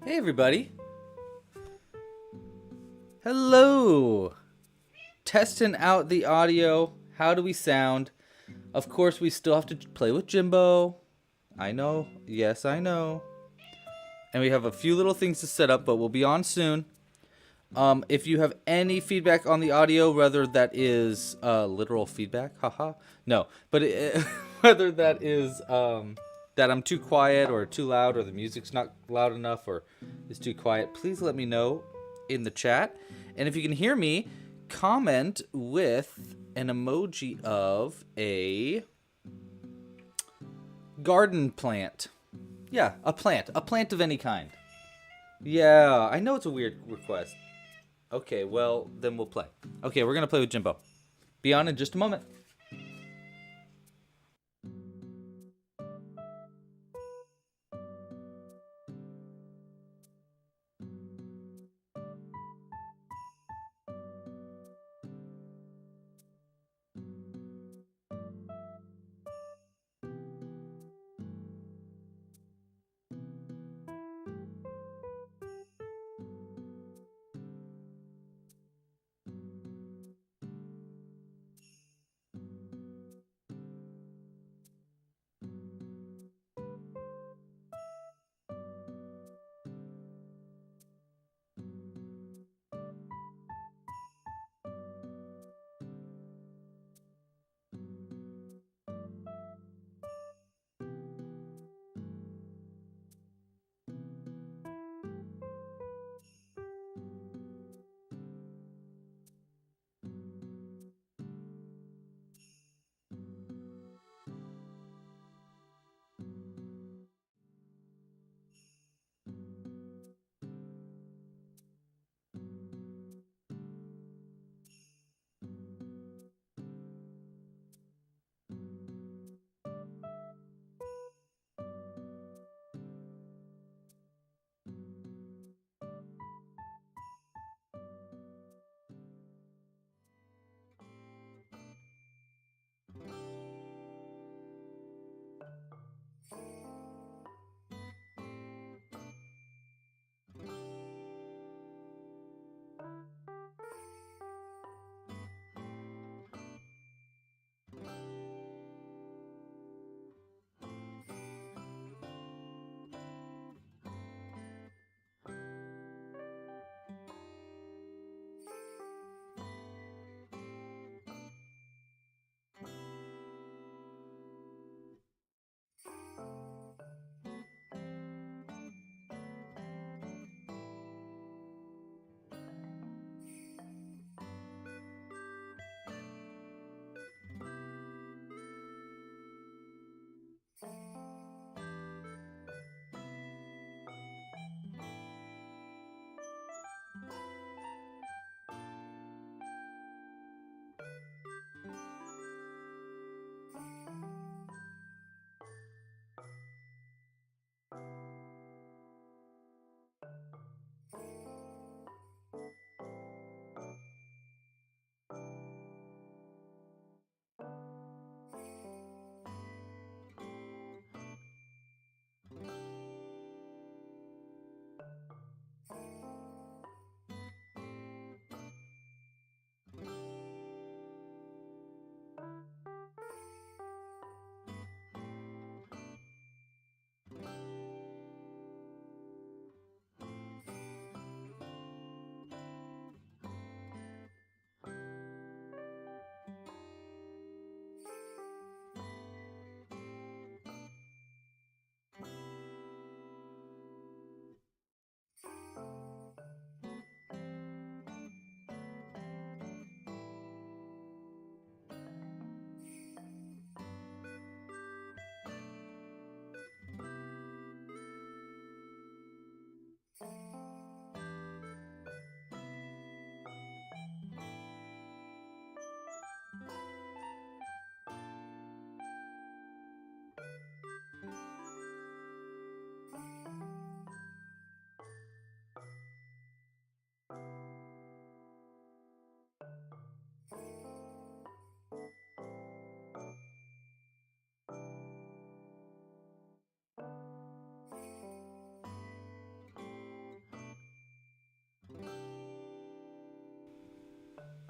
Hey everybody. Hello. Testing out the audio. How do we sound? Of course, we still have to play with Jimbo. I know. Yes, I know. And we have a few little things to set up, but we'll be on soon. If you have any feedback on the audio, whether that is literal feedback, haha, no, but whether that is that I'm too quiet or too loud or the music's not loud enough or is too quiet, please let me know in the chat. And if you can hear me, comment with an emoji of a garden plant. Yeah, a plant of any kind. Yeah, I know it's a weird request. Okay, well, then we'll play. Okay, we're going to play with Jimbo. Be on in just a moment.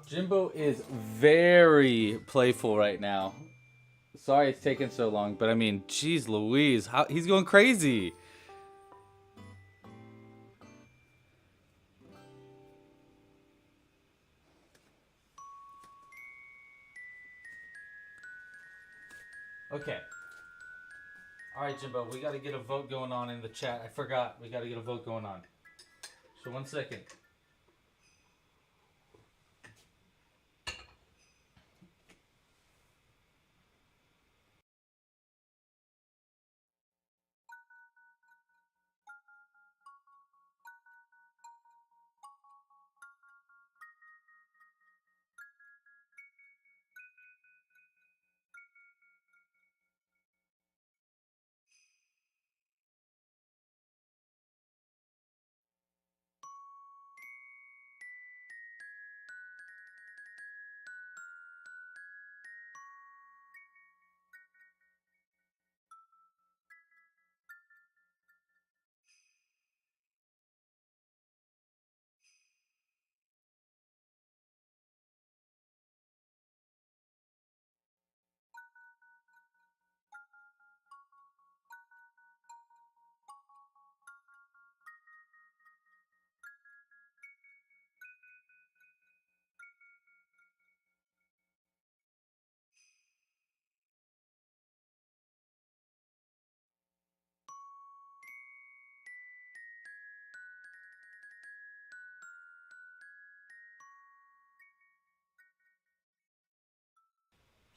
Jimbo is very playful right now. Sorry it's taking so long, but I mean, geez Louise, he's going crazy. Okay. All right, Jimbo, we got to get a vote going on in the chat. I forgot. We got to get a vote going on. So 1 second.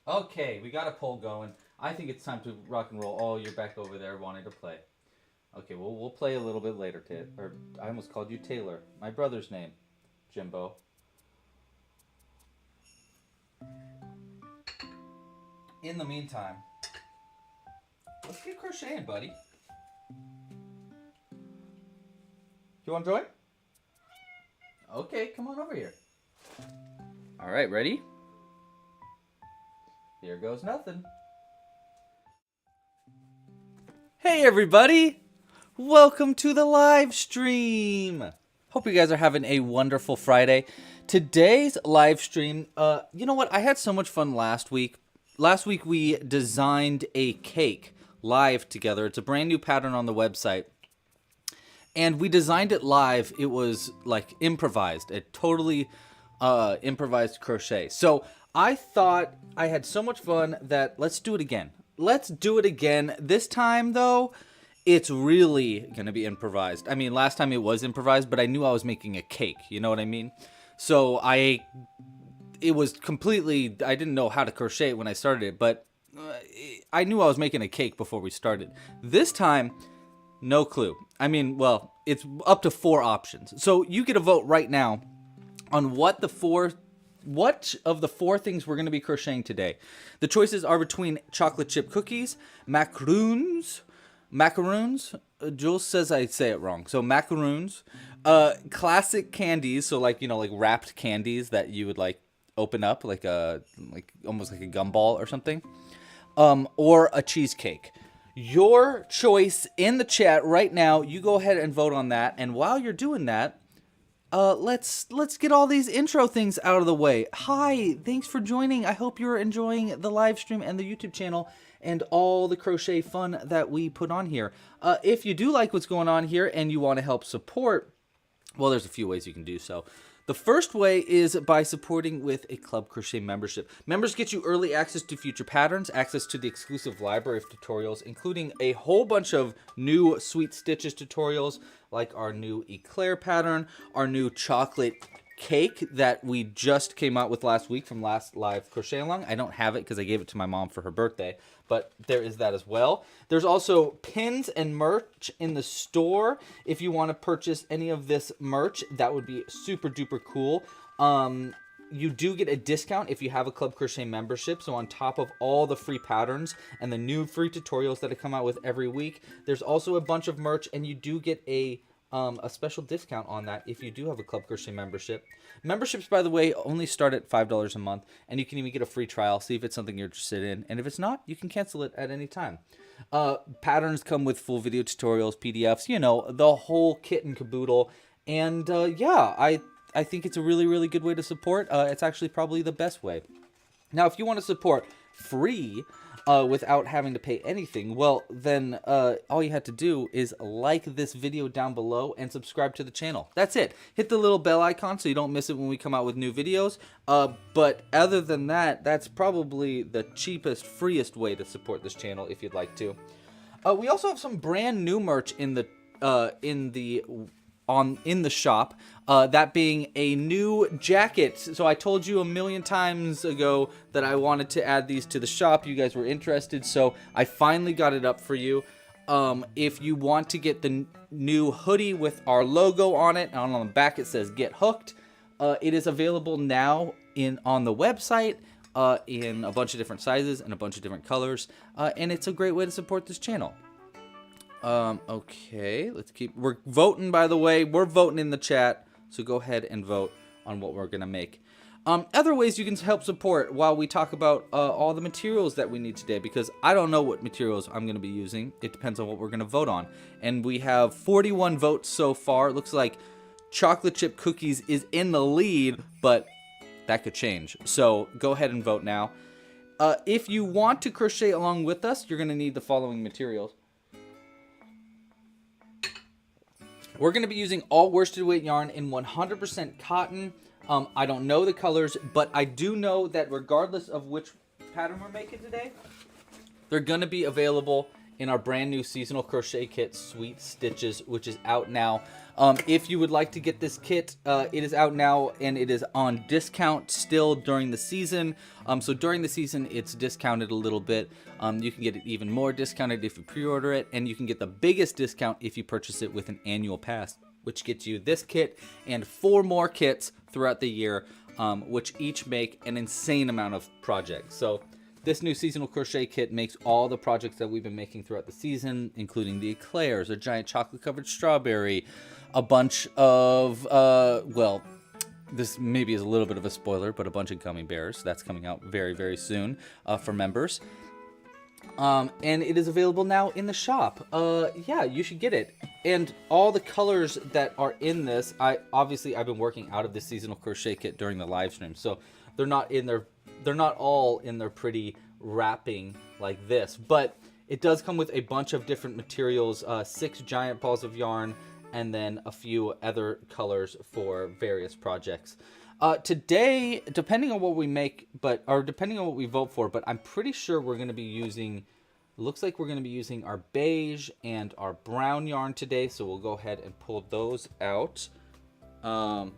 Okay, we got a poll going. I think it's time to rock and roll. Oh, you're back over there wanting to play. Okay, well, we'll play a little bit later, or I almost called you Taylor. My brother's name, Jimbo. In the meantime, let's get crocheting, buddy. You want to join? Okay, come on over here. All right, ready? Here goes nothing. Hey, everybody! Welcome to the live stream. Hope you guys are having a wonderful Friday. Today's live stream, you know what? I had so much fun last week. Last week we designed a cake live together. It's a brand new pattern on the website. And we designed it live. It was like improvised, a totally improvised crochet. So I thought I had so much fun that let's do it again. Let's do it again. This time, though, it's really going to be improvised. I mean, last time it was improvised, but I knew I was making a cake. You know what I mean? So it was completely, I didn't know how to crochet when I started it, but I knew I was making a cake before we started. This time, no clue. I mean, well, it's up to 4 options. So you get a vote right now on what of the 4 things we're going to be crocheting today. The choices are between chocolate chip cookies, macaroons. Jules says I say it wrong. So macaroons, classic candies. So like, you know, like wrapped candies that you would like open up like almost like a gumball or something. Or a cheesecake. Your choice in the chat right now. You go ahead and vote on that. And while you're doing that, let's get all these intro things out of the way. Hi, thanks for joining. I hope you're enjoying the live stream and the YouTube channel and all the crochet fun that we put on here. If you do like what's going on here and you want to help support, well, there's a few ways you can do so. The first way is by supporting with a Club Crochet membership. Members get you early access to future patterns, access to the exclusive library of tutorials, including a whole bunch of new Sweet Stitches tutorials, like our new eclair pattern, our new chocolate cake that we just came out with last week from last live crochet along. I don't have it because I gave it to my mom for her birthday, but there is that as well. There's also pins and merch in the store. If you want to purchase any of this merch, that would be super duper cool. You do get a discount if you have a Club Crochet membership. So on top of all the free patterns and the new free tutorials that I come out with every week, there's also a bunch of merch, and you do get a special discount on that if you do have a Club Crochet membership. Memberships, by the way, only start at $5 a month, and you can even get a free trial, see if it's something you're interested in, and if it's not, you can cancel it at any time. Patterns come with full video tutorials, PDFs, you know, the whole kit and caboodle, and yeah, I I think it's a really, really good way to support. It's actually probably the best way. Now, if you want to support free without having to pay anything, well, then all you have to do is like this video down below and subscribe to the channel. That's it. Hit the little bell icon so you don't miss it when we come out with new videos. But other than that, that's probably the cheapest, freest way to support this channel if you'd like to. We also have some brand new merch in the shop, that being a new jacket. So I told you a million times ago that I wanted to add these to the shop. You guys were interested, so I finally got it up for you. If you want to get the new hoodie with our logo on it, and on the back it says "Get Hooked," it is available now on the website. In a bunch of different sizes and a bunch of different colors, and it's a great way to support this channel. Okay, we're voting, by the way. We're voting in the chat, so go ahead and vote on what we're gonna make. Other ways you can help support while we talk about all the materials that we need today, because I don't know what materials I'm gonna be using. It depends on what we're gonna vote on, and we have 41 votes so far. It looks like chocolate chip cookies is in the lead, but that could change. So go ahead and vote now. If you want to crochet along with us, you're gonna need the following materials. We're going to be using all worsted weight yarn in 100% cotton. I don't know the colors, but I do know that regardless of which pattern we're making today, they're going to be available in our brand new seasonal crochet kit, Sweet Stitches, which is out now. If you would like to get this kit, it is out now, and it is on discount still during the season. So during the season, it's discounted a little bit. You can get it even more discounted if you pre-order it, and you can get the biggest discount if you purchase it with an annual pass, which gets you this kit and 4 more kits throughout the year, which each make an insane amount of projects. So this new seasonal crochet kit makes all the projects that we've been making throughout the season, including the eclairs, a giant chocolate-covered strawberry, a bunch of, well, this maybe is a little bit of a spoiler, but a bunch of gummy bears. That's coming out very, very soon for members. And it is available now in the shop. Yeah, you should get it. And all the colors that are in this, I've been working out of the seasonal crochet kit during the live stream, so they're not all in their pretty wrapping like this, but it does come with a bunch of different materials, 6 giant balls of yarn, and then a few other colors for various projects. Today, depending on what we make, or depending on what we vote for, but I'm pretty sure we're going to be using, looks like we're going to be using our beige and our brown yarn today, so we'll go ahead and pull those out. And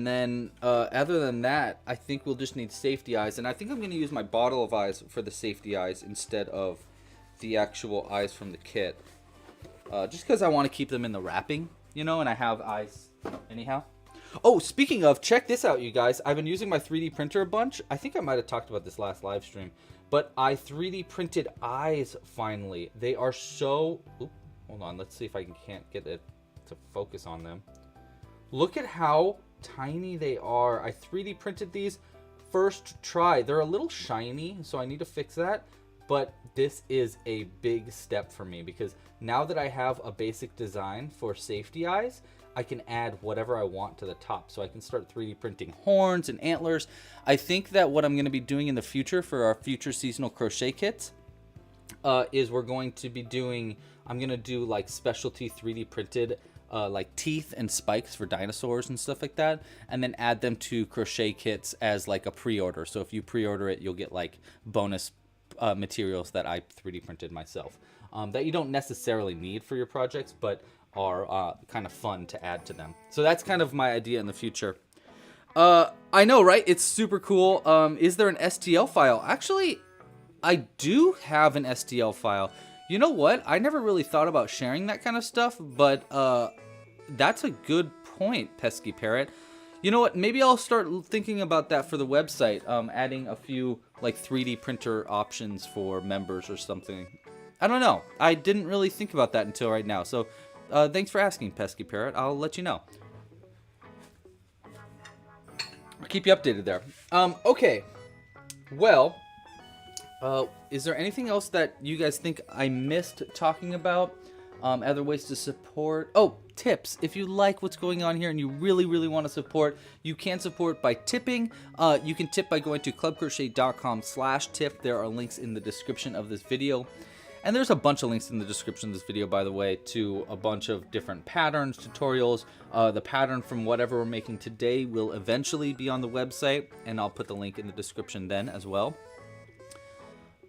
then, other than that, I think we'll just need safety eyes. And I think I'm going to use my bottle of eyes for the safety eyes instead of the actual eyes from the kit. Just because I want to keep them in the wrapping, you know, and I have eyes anyhow. Oh, speaking of, check this out, you guys. I've been using my 3D printer a bunch. I think I might have talked about this last live stream. But I 3D printed eyes, finally. They are so... Oop, hold on, let's see if I can't get it to focus on them. Look at how tiny they are. I 3D printed these first try. They're a little shiny, so I need to fix that. But this is a big step for me because now that I have a basic design for safety eyes, I can add whatever I want to the top. So I can start 3D printing horns and antlers. I think that what I'm going to be doing in the future for our future seasonal crochet kits is we're going to be doing, I'm going to do like specialty 3D printed like teeth and spikes for dinosaurs and stuff like that, and then add them to crochet kits as like a pre-order. So if you pre-order it, you'll get like bonus materials that I 3D printed myself that you don't necessarily need for your projects, but are kind of fun to add to them. So that's kind of my idea in the future. I know, right? It's super cool. Is there an STL file? Actually, I do have an STL file. You know what? I never really thought about sharing that kind of stuff, but that's a good point, Pesky Parrot. You know what? Maybe I'll start thinking about that for the website, adding a few like 3D printer options for members or something. I don't know. I didn't really think about that until right now. So thanks for asking, Pesky Parrot. I'll let you know. I'll keep you updated there. Okay. Well, is there anything else that you guys think I missed talking about? Other ways to support. Oh, tips. If you like what's going on here and you really, really want to support, you can support by tipping. You can tip by going to clubcrochet.com/tip. There are links in the description of this video. And there's a bunch of links in the description of this video, by the way, to a bunch of different patterns, tutorials. The pattern from whatever we're making today will eventually be on the website, and I'll put the link in the description then as well.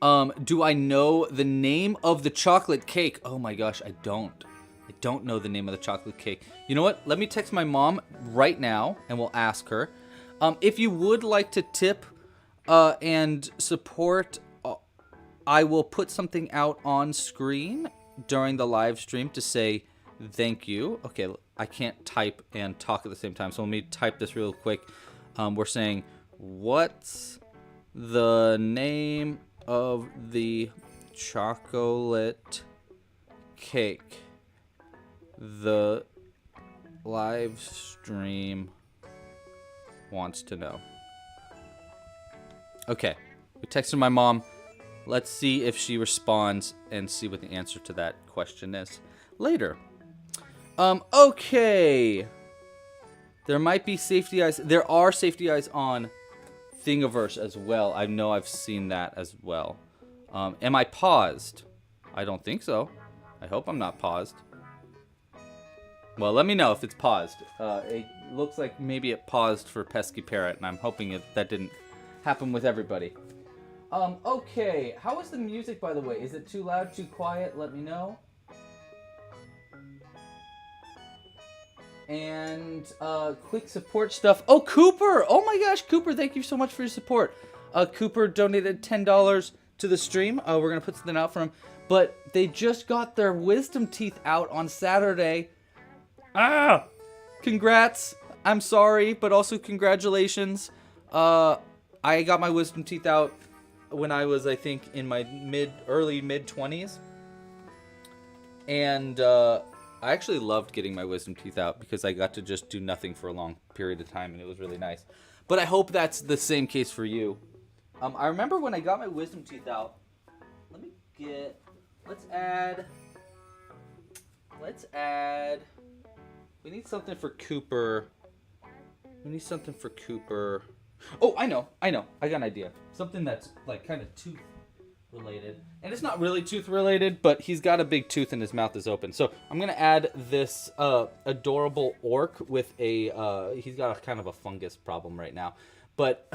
Do I know the name of the chocolate cake? Oh my gosh, I don't. I don't know the name of the chocolate cake. You know what? Let me text my mom right now, and we'll ask her. If you would like to tip and support, I will put something out on screen during the live stream to say thank you. Okay, I can't type and talk at the same time, so let me type this real quick. We're saying, what's the name of the chocolate cake the live stream wants to know? Okay, we texted my mom. Let's see if she responds and see what the answer to that question is later. Okay. There might be safety eyes. There are safety eyes on Thingiverse as well. I know I've seen that as well. Am I paused? I don't think so. I hope I'm not paused. Well, let me know if it's paused. It looks like maybe it paused for Pesky Parrot, and I'm hoping that didn't happen with everybody. Okay, how is the music, by the way? Is it too loud, too quiet? Let me know. And, quick support stuff. Oh, Cooper! Oh my gosh, Cooper, thank you so much for your support. Cooper donated $10 to the stream. We're gonna put something out for him. But they just got their wisdom teeth out on Saturday. Ah! Congrats. I'm sorry, but also congratulations. I got my wisdom teeth out when I was, I think, in my early mid-20s. And I actually loved getting my wisdom teeth out because I got to just do nothing for a long period of time, and it was really nice. But I hope that's the same case for you. I remember when I got my wisdom teeth out. Let's add. We need something for Cooper. Oh, I know. I got an idea. Something that's like kind of tooth related. And it's not really tooth related, but he's got a big tooth and his mouth is open. So I'm going to add this adorable orc with he's got a kind of a fungus problem right now. But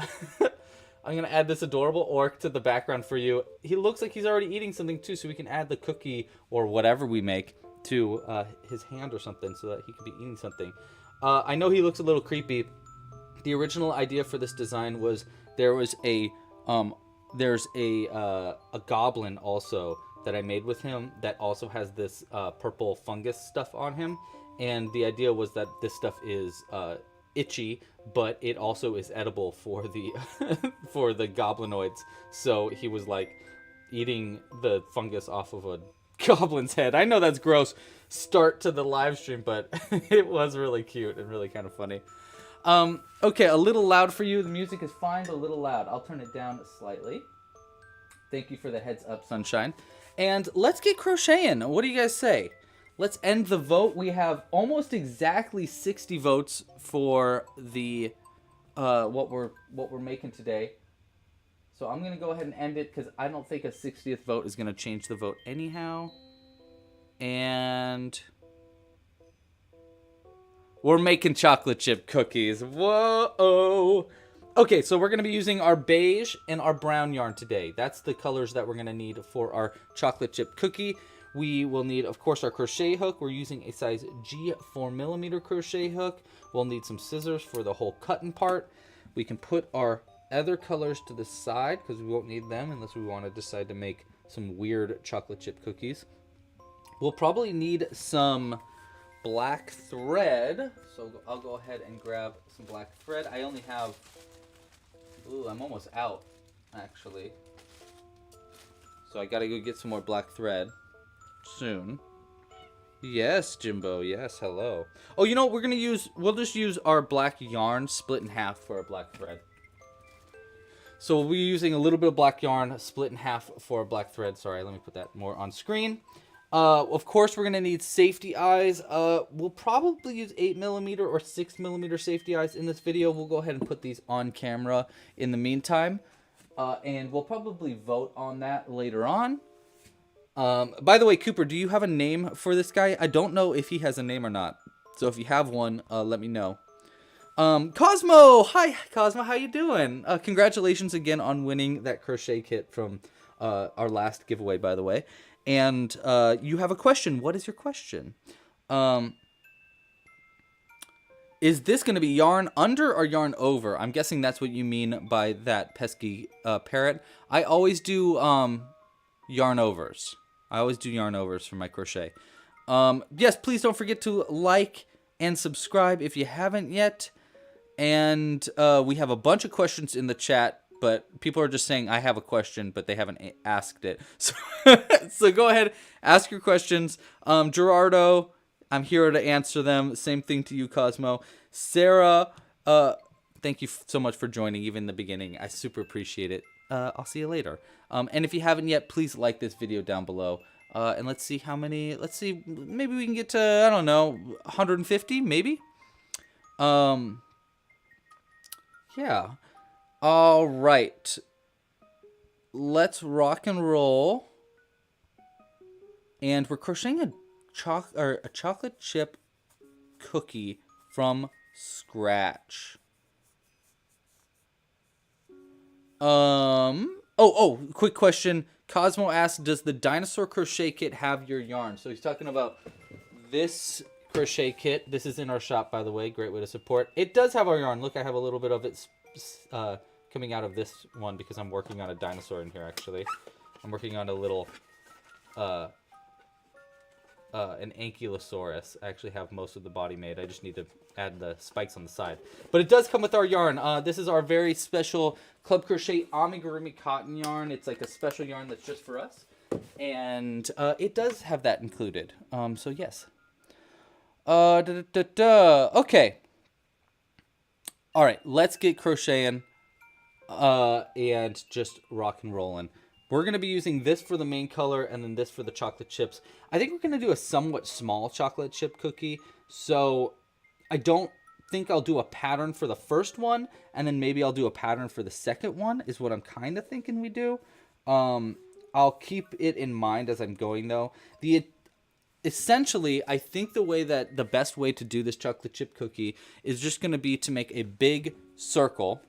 I'm going to add this adorable orc to the background for you. He looks like he's already eating something too, so we can add the cookie or whatever we make to his hand or something so that he could be eating something. I know he looks a little creepy. The original idea for this design was there's a goblin also that I made with him that also has this purple fungus stuff on him, and the idea was that this stuff is itchy, but it also is edible for the for the goblinoids. So he was like eating the fungus off of a goblin's head. I know that's gross start to the live stream, but it was really cute and really kind of funny. Okay, a little loud for you. The music is fine, but a little loud. I'll turn it down slightly. Thank you for the heads up, Sunshine. And let's get crocheting. What do you guys say? Let's end the vote. We have almost exactly 60 votes for the what we're making today. So I'm gonna go ahead and end it because I don't think a 60th vote is gonna change the vote anyhow. And we're making chocolate chip cookies. Whoa! Okay, so we're going to be using our beige and our brown yarn today. That's the colors that we're going to need for our chocolate chip cookie. We will need, of course, our crochet hook. We're using a size G 4mm crochet hook. We'll need some scissors for the whole cutting part. We can put our other colors to the side because we won't need them unless we want to decide to make some weird chocolate chip cookies. We'll probably need some black thread, so I'll go ahead and grab some black thread. I only have, I'm almost out actually, so I gotta go get some more black thread soon. Yes, Jimbo, yes, hello. Oh, you know what we'll just use our black yarn split in half for our black thread. So we'll be using a little bit of black yarn split in half for black thread. Sorry, let me put that more on screen. Of course, we're going to need safety eyes. We'll probably use 8mm or 6mm safety eyes in this video. We'll go ahead and put these on camera in the meantime. And we'll probably vote on that later on. By the way, Cooper, do you have a name for this guy? I don't know if he has a name or not. So if you have one, let me know. Cosmo! Hi, Cosmo. How you doing? Congratulations again on winning that crochet kit from our last giveaway, by the way. And you have a question. What is your question? Is this going to be yarn under or yarn over? I'm guessing that's what you mean by that pesky parrot. I always do yarn overs. I always do yarn overs for my crochet. Yes, please don't forget to like and subscribe if you haven't yet. And we have a bunch of questions in the chat, but people are just saying I have a question, but they haven't asked it. So, so go ahead, ask your questions. Gerardo, I'm here to answer them. Same thing to you, Cosmo. Sarah, thank you so much for joining, even in the beginning. I super appreciate it. I'll see you later. And if you haven't yet, please like this video down below. And let's see how many, maybe we can get to, I don't know, 150, maybe? Yeah. All right. Let's rock and roll. And we're crocheting a chocolate chip cookie from scratch. Quick question. Cosmo asks, does the dinosaur crochet kit have your yarn? So he's talking about this crochet kit. This is in our shop, by the way. Great way to support. It does have our yarn. Look, I have a little bit of it coming out of this one because I'm working on a dinosaur in here, actually. I'm working on a little an ankylosaurus. I actually have most of the body made. I just need to add the spikes on the side. But it does come with our yarn. This is our very special Club Crochet amigurumi cotton yarn. It's like a special yarn that's just for us. And it does have that included. So yes. Okay. All right, let's get crocheting and just rock and rolling. We're going to be using this for the main color and then this for the chocolate chips. I think we're going to do a somewhat small chocolate chip cookie. So I don't think I'll do a pattern for the first one, and then maybe I'll do a pattern for the second one is what I'm kind of thinking we do. I'll keep it in mind as I'm going, though. Essentially, I think the best way to do this chocolate chip cookie is just going to be to make a big circle.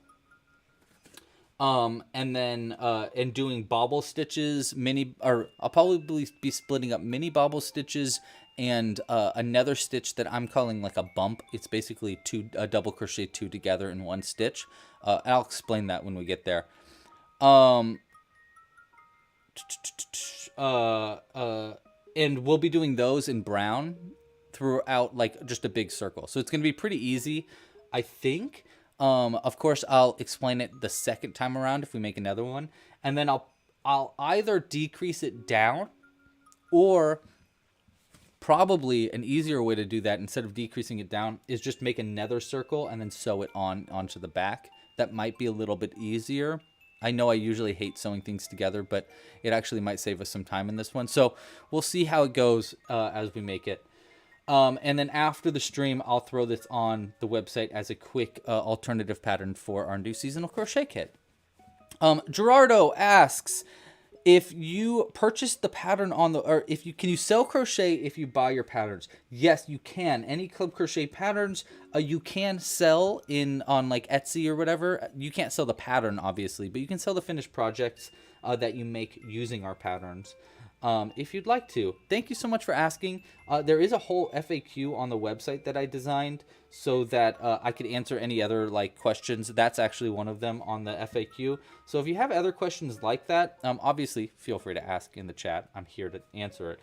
And then, and doing bobble stitches, I'll probably be splitting up mini bobble stitches and, another stitch that I'm calling like a bump. It's basically a double crochet two together in one stitch. I'll explain that when we get there. And we'll be doing those in brown throughout, like just a big circle. So it's going to be pretty easy, I think. Of course, I'll explain it the second time around if we make another one. And then I'll either decrease it down, or probably an easier way to do that instead of decreasing it down is just make another circle and then sew it onto the back. That might be a little bit easier. I know I usually hate sewing things together, but it actually might save us some time in this one. So we'll see how it goes as we make it. And then after the stream, I'll throw this on the website as a quick alternative pattern for our new seasonal crochet kit. Gerardo asks if you purchase the pattern can you sell crochet if you buy your patterns? Yes, you can. Any Club Crochet patterns you can sell on like Etsy or whatever. You can't sell the pattern, obviously, but you can sell the finished projects that you make using our patterns. If you'd like to. Thank you so much for asking. There is a whole FAQ on the website that I designed so that I could answer any other questions. That's actually one of them on the FAQ. So if you have other questions like that, obviously feel free to ask in the chat. I'm here to answer it.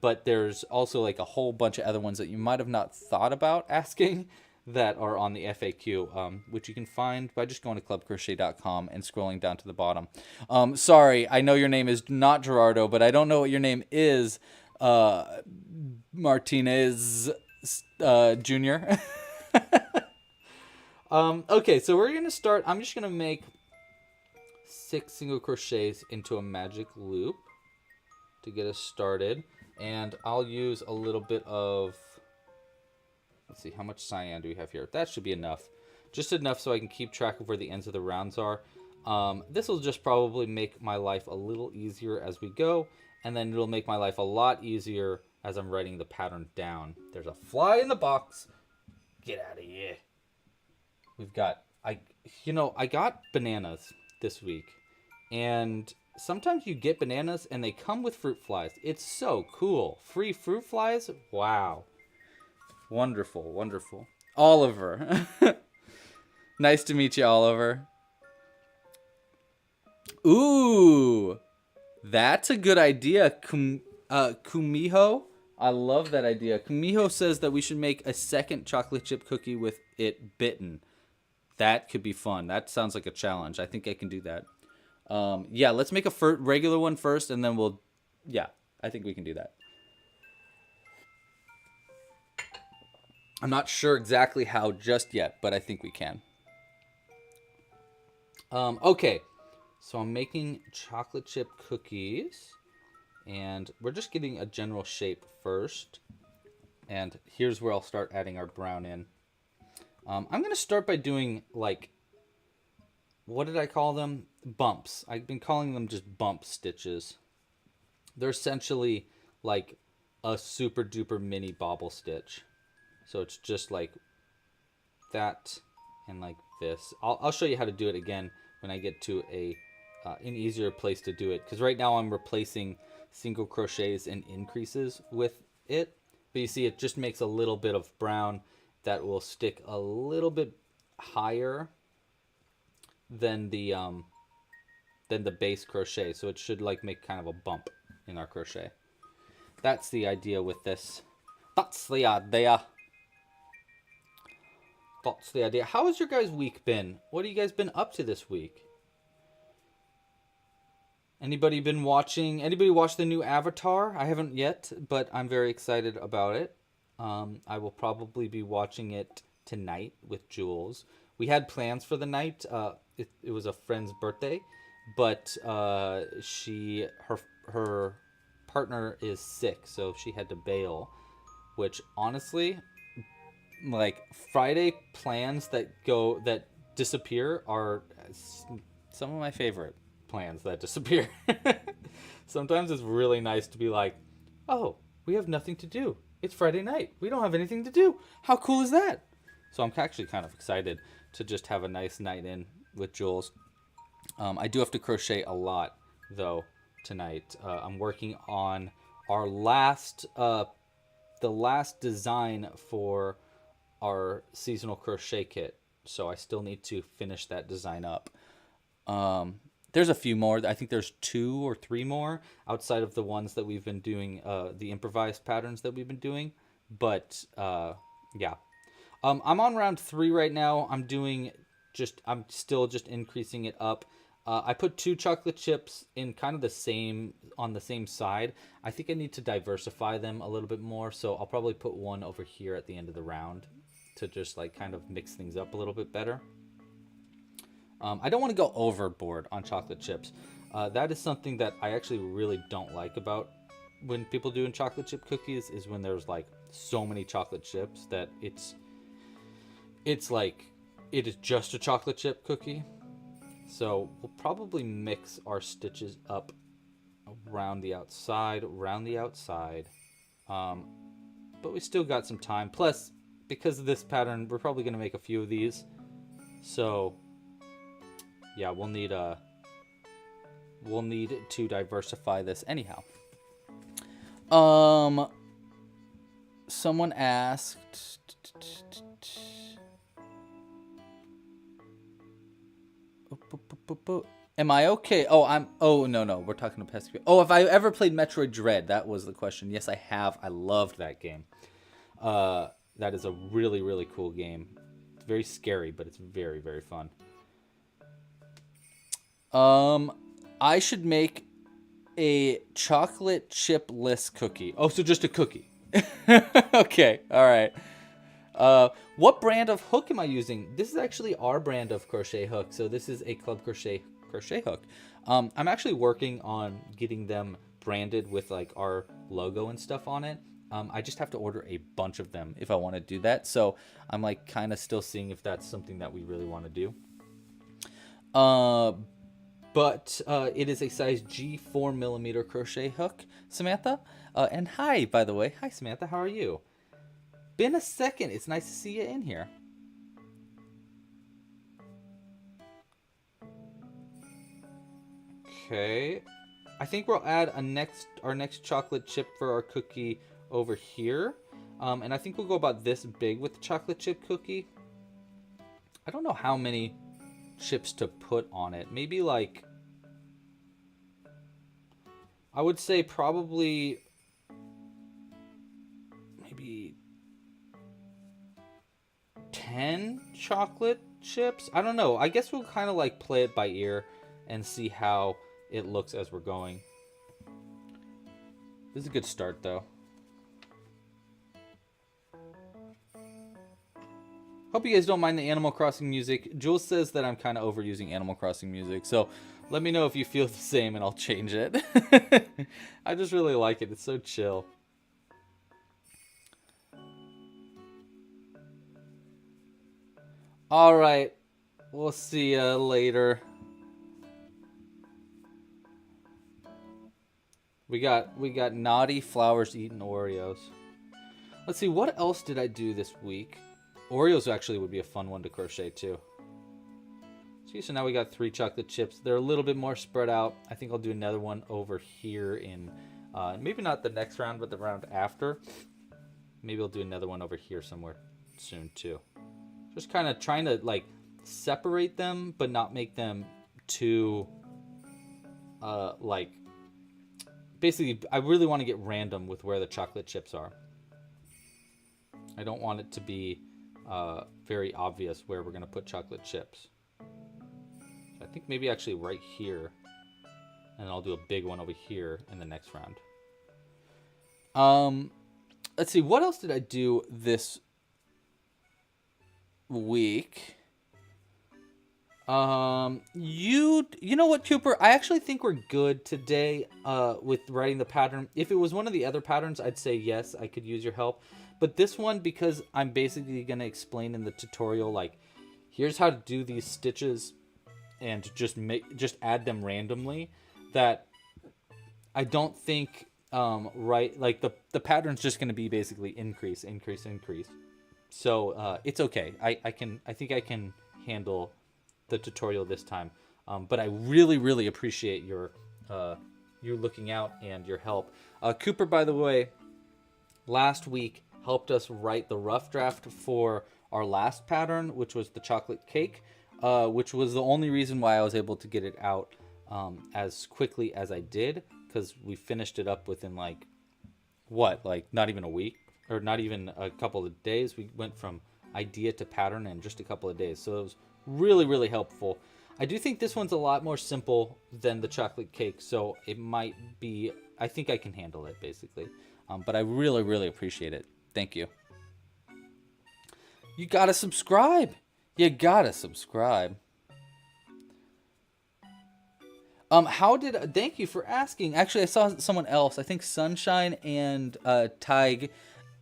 But there's also a whole bunch of other ones that you might have not thought about asking that are on the FAQ, which you can find by just going to clubcrochet.com and scrolling down to the bottom. Sorry, I know your name is not Gerardo, but I don't know what your name is, Martinez Jr. Okay, so we're going to start. I'm just going to make 6 single crochets into a magic loop to get us started. And I'll use a little bit of, let's see, how much cyan do we have here? That should be enough. Just enough so I can keep track of where the ends of the rounds are. This will just probably make my life a little easier as we go. And then it'll make my life a lot easier as I'm writing the pattern down. There's a fly in the box. Get out of here. We've got, I got bananas this week. And sometimes you get bananas and they come with fruit flies. It's so cool. Free fruit flies? Wow. Wonderful, wonderful. Oliver. Nice to meet you, Oliver. Ooh. That's a good idea, Kumiho. I love that idea. Kumiho says that we should make a second chocolate chip cookie with it bitten. That could be fun. That sounds like a challenge. I think I can do that. Yeah, let's make a regular one first, and then we'll... Yeah, I think we can do that. I'm not sure exactly how just yet, but I think we can. Okay, so I'm making chocolate chip cookies, and we're just getting a general shape first. And here's where I'll start adding our brown in. I'm going to start by doing, like, what did I call them? Bumps. I've been calling them just bump stitches. They're essentially like a super duper mini bobble stitch. So it's just like that and like this. I'll show you how to do it again when I get to an easier place to do it. Because right now I'm replacing single crochets and increases with it. But you see it just makes a little bit of brown that will stick a little bit higher than the base crochet, so it should like make kind of a bump in our crochet. That's the idea with this. That's the idea. That's the idea. How has your guys' week been? What have you guys been up to this week? Anybody been watching? Anybody watch the new Avatar? I haven't yet, but I'm very excited about it. I will probably be watching it tonight with Jules. We had plans for the night. It was a friend's birthday, but her partner is sick, so she had to bail. Which honestly, like Friday plans that disappear are some of my favorite plans that disappear. Sometimes it's really nice to be like, oh, we have nothing to do. It's Friday night. We don't have anything to do. How cool is that? So I'm actually kind of excited to just have a nice night in with Jules. I do have to crochet a lot, though, tonight. I'm working on our the last design for our seasonal crochet kit. So I still need to finish that design up. There's a few more. I think there's 2 or 3 more outside of the ones that we've been doing, the improvised patterns that we've been doing. But, yeah. I'm on round 3 right now. I'm still just increasing it up. I put 2 chocolate chips in kind of on the same side. I think I need to diversify them a little bit more. So I'll probably put one over here at the end of the round to just like kind of mix things up a little bit better. I don't want to go overboard on chocolate chips. That is something that I actually really don't like about when people doing chocolate chip cookies, is when there's like so many chocolate chips that it's like it is just a chocolate chip cookie. So we'll probably mix our stitches up around the outside. But we still got some time. Plus, because of this pattern, we're probably going to make a few of these. So yeah, we'll need to diversify this anyhow. Someone asked, am I okay? No, we're talking to Pesky. Oh, have I ever played Metroid Dread? That was the question. Yes, I have. I loved that game. That is a really, really cool game. It's very scary, but it's very, very fun. I should make a chocolate chipless cookie. Oh, so just a cookie. Okay, all right. What brand of hook am I using? This is actually our brand of crochet hook. So this is a Club Crochet hook. I'm actually working on getting them branded with like our logo and stuff on it. I just have to order a bunch of them if I want to do that. So I'm like kind of still seeing if that's something that we really want to do. But it is a size G 4mm crochet hook, Samantha. And hi, by the way. Hi, Samantha. How are you? Been a second. It's nice to see you in here. Okay. I think we'll add our next chocolate chip for our cookie over here. And I think we'll go about this big with the chocolate chip cookie. I don't know how many chips to put on it. Maybe like, I would say probably maybe 10 chocolate chips. I don't know. I guess we'll kind of like play it by ear and see how it looks as we're going. This is a good start though. Hope you guys don't mind the Animal Crossing music. Jules says that I'm kind of overusing Animal Crossing music, so let me know if you feel the same and I'll change it. I just really like it. It's so chill. All right. We'll see you later. We got naughty flowers eating Oreos. Let's see, what else did I do this week? Oreos actually would be a fun one to crochet too. See, so now we got 3 chocolate chips. They're a little bit more spread out. I think I'll do another one over here in, maybe not the next round, but the round after. Maybe I'll do another one over here somewhere soon too. Just kind of trying to like separate them, but not make them too, like, basically, I really want to get random with where the chocolate chips are. I don't want it to be very obvious where we're going to put chocolate chips. So I think maybe actually right here. And I'll do a big one over here in the next round. Let's see, what else did I do this week? You know what, Cooper? I actually think we're good today with writing the pattern. If it was one of the other patterns, I'd say yes, I could use your help. But this one, because I'm basically going to explain in the tutorial, like, here's how to do these stitches and just add them randomly, that I don't think, like, the pattern's just going to be basically increase, increase, increase. So, it's okay. I think I can handle the tutorial this time. But I really, really appreciate your looking out and your help. Cooper, by the way, last week helped us write the rough draft for our last pattern, which was the chocolate cake, which was the only reason why I was able to get it out as quickly as I did, because we finished it up within like not even a week, or not even a couple of days. We went from idea to pattern in just a couple of days, so it was really, really helpful. I do think this one's a lot more simple than the chocolate cake, so it might be, I think I can handle it basically. But I really, really appreciate it. Thank you. You gotta subscribe. You gotta subscribe. Thank you for asking. Actually, I saw someone else, I think Sunshine and Tig,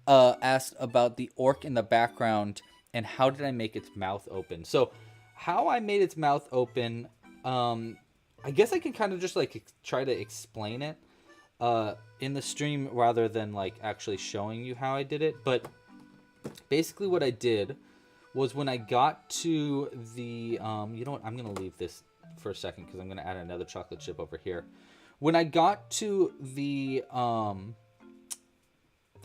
asked about the orc in the background and how did I make its mouth open. So how I made its mouth open, I guess I can kind of just like try to explain it in the stream rather than like actually showing you how I did it. But basically what I did was, when I got to the, you know what, I'm going to leave this for a second because I'm going to add another chocolate chip over here. When I got to the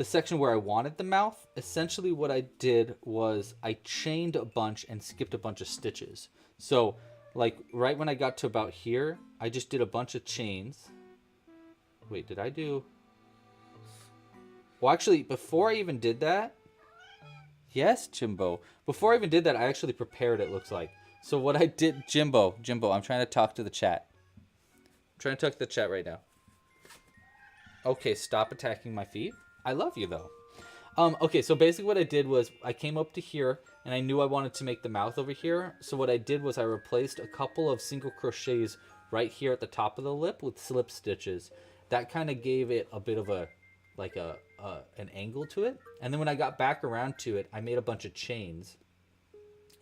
section where I wanted the mouth, essentially what I did was I chained a bunch and skipped a bunch of stitches. So like right when I got to about here, I just did a bunch of chains. Wait, did I do? Well, actually, before I even did that, yes, Jimbo. Before I even did that, I actually prepared, it looks like. So what I did, Jimbo, I'm trying to talk to the chat. I'm trying to talk to the chat right now. Okay, stop attacking my feet. I love you, though. Okay, so basically what I did was I came up to here, and I knew I wanted to make the mouth over here. So what I did was I replaced a couple of single crochets right here at the top of the lip with slip stitches. that kind of gave it a bit of a like an angle to it. And then when I got back around to it, I made a bunch of chains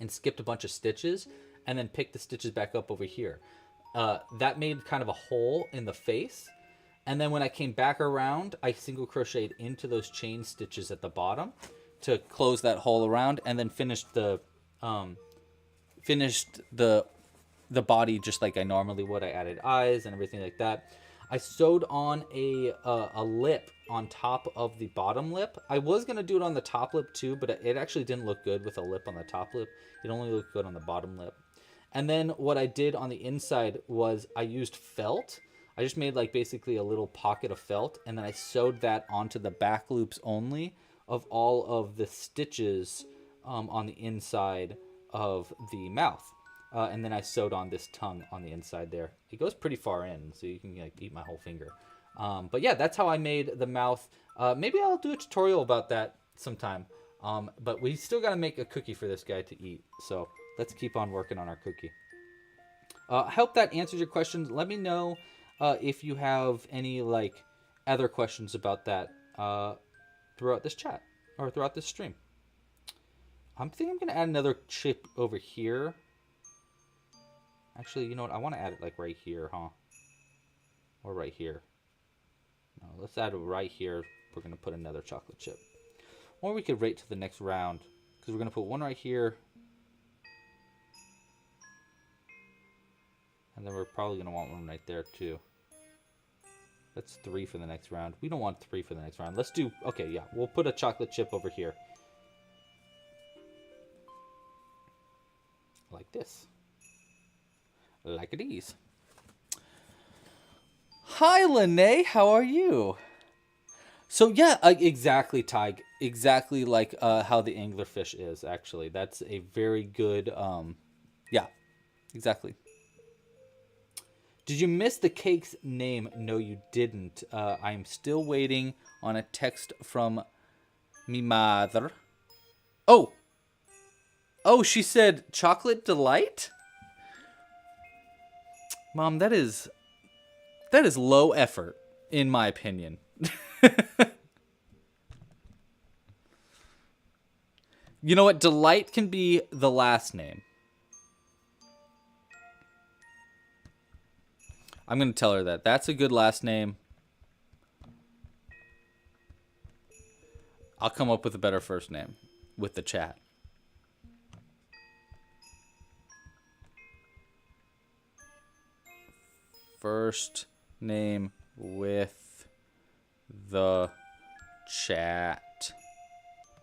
and skipped a bunch of stitches and then picked the stitches back up over here. That made kind of a hole in the face. And then when I came back around, I single crocheted into those chain stitches at the bottom to close that hole around, and then finished the body just like I normally would. I added eyes and everything like that. I sewed on a lip on top of the bottom lip. I was going to do it on the top lip too, but it actually didn't look good with a lip on the top lip. It only looked good on the bottom lip. And then what I did on the inside was I used felt. I just made like basically a little pocket of felt, and then I sewed that onto the back loops only of all of the stitches on the inside of the mouth. And then I sewed on this tongue on the inside there. It goes pretty far in, so you can like eat my whole finger. But yeah, that's how I made the mouth. Maybe I'll do a tutorial about that sometime. But we still got to make a cookie for this guy to eat. So let's keep on working on our cookie. I hope that answers your questions. Let me know if you have any like other questions about that throughout this chat or throughout this stream. I think I'm going to add another chip over here. Actually, you know what? I want to add it like right here, huh? Or right here. No, let's add it right here. We're going to put another chocolate chip. Or we could wait to the next round, because we're going to put one right here. And then we're probably going to want one right there too. That's 3 for the next round. We don't want 3 for the next round. Let's do... Okay, yeah. We'll put a chocolate chip over here. Like this. Like these. Hi, Lene. How are you? So, yeah, exactly, Tig. Exactly like how the anglerfish is, actually. That's a very good... yeah, exactly. Did you miss the cake's name? No, you didn't. I am still waiting on a text from me mother. Oh! Oh, she said chocolate delight? Mom, that is low effort, in my opinion. You know what? Delight can be the last name. I'm going to tell her that. That's a good last name. I'll come up with a better first name with the chat. First name with the chat.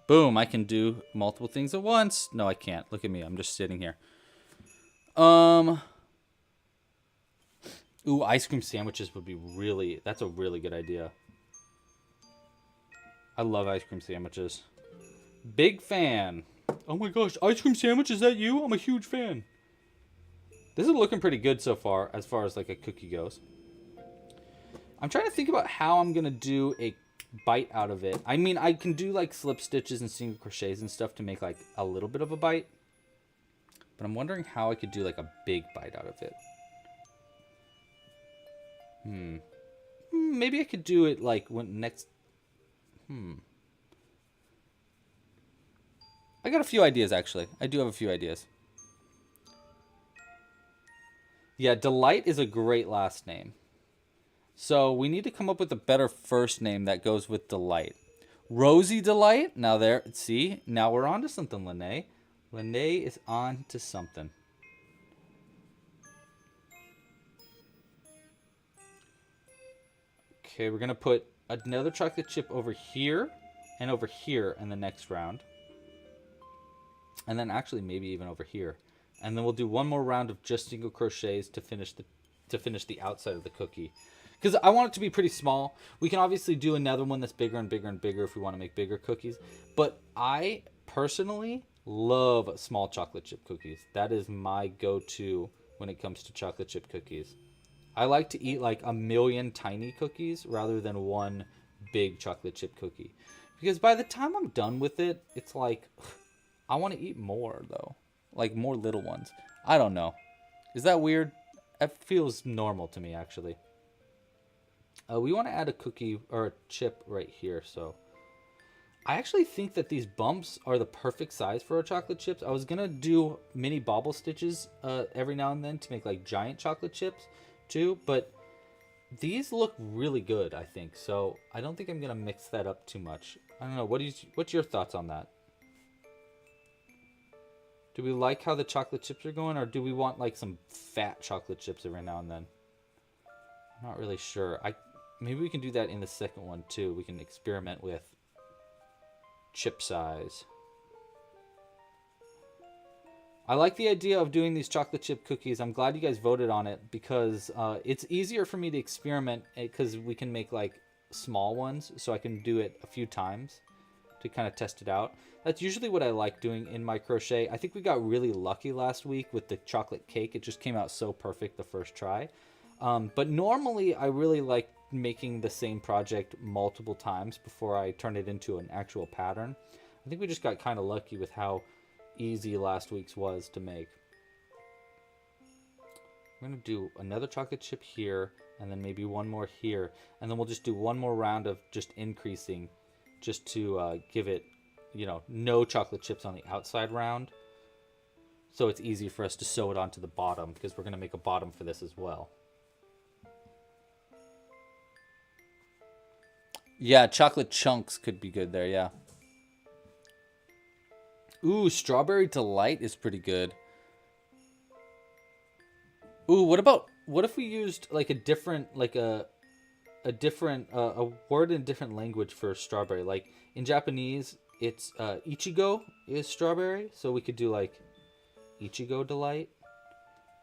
Boom, I can do multiple things at once. No, I can't. Look at me. I'm just sitting here. Ooh, ice cream sandwiches would be really... That's a really good idea. I love ice cream sandwiches. Big fan. Oh my gosh, ice cream sandwich, is that you? I'm a huge fan. This is looking pretty good so far as like a cookie goes. I'm trying to think about how I'm going to do a bite out of it. I mean, I can do like slip stitches and single crochets and stuff to make like a little bit of a bite. But I'm wondering how I could do like a big bite out of it. Maybe I could do it like when next... I got a few ideas, actually. I do have a few ideas. Yeah, Delight is a great last name. So we need to come up with a better first name that goes with Delight. Rosie Delight? Now there, see? Now we're on to something, Lene. Lene is on to something. Okay, we're going to put another chocolate chip over here and over here in the next round. And then actually maybe even over here. And then we'll do one more round of just single crochets to finish the outside of the cookie. Because I want it to be pretty small. We can obviously do another one that's bigger and bigger and bigger if we want to make bigger cookies. But I personally love small chocolate chip cookies. That is my go-to when it comes to chocolate chip cookies. I like to eat like a million tiny cookies rather than one big chocolate chip cookie. Because by the time I'm done with it, it's like, I want to eat more though. Like more little ones. I don't know. Is that weird? It feels normal to me actually. We want to add a cookie or a chip right here. So I actually think that these bumps are the perfect size for our chocolate chips. I was going to do mini bobble stitches every now and then to make like giant chocolate chips too. But these look really good, I think. So I don't think I'm going to mix that up too much. I don't know. What's your thoughts on that? Do we like how the chocolate chips are going, or do we want like some fat chocolate chips every now and then? I'm not really sure. Maybe we can do that in the second one too. We can experiment with chip size. I like the idea of doing these chocolate chip cookies. I'm glad you guys voted on it because it's easier for me to experiment because we can make like small ones, so I can do it a few times to kind of test it out. That's usually what I like doing in my crochet. I think we got really lucky last week with the chocolate cake. It just came out so perfect the first try. But normally I really like making the same project multiple times before I turn it into an actual pattern. I think we just got kind of lucky with how easy last week's was to make. I'm going to do another chocolate chip here and then maybe one more here. And then we'll just do one more round of just increasing just to give it, you know, no chocolate chips on the outside round. So it's easy for us to sew it onto the bottom because we're going to make a bottom for this as well. Yeah, chocolate chunks could be good there, yeah. Ooh, Strawberry Delight is pretty good. Ooh, what if we used like a different, like a word in a different language for strawberry? Like in Japanese, it's Ichigo is strawberry, so we could do like Ichigo Delight,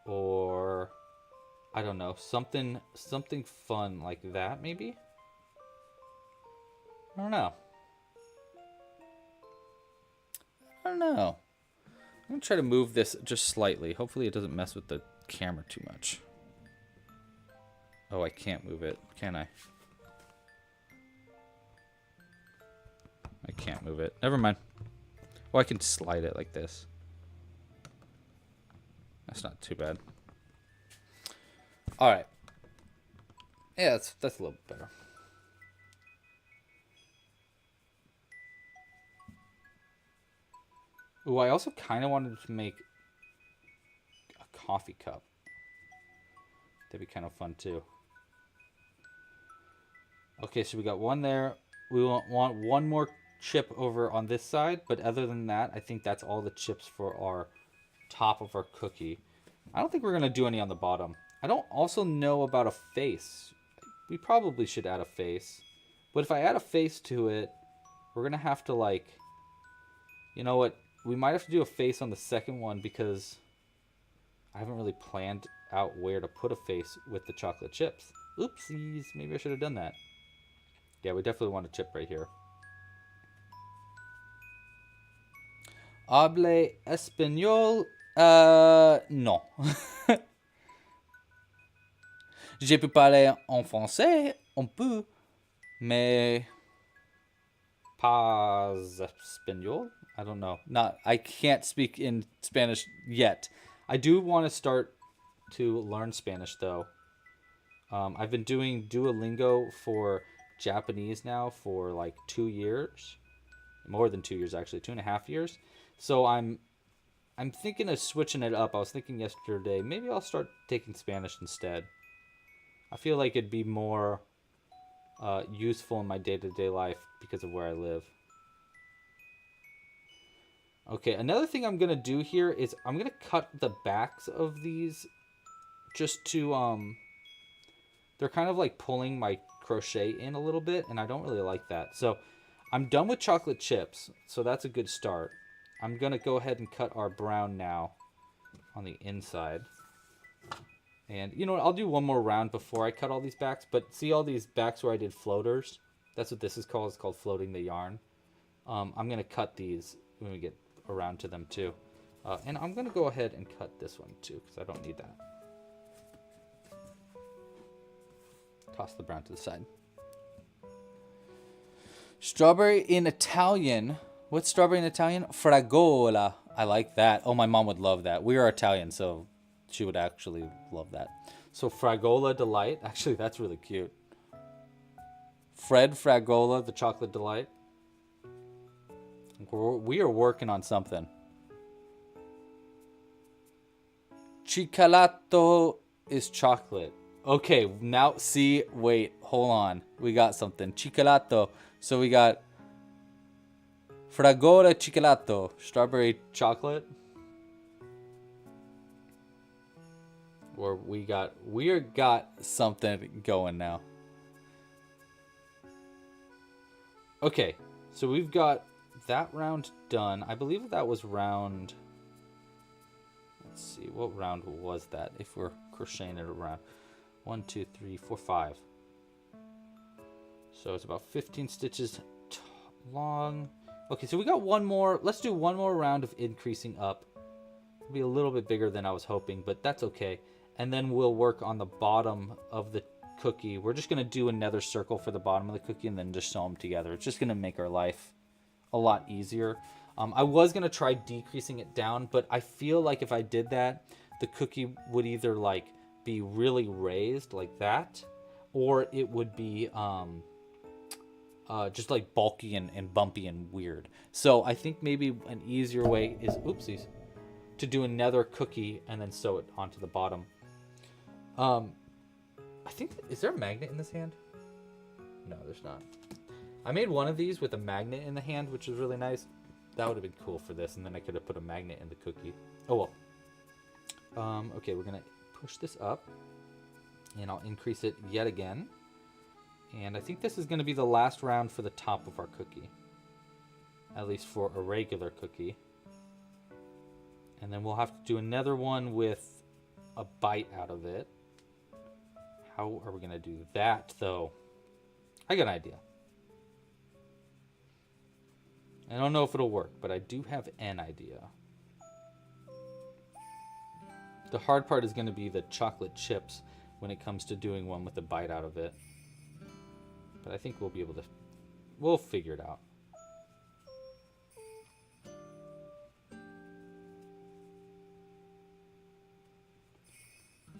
or I don't know, something fun like that maybe. I don't know. I'm going to try to move this just slightly. Hopefully it doesn't mess with the camera too much. Oh, I can't move it, can I? I can't move it. Never mind. Oh, I can slide it like this. That's not too bad. All right. Yeah, that's a little bit better. Ooh, I also kind of wanted to make a coffee cup. That'd be kind of fun too. Okay, so we got one there. We want one more chip over on this side, but other than that, I think that's all the chips for our top of our cookie. I don't think we're going to do any on the bottom. I don't also know about a face. We probably should add a face. But if I add a face to it, we're going to have to like... You know what? We might have to do a face on the second one because I haven't really planned out where to put a face with the chocolate chips. Oopsies. Maybe I should have done that. Yeah, we definitely want a chip right here. Hable espagnol? Non. Je peux parler en français, on peut, mais pas espagnol? I don't know. I can't speak in Spanish yet. I do want to start to learn Spanish though. I've been doing Duolingo for Japanese now for like 2 years. More than 2 years actually, 2.5 years. So I'm thinking of switching it up. I was thinking yesterday, maybe I'll start taking Spanish instead. I feel like it'd be more useful in my day-to-day life because of where I live. Okay, another thing I'm going to do here is I'm going to cut the backs of these just to, they're kind of like pulling my crochet in a little bit, and I don't really like that. So I'm done with chocolate chips, so that's a good start. I'm going to go ahead and cut our brown now on the inside. And you know what, I'll do one more round before I cut all these backs, but see all these backs where I did floaters? That's what this is called. It's called floating the yarn. I'm going to cut these when we get around to them too. And I'm going to go ahead and cut this one too, because I don't need that. Toss the brown to the side. Strawberry in Italian. What's strawberry in Italian? Fragola. I like that. Oh, my mom would love that. We are Italian, so she would actually love that. So Fragola Delight. Actually, that's really cute. Fred Fragola, the chocolate delight. We are working on something. Chicolato is chocolate. Okay, now see, wait, hold on. We got something. Chicolato. So we got Fragola Chicolato, strawberry chocolate. Or we got something going now. Okay, so we've got that round done. I believe that was round. Let's see, what round was that? If we're crocheting it around 1, 2, 3, 4, 5. So it's about 15 stitches long. Okay, so we got one more. Let's do one more round of increasing up. It'll be a little bit bigger than I was hoping, but that's okay. And then we'll work on the bottom of the cookie. We're just going to do another circle for the bottom of the cookie and then just sew them together. It's just going to make our life a lot easier. I was going to try decreasing it down, but I feel like if I did that, the cookie would either like be really raised like that, or it would be just like bulky and bumpy and weird. So I think maybe an easier way is, oopsies, to do another cookie and then sew it onto the bottom. I think, is there a magnet in this hand? No, there's not. I made one of these with a magnet in the hand, which is really nice. That would have been cool for this, and then I could have put a magnet in the cookie. Oh well. Okay, we're gonna push this up, and I'll increase it yet again. And I think this is gonna be the last round for the top of our cookie. At least for a regular cookie. And then we'll have to do another one with a bite out of it. How are we gonna do that though? I got an idea. I don't know if it'll work, but I do have an idea. The hard part is going to be the chocolate chips when it comes to doing one with a bite out of it. But I think we'll be able to, we'll figure it out.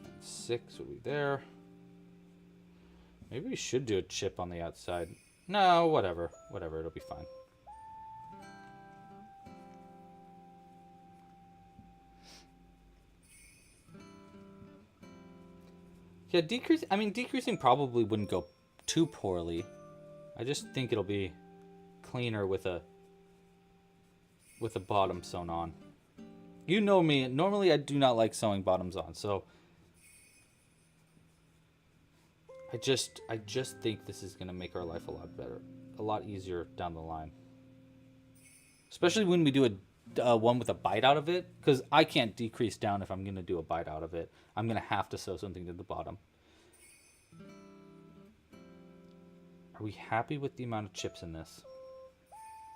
And 6 will be there. Maybe we should do a chip on the outside. No, whatever. Whatever, it'll be fine. Yeah, decreasing probably wouldn't go too poorly. I just think it'll be cleaner with a bottom sewn on. You know me, normally I do not like sewing bottoms on, so I just think this is gonna make our life a lot better, a lot easier down the line. Especially when we do a one with a bite out of it, because I can't decrease down if I'm going to do a bite out of it. I'm going to have to sew something to the bottom. Are we happy with the amount of chips in this?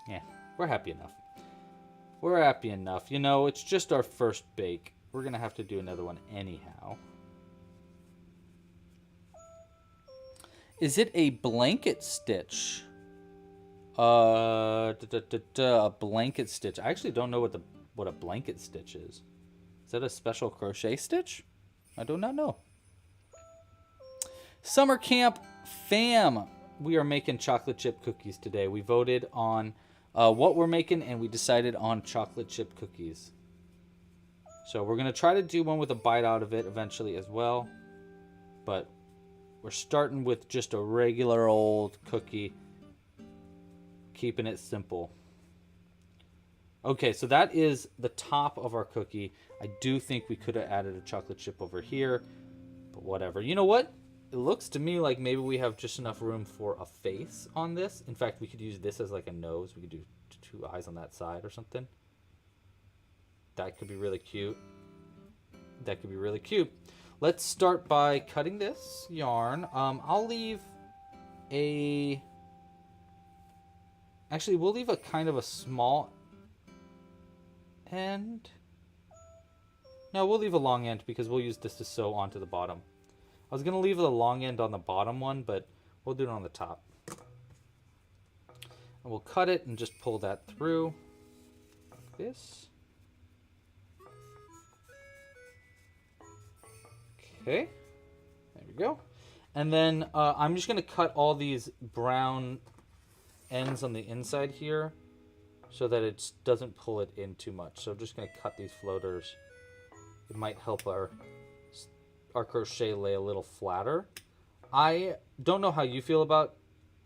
Yeah, we're happy enough. We're happy enough. You know, it's just our first bake. We're going to have to do another one anyhow. Is it a blanket stitch? A blanket stitch. I actually don't know what a blanket stitch is. Is that a special crochet stitch? I do not know. Summer camp fam. We are making chocolate chip cookies today. We voted on what we're making, and we decided on chocolate chip cookies. So we're going to try to do one with a bite out of it eventually as well. But we're starting with just a regular old cookie. Keeping it simple. Okay, so that is the top of our cookie. I do think we could have added a chocolate chip over here, but whatever. You know what? It looks to me like maybe we have just enough room for a face on this. In fact, we could use this as like a nose. We could do 2 eyes on that side or something. That could be really cute. That could be really cute. Let's start by cutting this yarn. I'll leave a... Actually, we'll leave a kind of a small end. No, we'll leave a long end because we'll use this to sew onto the bottom. I was going to leave the long end on the bottom one, but we'll do it on the top. And we'll cut it and just pull that through. Like this. Okay. There we go. And then I'm just going to cut all these brown ends on the inside here so that it doesn't pull it in too much. So I'm just going to cut these floaters. It might help our crochet lay a little flatter. I don't know how you feel about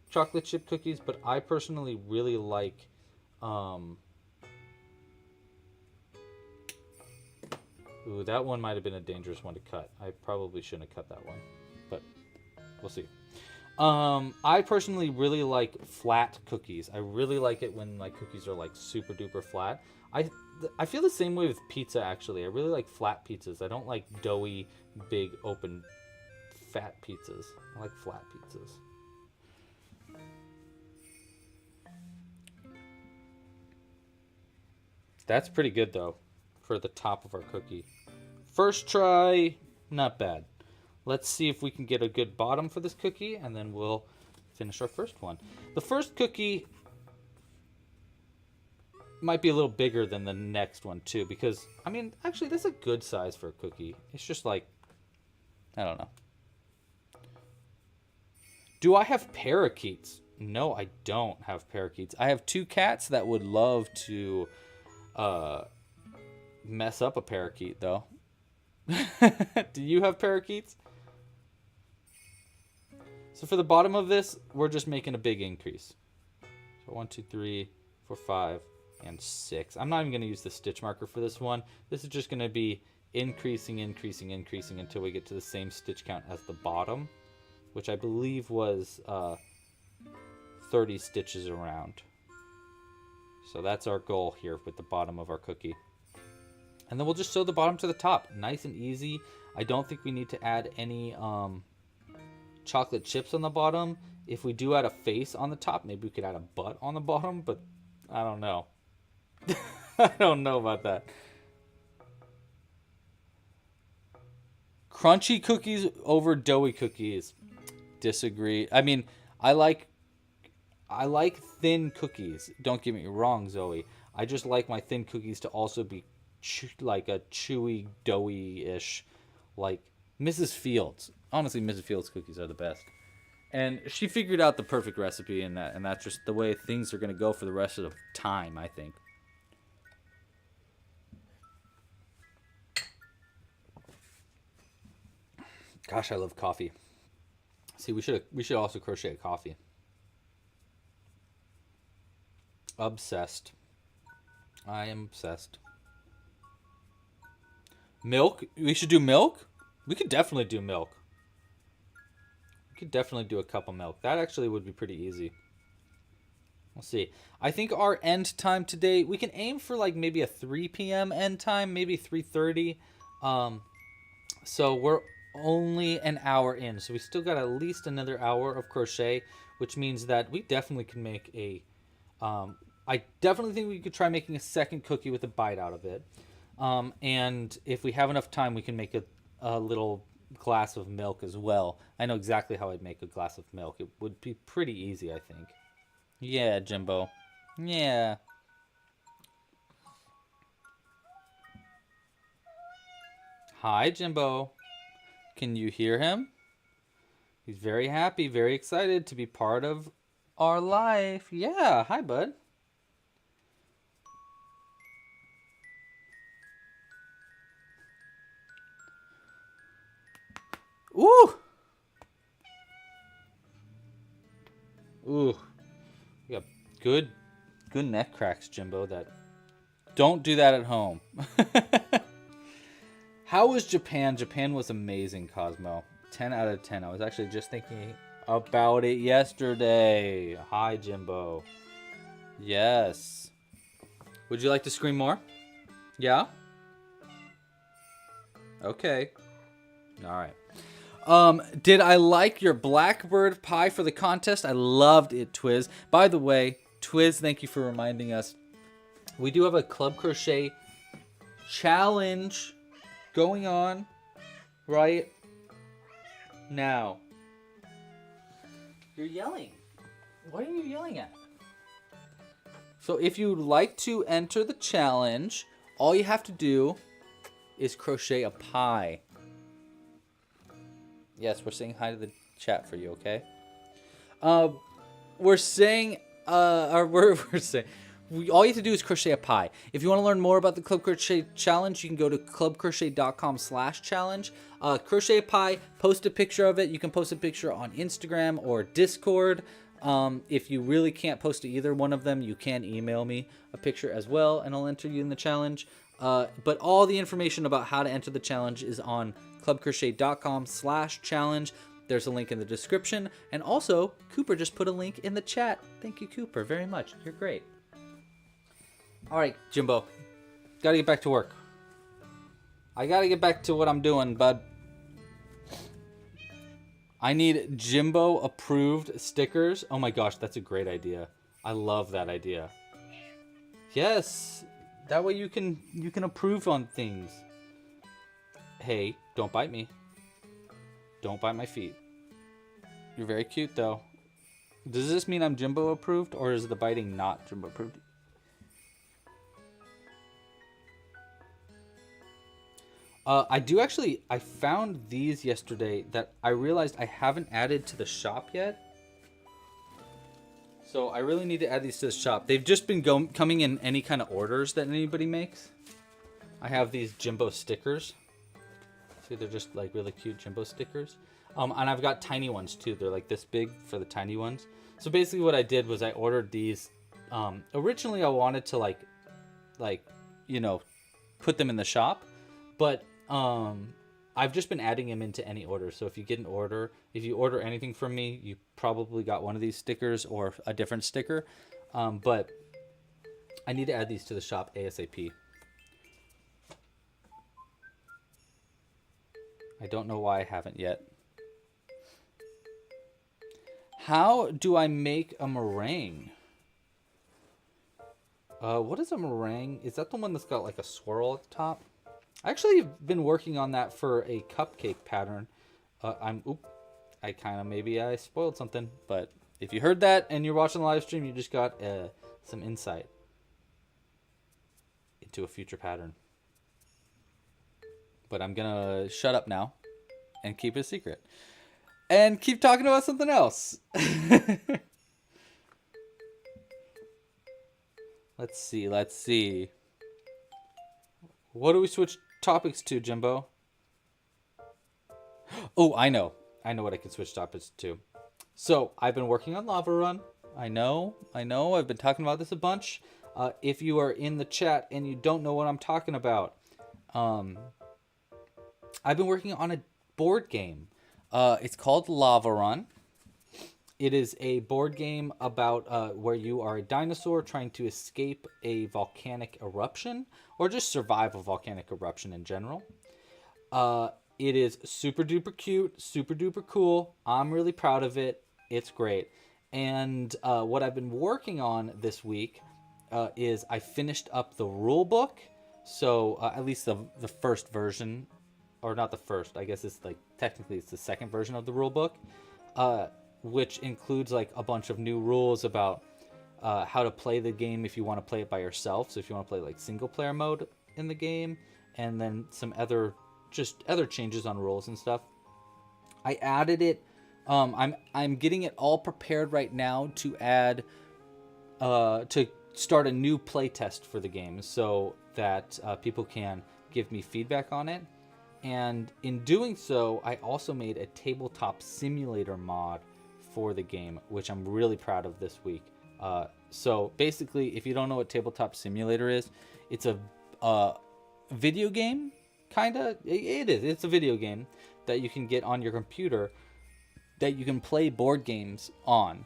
chocolate chip cookies, but I personally really like ooh, that one might have been a dangerous one to cut. I probably shouldn't have cut that one, but we'll see. I personally really like flat cookies. I really like it when my cookies are like super duper flat. I feel the same way with pizza, actually. I really like flat pizzas. I don't like doughy, big, open, fat pizzas. I like flat pizzas. That's pretty good, though, for the top of our cookie. First try, not bad. Let's see if we can get a good bottom for this cookie, and then we'll finish our first one. The first cookie might be a little bigger than the next one, too, because, I mean, actually, that's a good size for a cookie. It's just like, I don't know. Do I have parakeets? No, I don't have parakeets. I have 2 cats that would love to mess up a parakeet, though. Do you have parakeets? So for the bottom of this, we're just making a big increase. So 1, 2, 3, 4, 5, and 6. I'm not even going to use the stitch marker for this one. This is just going to be increasing, increasing, increasing until we get to the same stitch count as the bottom, which I believe was 30 stitches around. So that's our goal here with the bottom of our cookie. And then we'll just sew the bottom to the top. Nice and easy. I don't think we need to add any chocolate chips on the bottom. If we do add a face on the top, maybe we could add a butt on the bottom, but I don't know. I don't know about that. Crunchy cookies over doughy cookies. Disagree. I mean, I like thin cookies. Don't get me wrong, Zoe. I just like my thin cookies to also be like a chewy, doughy-ish, like Mrs. Fields. Honestly, Mrs. Fields cookies are the best. And she figured out the perfect recipe in that, and that's just the way things are going to go for the rest of the time, I think. Gosh, I love coffee. See, we should also crochet coffee. Obsessed. I am obsessed. Milk? We should do milk? We could definitely do milk. We could definitely do a cup of milk. That actually would be pretty easy. We'll see. I think our end time today, we can aim for like maybe a 3 p.m. end time, maybe 3:30. So we're only an hour in. So we still got at least another hour of crochet, which means that we definitely can make a... I definitely think we could try making a second cookie with a bite out of it. And if we have enough time, we can make a little glass of milk as well. I know exactly how I'd make a glass of milk. It would be pretty easy, I think. Yeah, Jimbo. Yeah. Hi, Jimbo. Can you hear him? He's very happy, very excited to be part of our life. Yeah, hi, bud. Ooh! Ooh. You got good neck cracks, Jimbo. Don't do that at home. How was Japan? Japan was amazing, Cosmo. 10 out of 10. I was actually just thinking about it yesterday. Hi, Jimbo. Yes. Would you like to scream more? Yeah? Okay. All right. Did I like your blackbird pie for the contest? I loved it, Twiz. By the way, Twiz, thank you for reminding us. We do have a Club Crochet challenge going on right now. You're yelling. What are you yelling at? So if you'd like to enter the challenge, all you have to do is crochet a pie. Yes, we're saying hi to the chat for you, okay? We're saying, we're saying, all you have to do is crochet a pie. If you want to learn more about the Club Crochet Challenge, you can go to clubcrochet.com/challenge. Crochet a pie, post a picture of it. You can post a picture on Instagram or Discord. If you really can't post to either one of them, you can email me a picture as well, and I'll enter you in the challenge. But all the information about how to enter the challenge is on clubcrochet.com/challenge. There's a link in the description. And also, Cooper just put a link in the chat. Thank you, Cooper, very much. You're great. All right, Jimbo. Got to get back to work. I got to get back to what I'm doing, bud. I need Jimbo approved stickers. Oh my gosh, that's a great idea. I love that idea. Yes. That way you can approve on things. Hey, don't bite me. Don't bite my feet. You're very cute, though. Does this mean I'm Jimbo approved, or is the biting not Jimbo approved? I found these yesterday that I realized I haven't added to the shop yet. So I really need to add these to the shop. They've just been coming in any kind of orders that anybody makes. I have these Jimbo stickers. See, they're just like really cute Jimbo stickers. And I've got tiny ones too. They're like this big for the tiny ones. So basically what I did was I ordered these. Originally I wanted to like, you know, put them in the shop. But I've just been adding them into any order. So if you get an order, if you order anything from me, you probably got one of these stickers or a different sticker. But I need to add these to the shop ASAP. I don't know why I haven't yet. How do I make a meringue? What is a meringue? Is that the one that's got like a swirl at the top? I actually have been working on that for a cupcake pattern. I spoiled something, but if you heard that and you're watching the live stream, you just got some insight into a future pattern. But I'm gonna shut up now and keep it a secret and keep talking about something else. Let's see. What do we switch topics to, Jimbo? Oh, I know what I can switch topics to. So I've been working on Lava Run. I know. I've been talking about this a bunch. If you are in the chat and you don't know what I'm talking about, I've been working on a board game. It's called Lava Run. It is a board game about where you are a dinosaur trying to escape a volcanic eruption or just survive a volcanic eruption in general. It is super duper cute, super duper cool. I'm really proud of it. It's great. And what I've been working on this week is I finished up the rule book. So at least the first version, or not the first, I guess it's like technically it's the second version of the rule book, which includes like a bunch of new rules about how to play the game if you want to play it by yourself. So if you want to play like single player mode in the game, and then some other changes on rules and stuff. I added it. I'm getting it all prepared right now to add to start a new play test for the game so that people can give me feedback on it. And in doing so, I also made a tabletop simulator mod for the game, which I'm really proud of this week. So basically, if you don't know what tabletop simulator is, it's a video game, kind of. It is. It's a video game that you can get on your computer that you can play board games on.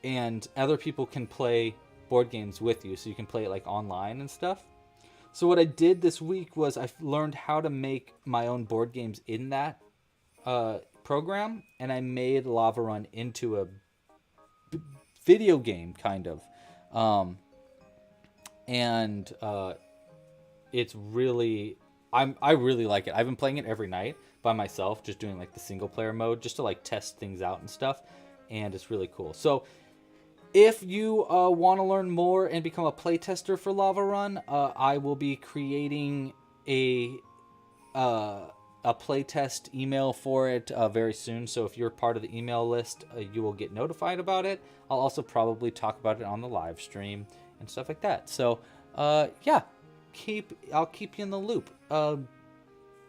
And other people can play board games with you, so you can play it like online and stuff. So what I did this week was I learned how to make my own board games in that program, and I made Lava Run into a video game, kind of. It's really... I really like it. I've been playing it every night by myself, just doing like the single player mode, just to like test things out and stuff, and it's really cool. So if you want to learn more and become a playtester for Lava Run, I will be creating a a playtest email for it very soon. So if you're part of the email list, you will get notified about it. I'll also probably talk about it on the live stream and stuff like that. So yeah, I'll keep you in the loop.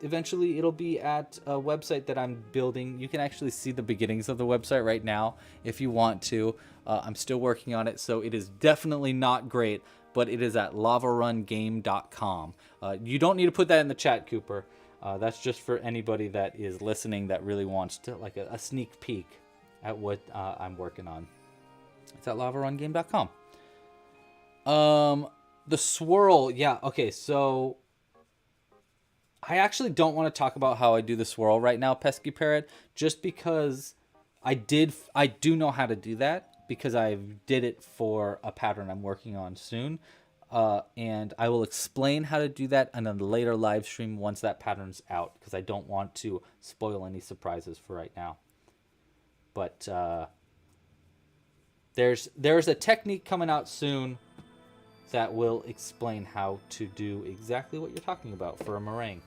Eventually it'll be at a website that I'm building. You can actually see the beginnings of the website right now if you want to. I'm still working on it, so it is definitely not great, but it is at lavarungame.com. You don't need to put that in the chat, Cooper. That's just for anybody that is listening that really wants to, like, a sneak peek at what I'm working on. It's at lavarungame.com. The swirl, yeah, okay, so I actually don't want to talk about how I do the swirl right now, Pesky Parrot, just because I do know how to do that, because I did it for a pattern I'm working on soon. And I will explain how to do that in a later live stream once that pattern's out, because I don't want to spoil any surprises for right now. But there's a technique coming out soon that will explain how to do exactly what you're talking about for a meringue.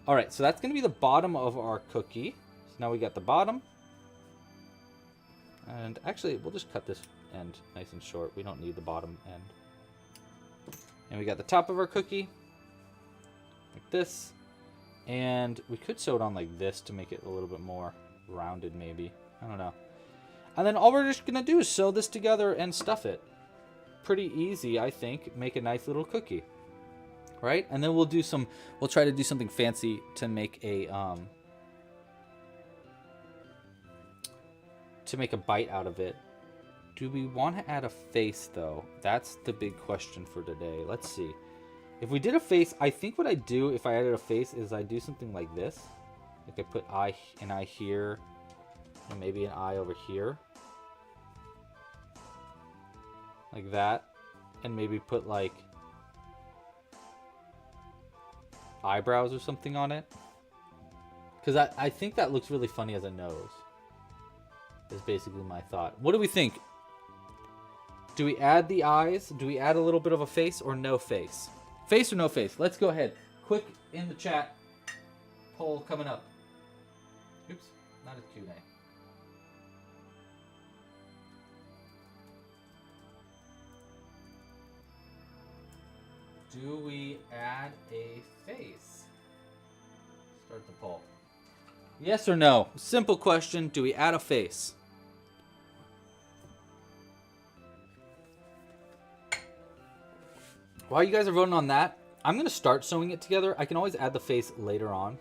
All right, so that's going to be the bottom of our cookie. So now we got the bottom. And actually, we'll just cut this end nice and short. We don't need the bottom end. And we got the top of our cookie, like this. And we could sew it on like this to make it a little bit more rounded, maybe. I don't know. And then all we're just going to do is sew this together and stuff it. Pretty easy, I think. Make a nice little cookie. Right? And then we'll try to do something fancy to make a bite out of it. Do we want to add a face, though? That's the big question for today. Let's see. If we did a face, I think what I do if I added a face is I do something like this. Like I put an eye here, and maybe an eye over here. Like that. And maybe put like eyebrows or something on it. Because I think that looks really funny as a nose. Is basically my thought. What do we think? Do we add the eyes? Do we add a little bit of a face or no face? Face or no face? Let's go ahead. Quick in the chat. Poll coming up. Oops, not a Q&A. Do we add a face? Start the poll. Yes or no? Simple question. Do we add a face? While you guys are voting on that, I'm going to start sewing it together. I can always add the face later on.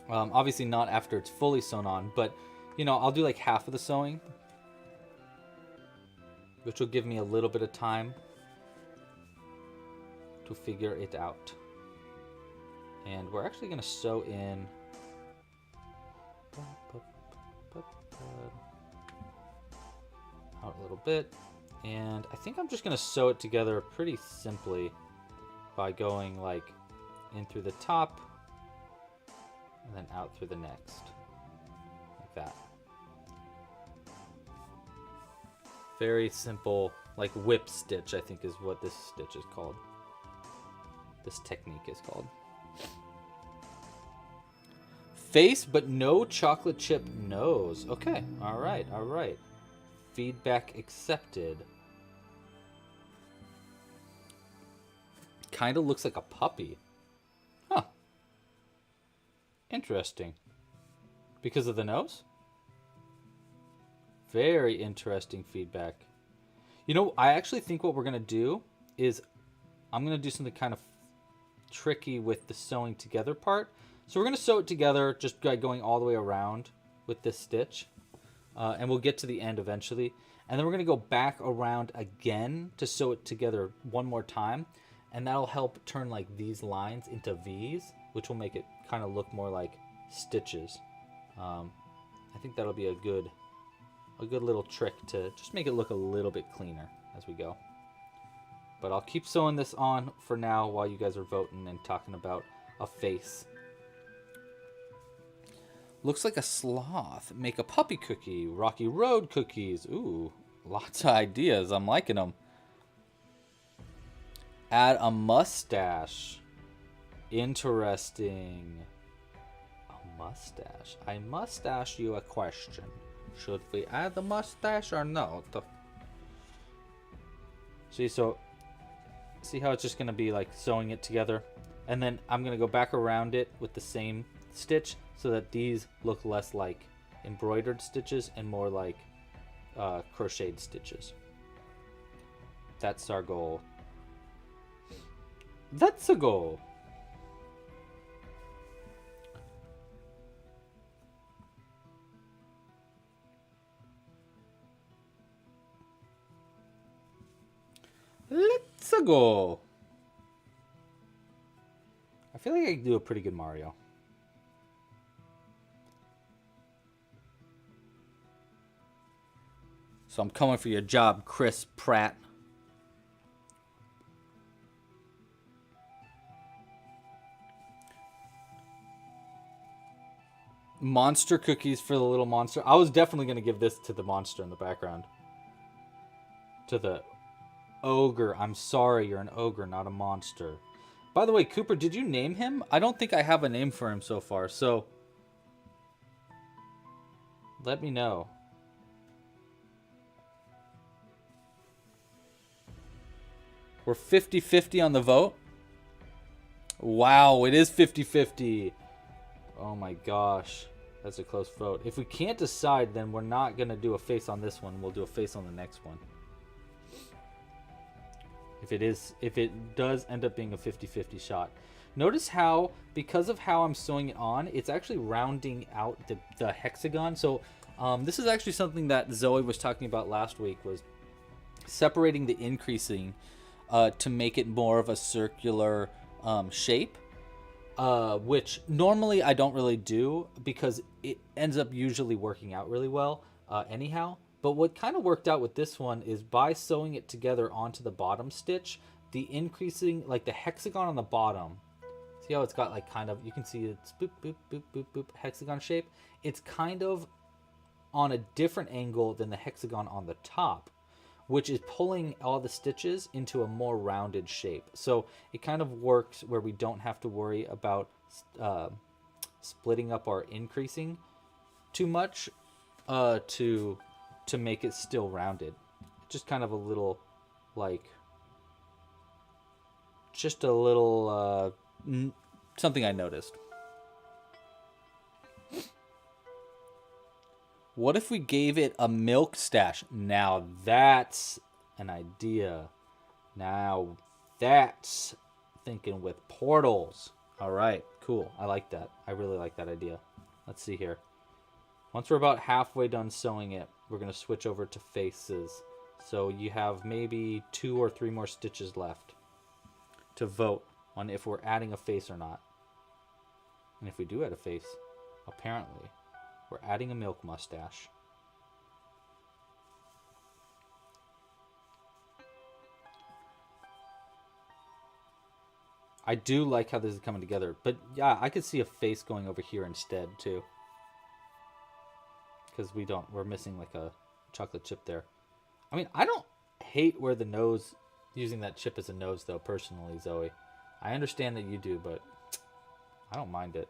Obviously not after it's fully sewn on, but, you know, I'll do like half of the sewing, which will give me a little bit of time to figure it out. And we're actually going to sew in out a little bit. And I think I'm just going to sew it together pretty simply by going like in through the top and then out through the next, like that. Very simple, like whip stitch, I think is what this stitch is called. This technique is called. Face, but no chocolate chip nose. Okay, all right, all right. Feedback accepted. Kind of looks like a puppy. Huh. Interesting. Because of the nose? Very interesting feedback. You know, I actually think what we're going to do is I'm going to do something kind of tricky with the sewing together part. So we're going to sew it together just by going all the way around with this stitch. And we'll get to the end eventually. And then we're going to go back around again to sew it together one more time. And that'll help turn like these lines into V's, which will make it kind of look more like stitches. I think that'll be a good little trick to just make it look a little bit cleaner as we go. But I'll keep sewing this on for now while you guys are voting and talking about a face. Looks like a sloth. Make a puppy cookie. Rocky Road cookies. Ooh, lots of ideas. I'm liking them. Add a mustache. Interesting. A mustache. I must ask you a question. Should we add the mustache or not? See, so see how it's just going to be like sewing it together? And then I'm going to go back around it with the same stitch so that these look less like embroidered stitches and more like crocheted stitches. That's our goal. That's a goal. Let's go. I feel like I can do a pretty good Mario. So I'm coming for your job, Chris Pratt. Monster cookies for the little monster. I was definitely going to give this to the monster in the background. To the ogre. I'm sorry, you're an ogre, not a monster. By the way, Cooper, did you name him? I don't think I have a name for him so far, so let me know. We're 50-50 on the vote. Wow, it is 50-50. Oh my gosh. That's a close vote. If we can't decide, then we're not going to do a face on this one. We'll do a face on the next one. If it does end up being a 50-50 shot. Notice how, because of how I'm sewing it on, it's actually rounding out the hexagon. So this is actually something that Zoe was talking about last week, was separating the increasing to make it more of a circular shape. Which normally I don't really do because it ends up usually working out really well anyhow. But what kind of worked out with this one is by sewing it together onto the bottom stitch, the increasing, like the hexagon on the bottom, see how it's got like kind of, you can see it's boop, boop, boop, boop, boop, hexagon shape. It's kind of on a different angle than the hexagon on the top, which is pulling all the stitches into a more rounded shape. So it kind of works where we don't have to worry about splitting up our increasing too much to make it still rounded. Just kind of a little, like, just a little something I noticed. What if we gave it a milk stash? Now that's an idea. Now that's thinking with portals. All right, cool. I like that. I really like that idea. Let's see here. Once we're about halfway done sewing it, we're going to switch over to faces. So you have maybe 2 or 3 more stitches left to vote on if we're adding a face or not. And if we do add a face, apparently we're adding a milk mustache. I do like how this is coming together, but yeah, I could see a face going over here instead too. Because we're missing like a chocolate chip there. I mean, I don't hate where the nose, using that chip as a nose though, personally, Zoe. I understand that you do, but I don't mind it.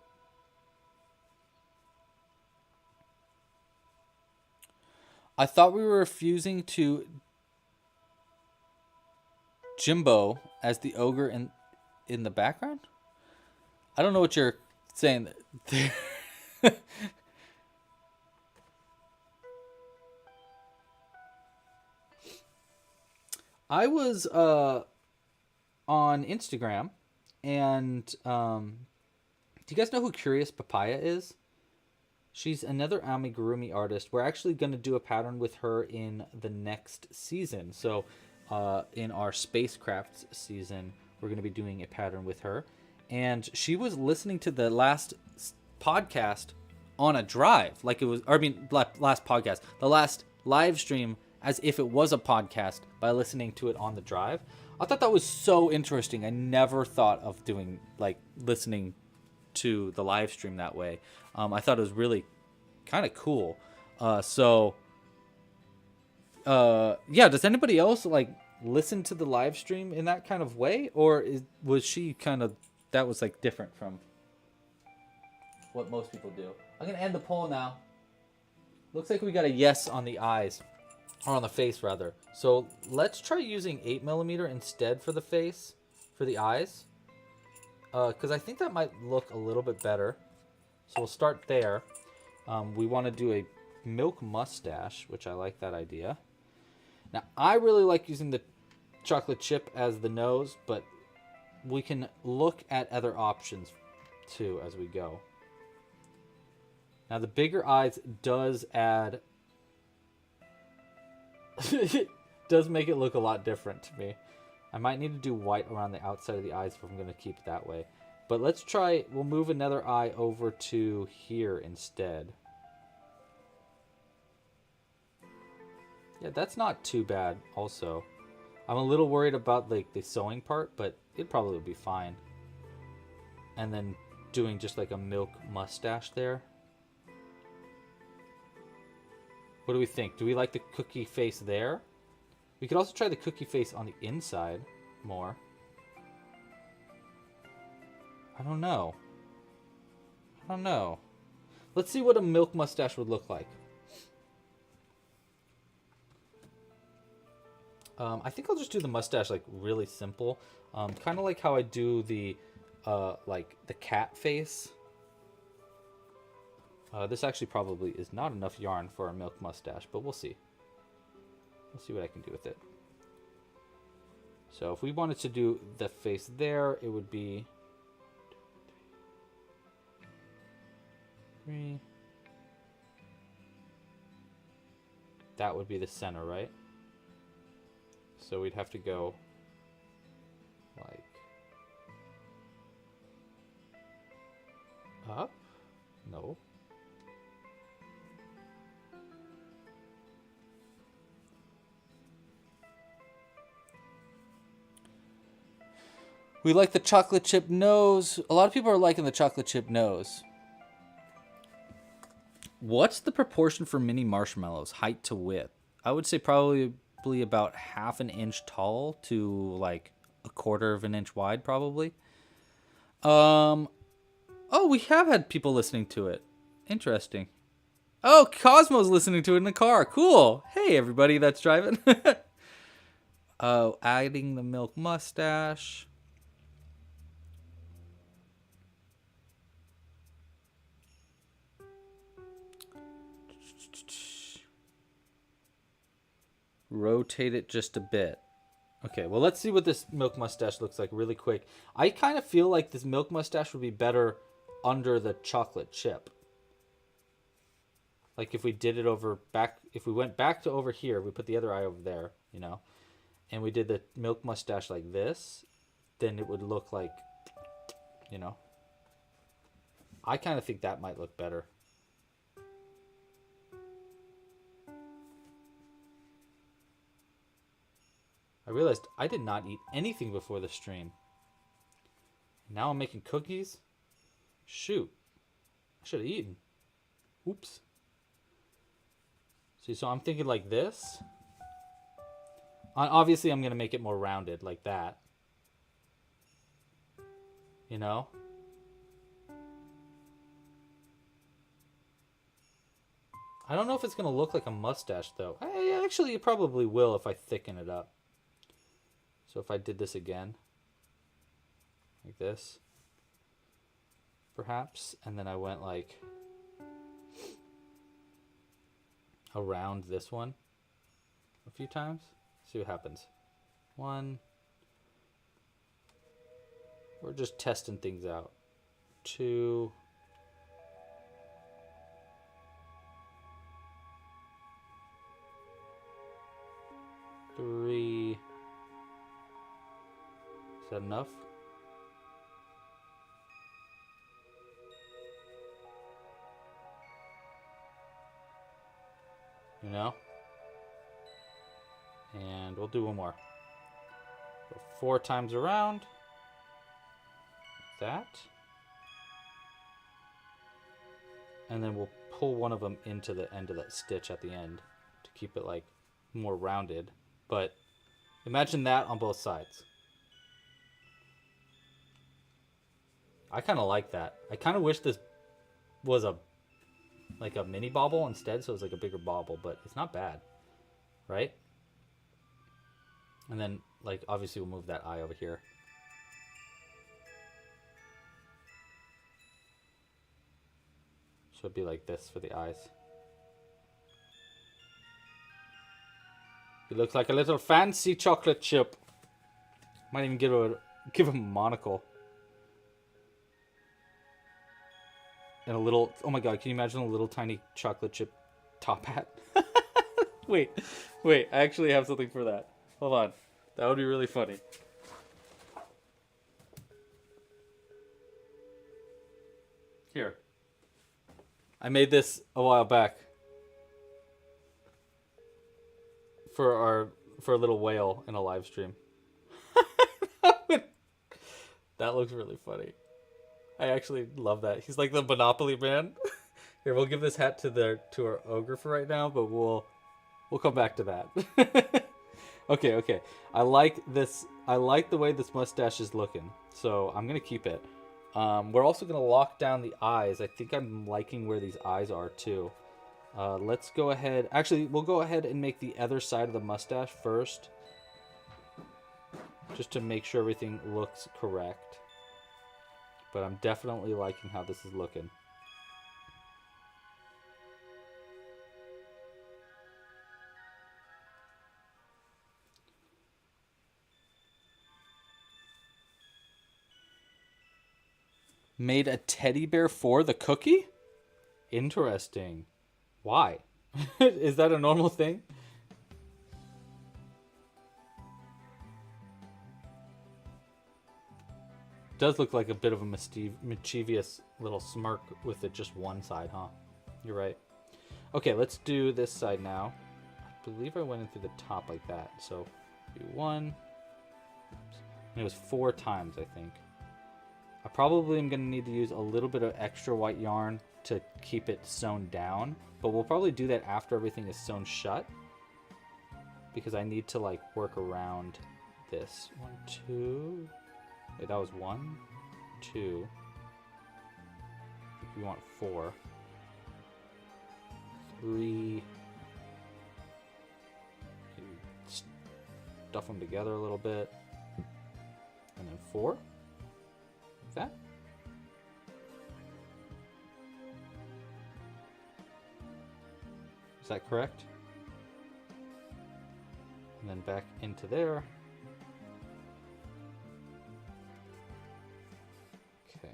I thought we were refusing to Jimbo as the ogre in the background. I don't know what you're saying there. I was on Instagram, and do you guys know who Curious Papaya is? She's another amigurumi artist. We're actually going to do a pattern with her in the next season. So in our spacecraft season, we're going to be doing a pattern with her. And she was listening to the last podcast on a drive. Like it was, or I mean, last podcast, the last live stream, as if it was a podcast, by listening to it on the drive. I thought that was so interesting. I never thought of doing, like, listening to the live stream that way. I thought it was really kind of cool. Yeah, does anybody else, like, listen to the live stream in that kind of way? Or was she kind of that was like different from what most people do. I'm gonna end the poll now. Looks like we got a yes on the eyes, or on the face rather. So let's try using 8mm instead for the face, for the eyes, because I think that might look a little bit better. So we'll start there. We want to do a milk mustache, which I like that idea. Now I really like using the chocolate chip as the nose, but we can look at other options too as we go. Now the bigger eyes does add does make it look a lot different to me. I might need to do white around the outside of the eyes if I'm going to keep it that way. But let's try, we'll move another eye over to here instead. Yeah, that's not too bad also. I'm a little worried about like the sewing part, but it probably would be fine. And then doing just like a milk mustache there. What do we think? Do we like the cookie face there? We could also try the cookie face on the inside more. I don't know. I don't know. Let's see what a milk mustache would look like. I think I'll just do the mustache like really simple. Kind of like how I do the like the cat face. This actually probably is not enough yarn for a milk mustache, but we'll see. We'll see what I can do with it. So if we wanted to do the face there, it would be 3. That would be the center, right? So we'd have to go like up? No. We like the chocolate chip nose. A lot of people are liking the chocolate chip nose. What's the proportion for mini marshmallows, height to width? I would say probably about 1/2 inch tall to like 1/4 inch wide, probably. Oh, we have had people listening to it. Interesting. Oh, Cosmo's listening to it in the car. Cool. Hey, everybody that's driving. Oh, adding the milk mustache. Rotate it just a bit. Okay, well, let's see what this milk mustache looks like really quick. I kind of feel like this milk mustache would be better under the chocolate chip. Like if we did it over back, if we went back to over here, we put the other eye over there, you know, and we did the milk mustache like this, then it would look like, you know, I kind of think that might look better. I realized I did not eat anything before the stream. Now I'm making cookies. Shoot. I should have eaten. Oops. See, so I'm thinking like this. Obviously, I'm going to make it more rounded like that. You know? I don't know if it's going to look like a mustache, though. Actually, it probably will if I thicken it up. So if I did this again, like this, perhaps, and then I went like around this one a few times, see what happens. 1, we're just testing things out. 2, 3. Is that enough? You know? And we'll do one more. Go 4 times around. Like that. And then we'll pull one of them into the end of that stitch at the end to keep it like more rounded. But imagine that on both sides. I kind of like that. I kind of wish this was a mini bauble instead, so it's like a bigger bauble, but it's not bad, right? And then like obviously we'll move that eye over here. So it'd be like this for the eyes. He looks like a little fancy chocolate chip. Might even give him a monocle. And a little, oh my god, can you imagine a little tiny chocolate chip top hat? wait, I actually have something for that. Hold on. That would be really funny. Here. I made this a while back. For a little whale in a live stream. That looks really funny. I actually love that. He's like the Monopoly man. Here, we'll give this hat to our ogre for right now, but we'll come back to that. Okay. I like this. I like the way this mustache is looking, so I'm gonna keep it. We're also gonna lock down the eyes. I think I'm liking where these eyes are too. Let's go ahead. Actually, we'll go ahead and make the other side of the mustache first, just to make sure everything looks correct. But I'm definitely liking how this is looking. Made a teddy bear for the cookie? Interesting. Why? Is that a normal thing? Does look like a bit of a mischievous little smirk with it just one side, huh? You're right. Okay, let's do this side now. I believe I went in through the top like that. So do one. Oops. And it was 4 times, I think. I probably am going to need to use a little bit of extra white yarn to keep it sewn down, but we'll probably do that after everything is sewn shut, because I need to like work around this. 1, 2. Wait, that was 1, 2. I think we want 4. 3. Stuff them together a little bit, and then 4. That. Is that correct? And then back into there. Okay.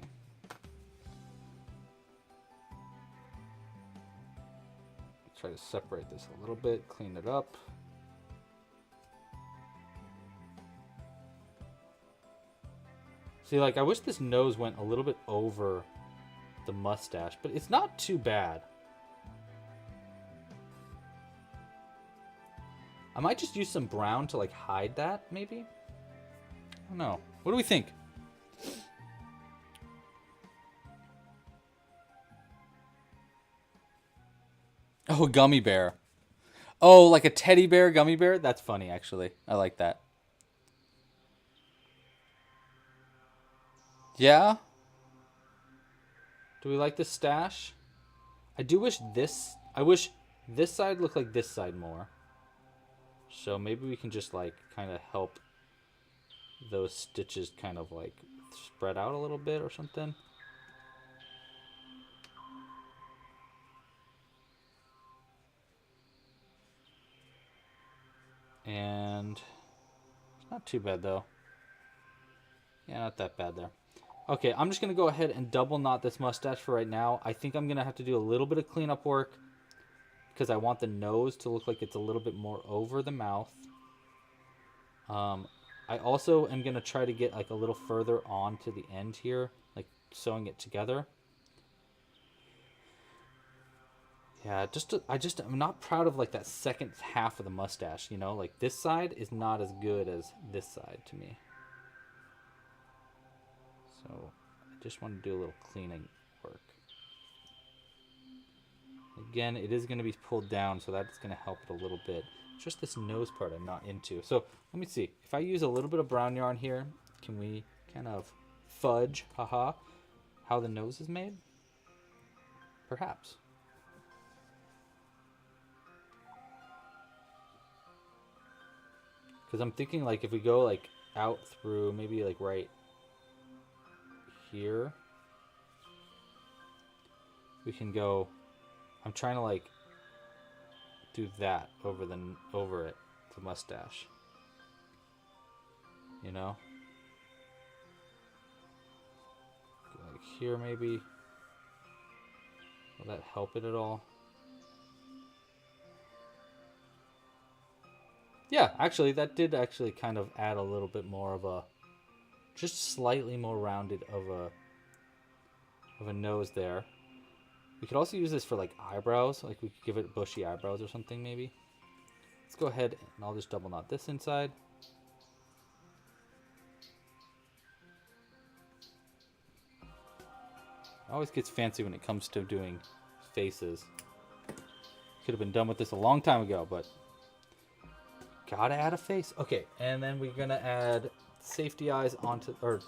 Try to separate this a little bit, clean it up. See, like, I wish this nose went a little bit over the mustache, but it's not too bad. I might just use some brown to, like, hide that, maybe? I don't know. What do we think? Oh, a gummy bear. Oh, like a teddy bear gummy bear? That's funny, actually. I like that. Yeah? Do we like the stash? I wish this side looked like this side more. So maybe we can just like kind of help those stitches kind of like spread out a little bit or something. And it's not too bad though. Yeah, not that bad there. Okay, I'm just going to go ahead and double knot this mustache for right now. I think I'm going to have to do a little bit of cleanup work because I want the nose to look like it's a little bit more over the mouth. I also am going to try to get like a little further on to the end here, like sewing it together. Yeah, I'm not proud of like that second half of the mustache, you know? Like this side is not as good as this side to me. So I just want to do a little cleaning work. Again, it is going to be pulled down, so that's going to help it a little bit. It's just this nose part I'm not into. So let me see. If I use a little bit of brown yarn here, can we kind of fudge, haha, how the nose is made? Perhaps. Because I'm thinking like if we go like out through maybe like right here, we can go. I'm trying to like do that over it, the mustache. You know, like here maybe. Will that help it at all? Yeah, actually, that did actually kind of add a little bit more of a, just slightly more rounded of a nose there. We could also use this for like eyebrows, like we could give it bushy eyebrows or something maybe. Let's go ahead and I'll just double knot this inside. It always gets fancy when it comes to doing faces. Could have been done with this a long time ago, but gotta add a face. Okay, and then we're gonna add safety eyes onto, or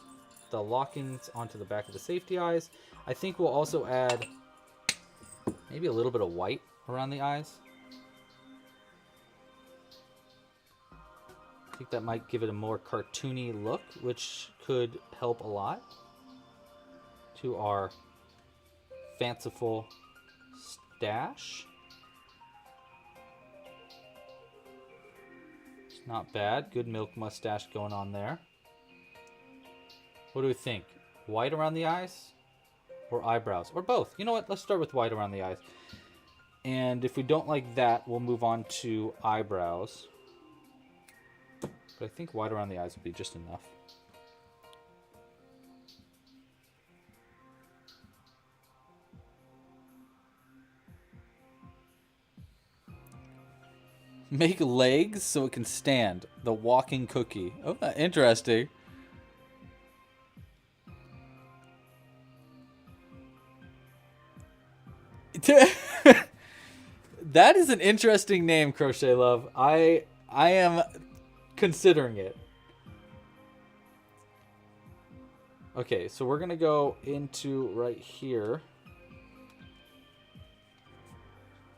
the lockings onto the back of the safety eyes. I think we'll also add maybe a little bit of white around the eyes. I think that might give it a more cartoony look, which could help a lot to our fanciful stash. It's not bad. Good milk mustache going on there. What do we think? White around the eyes or eyebrows or both? You know what? Let's start with white around the eyes. And if we don't like that, we'll move on to eyebrows. But I think white around the eyes would be just enough. Make legs so it can stand. The walking cookie. Oh, interesting. That is an interesting name, Crochet Love. I am considering it. Okay, so we're gonna go into right here,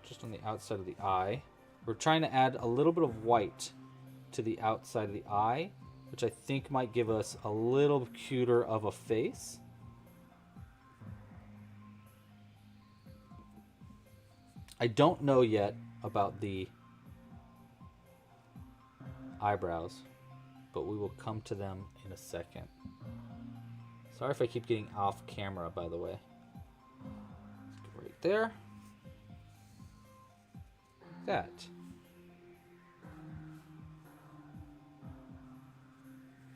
just on the outside of the eye. We're trying to add a little bit of white to the outside of the eye, which I think might give us a little cuter of a face. I don't know yet about the eyebrows, but we will come to them in a second. Sorry if I keep getting off camera, by the way. Right there. That.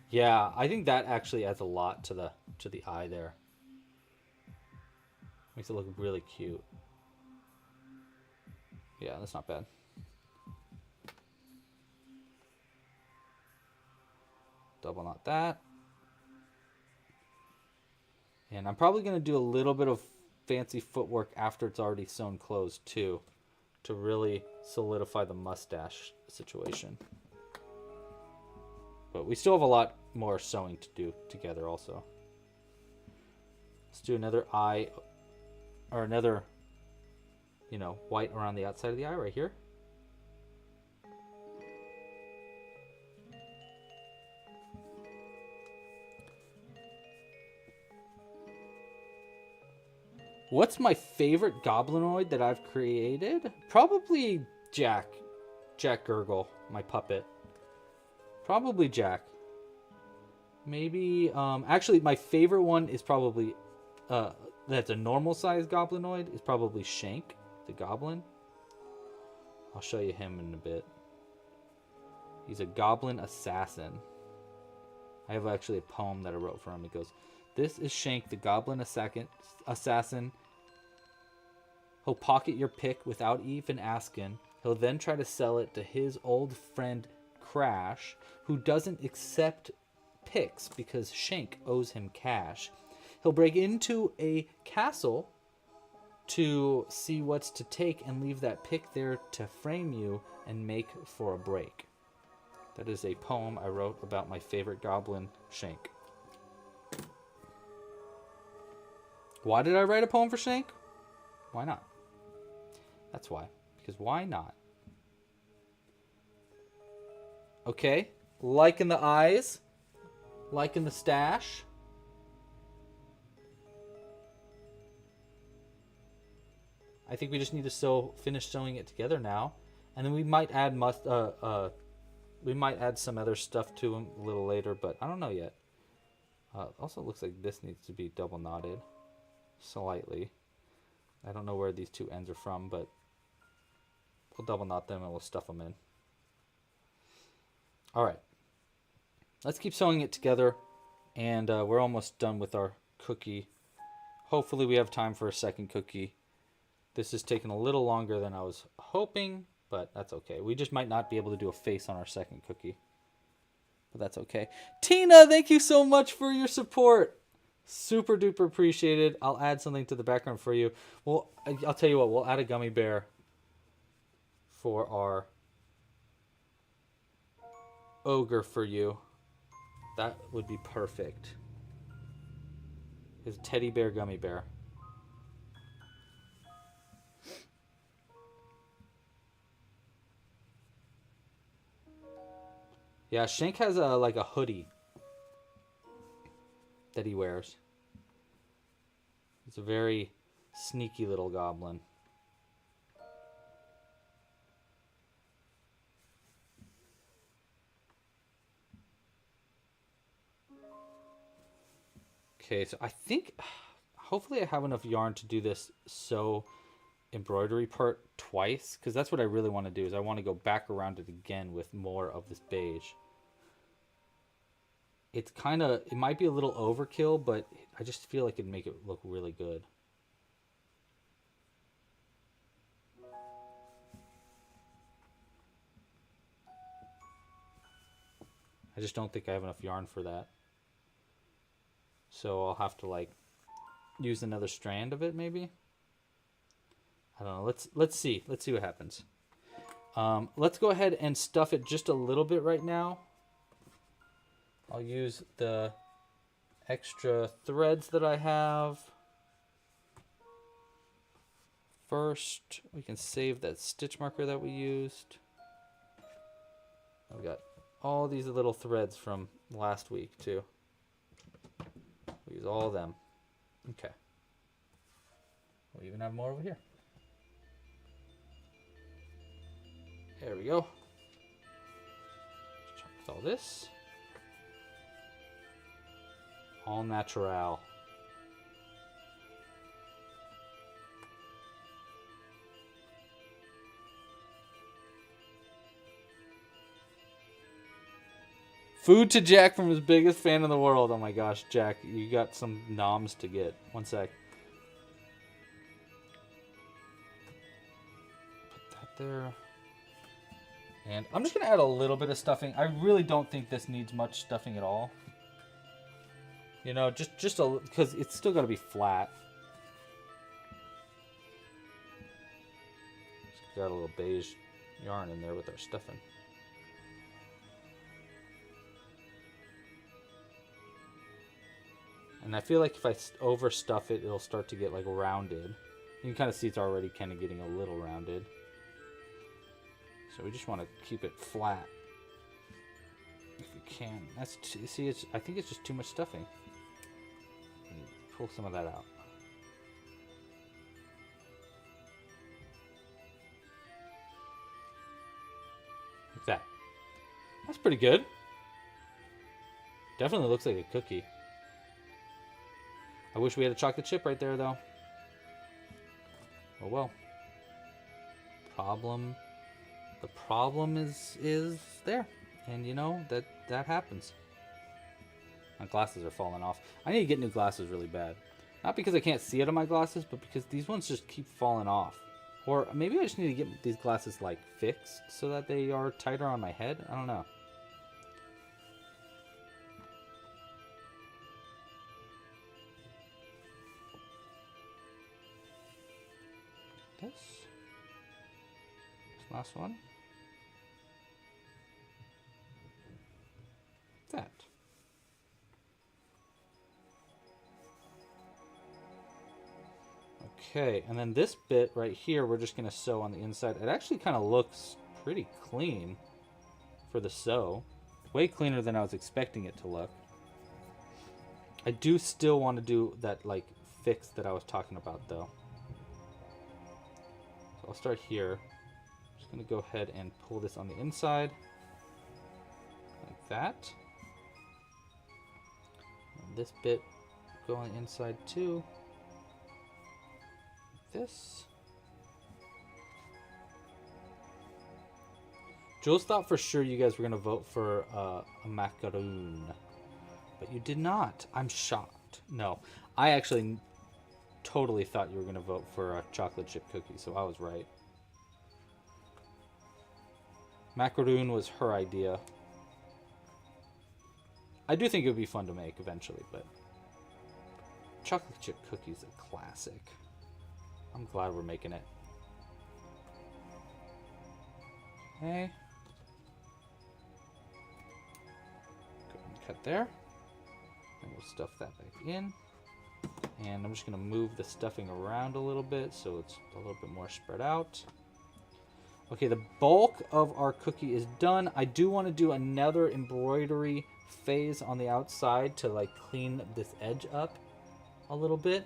Yeah, I think that actually adds a lot to the eye there. Makes it look really cute. Yeah, that's not bad. Double knot that. And I'm probably going to do a little bit of fancy footwork after it's already sewn closed too, to really solidify the mustache situation. But we still have a lot more sewing to do together also. Let's do another eye, or another, you know, white around the outside of the eye right here. What's my favorite goblinoid that I've created? Probably Jack. Jack Gurgle, my puppet. Probably Jack. Maybe, actually my favorite one is probably, that's a normal size goblinoid, is probably Shank, the goblin. I'll show you him in a bit. He's a goblin assassin. I have actually a poem that I wrote for him. It goes, "This is Shank, the goblin assassin. He'll pocket your pick without even asking. He'll then try to sell it to his old friend Crash, who doesn't accept picks because Shank owes him cash. He'll break into a castle to see what's to take and leave that pick there to frame you and make for a break." That is a poem I wrote about my favorite goblin, Shank. Why did I write a poem for Shank? Why not? That's why. Because why not? Okay. Liking the eyes. Liking the stash. I think we just need to finish sewing it together now. And then we might add some other stuff to them a little later, but I don't know yet. Also looks like this needs to be double knotted slightly. I don't know where these two ends are from, but we'll double knot them and we'll stuff them in. All right. Let's keep sewing it together, and we're almost done with our cookie. Hopefully we have time for a second cookie. This is taking a little longer than I was hoping, but that's okay. We just might not be able to do a face on our second cookie, but that's okay. Tina, thank you so much for your support. Super duper appreciated. I'll add something to the background for you. Well, I'll tell you what, we'll add a gummy bear for our ogre for you. That would be perfect. His teddy bear gummy bear. Yeah, Shank has like a hoodie that he wears. He's a very sneaky little goblin. Okay, so I think, hopefully I have enough yarn to do this embroidery part twice, because that's what I really want to do, is I want to go back around it again with more of this beige. It's kind of, it might be a little overkill, but I just feel like it'd make it look really good. I just don't think I have enough yarn for that. So I'll have to like use another strand of it maybe. I don't know. Let's see. Let's see what happens. Let's go ahead and stuff it just a little bit right now. I'll use the extra threads that I have. First, we can save that stitch marker that we used. I've got all these little threads from last week too. We'll use all of them. Okay. We'll even have more over here. There we go. Let's check with all this. All natural. Food to Jack from his biggest fan in the world. Oh my gosh, Jack, you got some noms to get. One sec. Put that there. And I'm just going to add a little bit of stuffing. I really don't think this needs much stuffing at all. You know, just a, because it's still got to be flat. Just got a little beige yarn in there with our stuffing. And I feel like if I overstuff it, it'll start to get like rounded. You can kind of see it's already kind of getting a little rounded. So we just want to keep it flat if we can. See, I think it's just too much stuffing. Pull some of that out. Like that. That's pretty good. Definitely looks like a cookie. I wish we had a chocolate chip right there, though. Oh well. The problem is there, and you know that happens. My glasses are falling off. I need to get new glasses really bad. Not because I can't see out of my glasses, but because these ones just keep falling off. Or maybe I just need to get these glasses like fixed so that they are tighter on my head. I don't know. This last one. That. Okay, and then this bit right here, we're just going to sew on the inside. It actually kind of looks pretty clean for the sew. Way cleaner than I was expecting it to look. I do still want to do that like fix that I was talking about though. So I'll start here. I'm just going to go ahead and pull this on the inside. Like that. And this bit go on the inside too. Like this. Jules thought for sure you guys were going to vote for a macaroon. But you did not. I'm shocked. No, I actually totally thought you were going to vote for a chocolate chip cookie, so I was right. Macaroon was her idea. I do think it would be fun to make eventually, but chocolate chip cookie is a classic. I'm glad we're making it. Okay. Go ahead and cut there. And we'll stuff that back in. And I'm just going to move the stuffing around a little bit so it's a little bit more spread out. Okay, the bulk of our cookie is done. I do want to do another embroidery phase on the outside to like clean this edge up a little bit.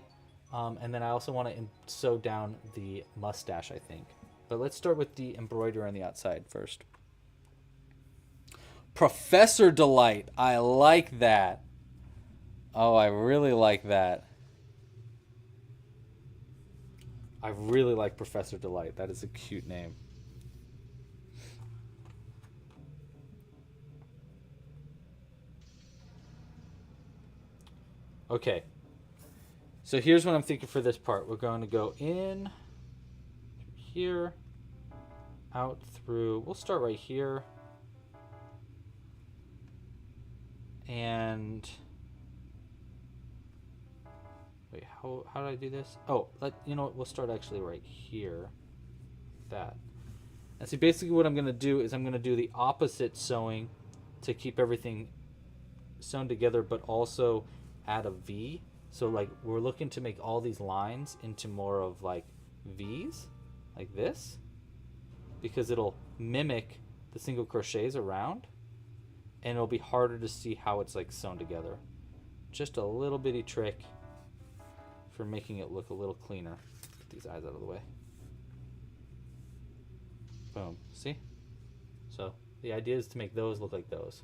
And then I also want to sew down the mustache, I think. But let's start with the embroidery on the outside first. Professor Delight. I like that. Oh, I really like that. I really like Professor Delight. That is a cute name. Okay. So here's what I'm thinking for this part. We're going to go in here, out through. We'll start right here. And wait, how did I do this? Oh, you know what? We'll start actually right here. That. And see, basically what I'm going to do is I'm going to do the opposite sewing to keep everything sewn together, but also add a V. So like we're looking to make all these lines into more of like V's, like this, because it'll mimic the single crochets around, and it'll be harder to see how it's like sewn together. Just a little bitty trick for making it look a little cleaner. Get these eyes out of the way. Boom. See? So the idea is to make those look like those.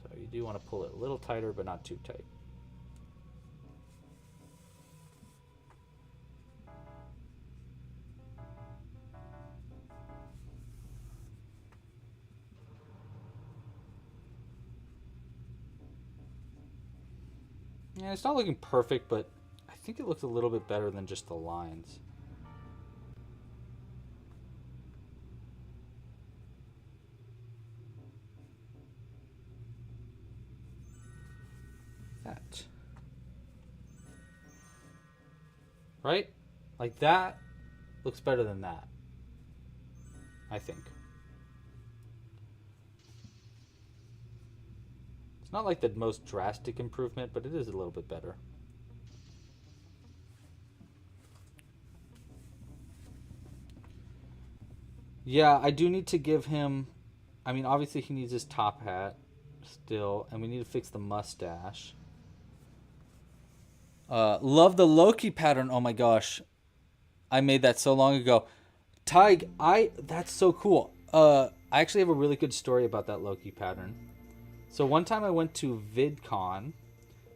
So you do want to pull it a little tighter, but not too tight. Yeah, it's not looking perfect, but I think it looks a little bit better than just the lines. That. Right? Like that looks better than that, I think. It's not like the most drastic improvement, but it is a little bit better. Yeah, I do need to give him, I mean, obviously he needs his top hat still, and we need to fix the mustache. Love the Loki pattern. Oh my gosh. I made that so long ago. Tig, that's so cool. I actually have a really good story about that Loki pattern. So one time I went to VidCon,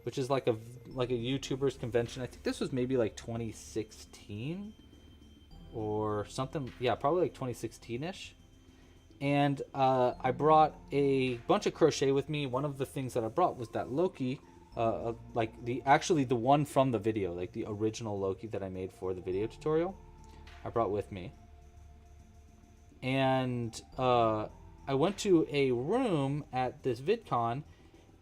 which is like a YouTubers convention. I think this was maybe like 2016 or something. Yeah, probably like 2016-ish. And I brought a bunch of crochet with me. One of the things that I brought was that Loki, like the one from the video, like the original Loki that I made for the video tutorial. I brought with me. And I went to a room at this VidCon,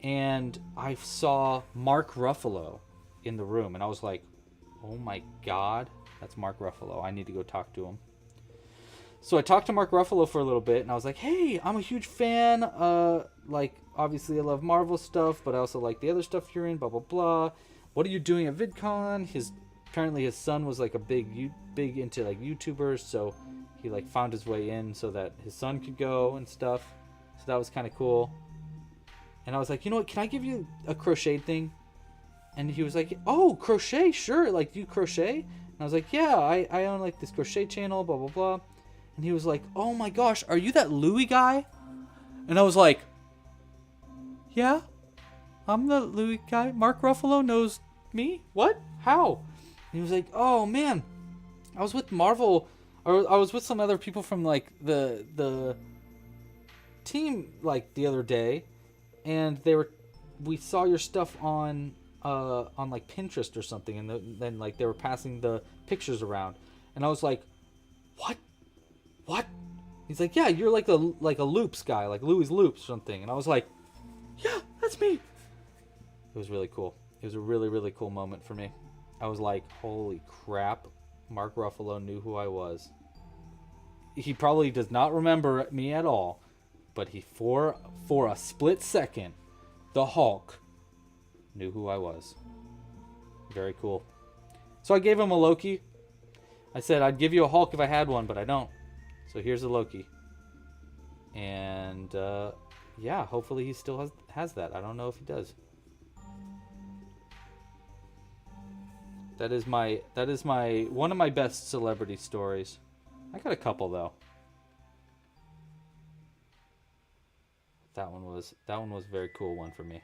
and I saw Mark Ruffalo in the room, and I was like, oh my god, that's Mark Ruffalo. I need to go talk to him. So I talked to Mark Ruffalo for a little bit, and I was like, hey, I'm a huge fan. Like, obviously I love Marvel stuff, but I also like the other stuff you're in, blah, blah, blah. What are you doing at VidCon? His apparently his son was like a big into like YouTubers, so he like found his way in so that his son could go and stuff. So that was kind of cool. And I was like, you know what? Can I give you a crochet thing? And he was like, oh, crochet, sure. Like, do you crochet? And I was like, yeah, I own like this crochet channel, blah, blah, blah. And he was like, oh my gosh, are you that Louie guy? And I was like, yeah, I'm the Louie guy. Mark Ruffalo knows me? What? How? And he was like, oh man, I was with Marvel, or I was with some other people from like the team like the other day, and we saw your stuff on like Pinterest or something, and then like they were passing the pictures around, and I was like, what? He's like, yeah, you're like a loops guy, like Louis Loops or something. And I was like, yeah, that's me. It was really cool. It was a really, really cool moment for me. I was like, holy crap, Mark Ruffalo knew who I was. He probably does not remember me at all, but he for a split second, the Hulk knew who I was. Very cool. So I gave him a Loki. I said I'd give you a Hulk if I had one, but I don't. So here's a Loki. And yeah, hopefully he still has that. I don't know if he does. That is my one of my best celebrity stories. I got a couple though. That one was a very cool one for me.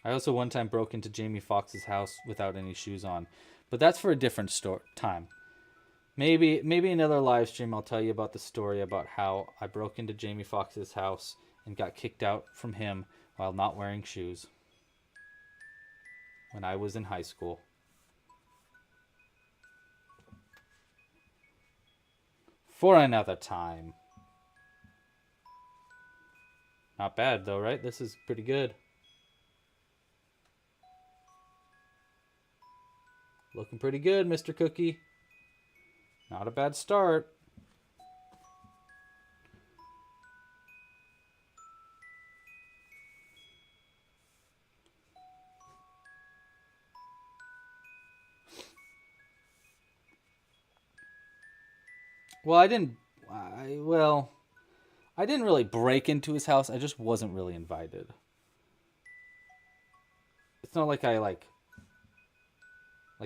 I also one time broke into Jamie Foxx's house without any shoes on, but that's for a different time. Maybe another live stream I'll tell you about the story about how I broke into Jamie Foxx's house and got kicked out from him while not wearing shoes when I was in high school. For another time. Not bad though, right? This is pretty good. Looking pretty good, Mr. Cookie. Not a bad start. Well, I didn't really break into his house. I just wasn't really invited. It's not like I like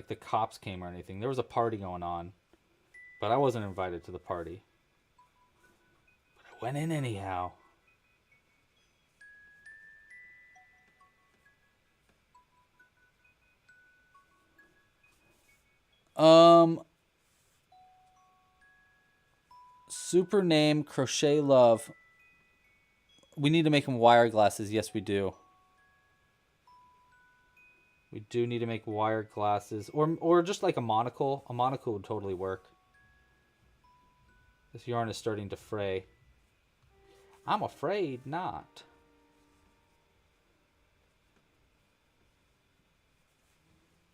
the cops came or anything. There was a party going on, but I wasn't invited to the party. But I went in anyhow. Super name Crochet Love. We need to make him wire glasses. Yes, we do. We do need to make wire glasses, or just like a monocle. A monocle would totally work. This yarn is starting to fray. I'm afraid not.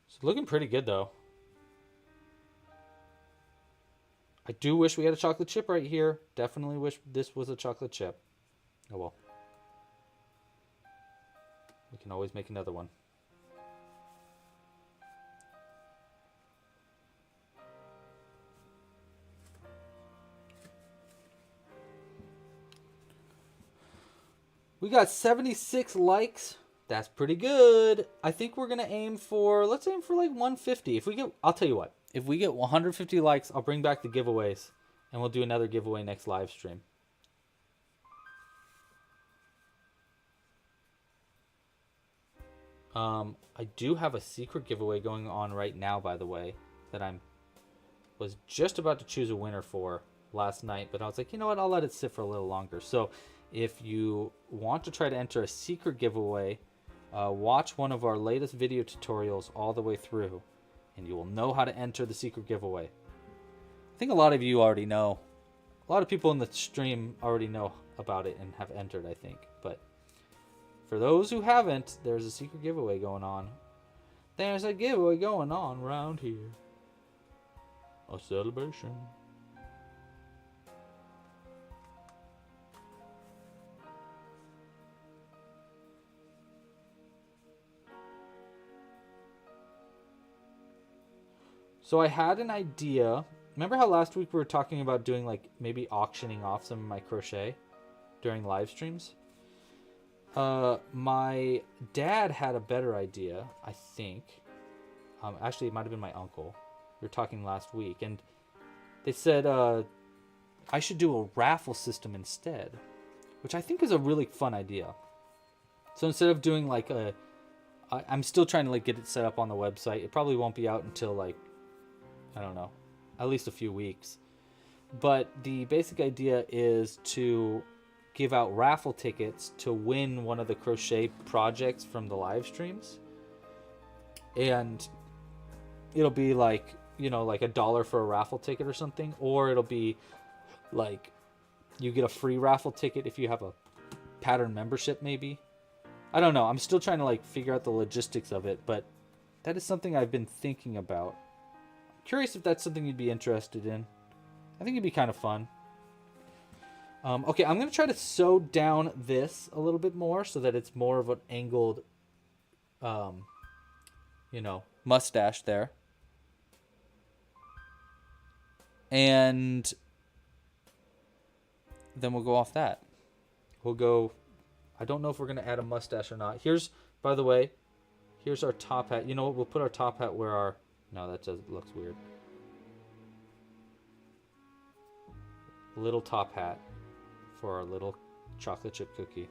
It's looking pretty good though. I do wish we had a chocolate chip right here. Definitely wish this was a chocolate chip. Oh well. We can always make another one. We got 76 likes. That's pretty good. I think we're going to aim for, let's aim for like 150. I'll tell you what. If we get 150 likes, I'll bring back the giveaways. And we'll do another giveaway next live stream. I do have a secret giveaway going on right now, by the way, that was just about to choose a winner for last night. But I was like, you know what? I'll let it sit for a little longer. So if you want to try to enter a secret giveaway, watch one of our latest video tutorials all the way through, and you will know how to enter the secret giveaway. I think a lot of you already know. A lot of people in the stream already know about it and have entered, I think. But for those who haven't, there's a secret giveaway going on. There's a giveaway going on around here. A celebration. So I had an idea. Remember how last week we were talking about doing like maybe auctioning off some of my crochet during live streams? My dad had a better idea, I think. Actually, it might have been my uncle. We were talking last week, and they said I should do a raffle system instead, which I think is a really fun idea. So instead of doing like I'm still trying to like get it set up on the website. It probably won't be out until like, I don't know, at least a few weeks. But the basic idea is to give out raffle tickets to win one of the crochet projects from the live streams. And it'll be like, you know, like $1 for a raffle ticket or something. Or it'll be like you get a free raffle ticket if you have a pattern membership maybe. I don't know. I'm still trying to like figure out the logistics of it, but that is something I've been thinking about. I'm curious if that's something you'd be interested in. I think it'd be kind of fun. Okay, I'm going to try to sew down this a little bit more so that it's more of an angled, you know, mustache there. And then we'll go off that. We'll go... I don't know if we're going to add a mustache or not. Here's, by the way, here's our top hat. You know what? We'll put our top hat where our... No, that just looks weird. Little top hat for our little chocolate chip cookie.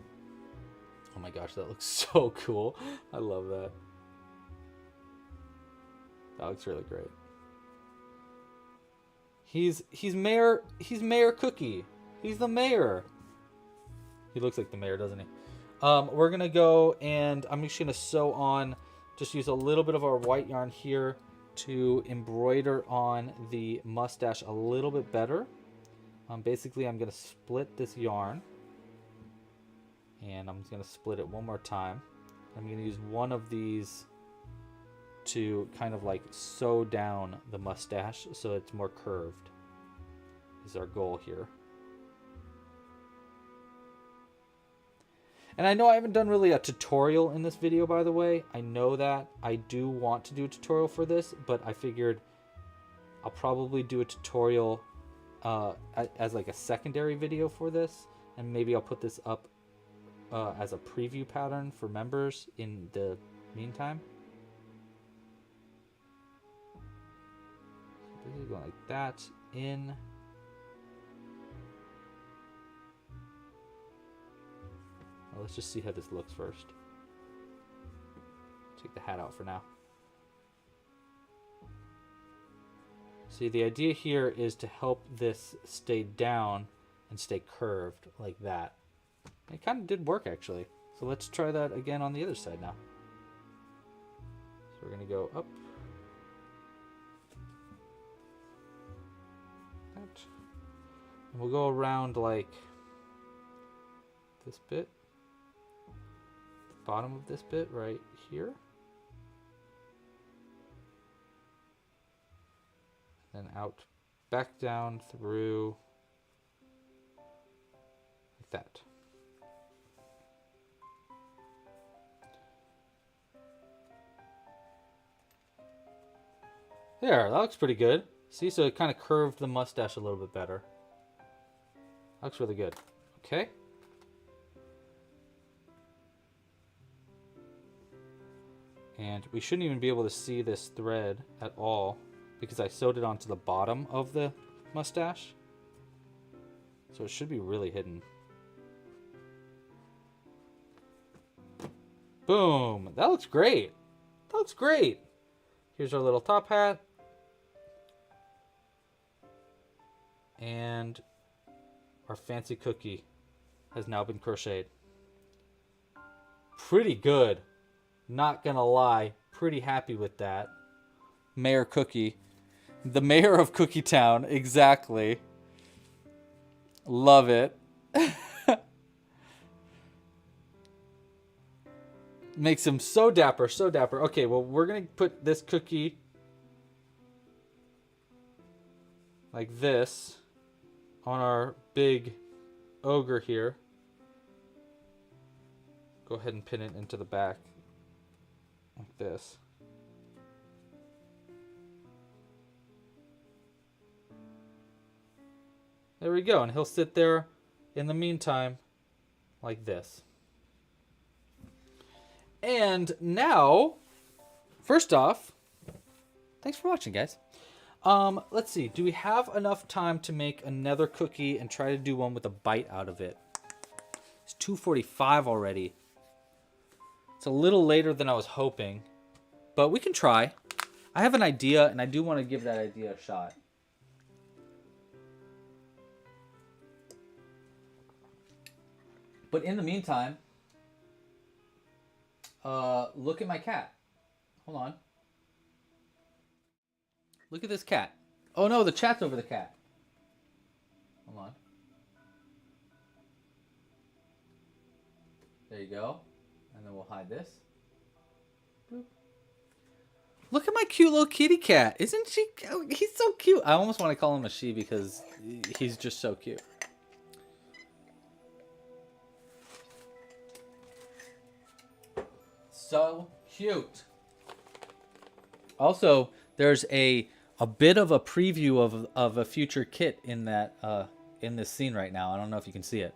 Oh my gosh, that looks so cool. I love that. That looks really great. He's Mayor Cookie. He's the mayor. He looks like the mayor, doesn't he? We're going to go and I'm just going to sew on, just use a little bit of our white yarn here to embroider on the mustache a little bit better. Basically, I'm going to split this yarn. And I'm just going to split it one more time. I'm going to use one of these to kind of like sew down the mustache so it's more curved. Is our goal here. And I know I haven't done really a tutorial in this video, by the way. I know that. I do want to do a tutorial for this, but I figured I'll probably do a tutorial as like a secondary video for this. And maybe I'll put this up as a preview pattern for members in the meantime. So basically going like that in. Well, let's just see how this looks first. Take the hat out for now. See, the idea here is to help this stay down and stay curved like that. It kind of did work, actually. So let's try that again on the other side now. So we're going to go up. That. And we'll go around like this bit. Bottom of this bit right here. Then out, back down through like that. There, that looks pretty good. See, so it kind of curved the mustache a little bit better. That looks really good. Okay. And we shouldn't even be able to see this thread at all because I sewed it onto the bottom of the mustache. So it should be really hidden. Boom! That looks great. That looks great. Here's our little top hat. And our fancy cookie has now been crocheted. Pretty good. Not gonna lie, pretty happy with that. Mayor Cookie. The mayor of Cookie Town, exactly. Love it. Makes him so dapper, so dapper. Okay, well, we're gonna put this cookie like this on our big ogre here. Go ahead and pin it into the back. Like this. There we go. And he'll sit there in the meantime like this. And now, first off, thanks for watching, guys. Let's see. Do we have enough time to make another cookie and try to do one with a bite out of it? It's 2:45 already. It's a little later than I was hoping, but we can try. I have an idea, and I do want to give that idea a shot. But in the meantime, look at my cat. Hold on. Look at this cat. Oh no, the chat's over the cat. Hold on. There you go. And then we'll hide this. Boop. Look at my cute little kitty cat. Isn't she? Oh, he's so cute. I almost want to call him a she because he's just so cute. So cute. Also, there's a bit of a preview of a future kit in that in this scene right now. I don't know if you can see it.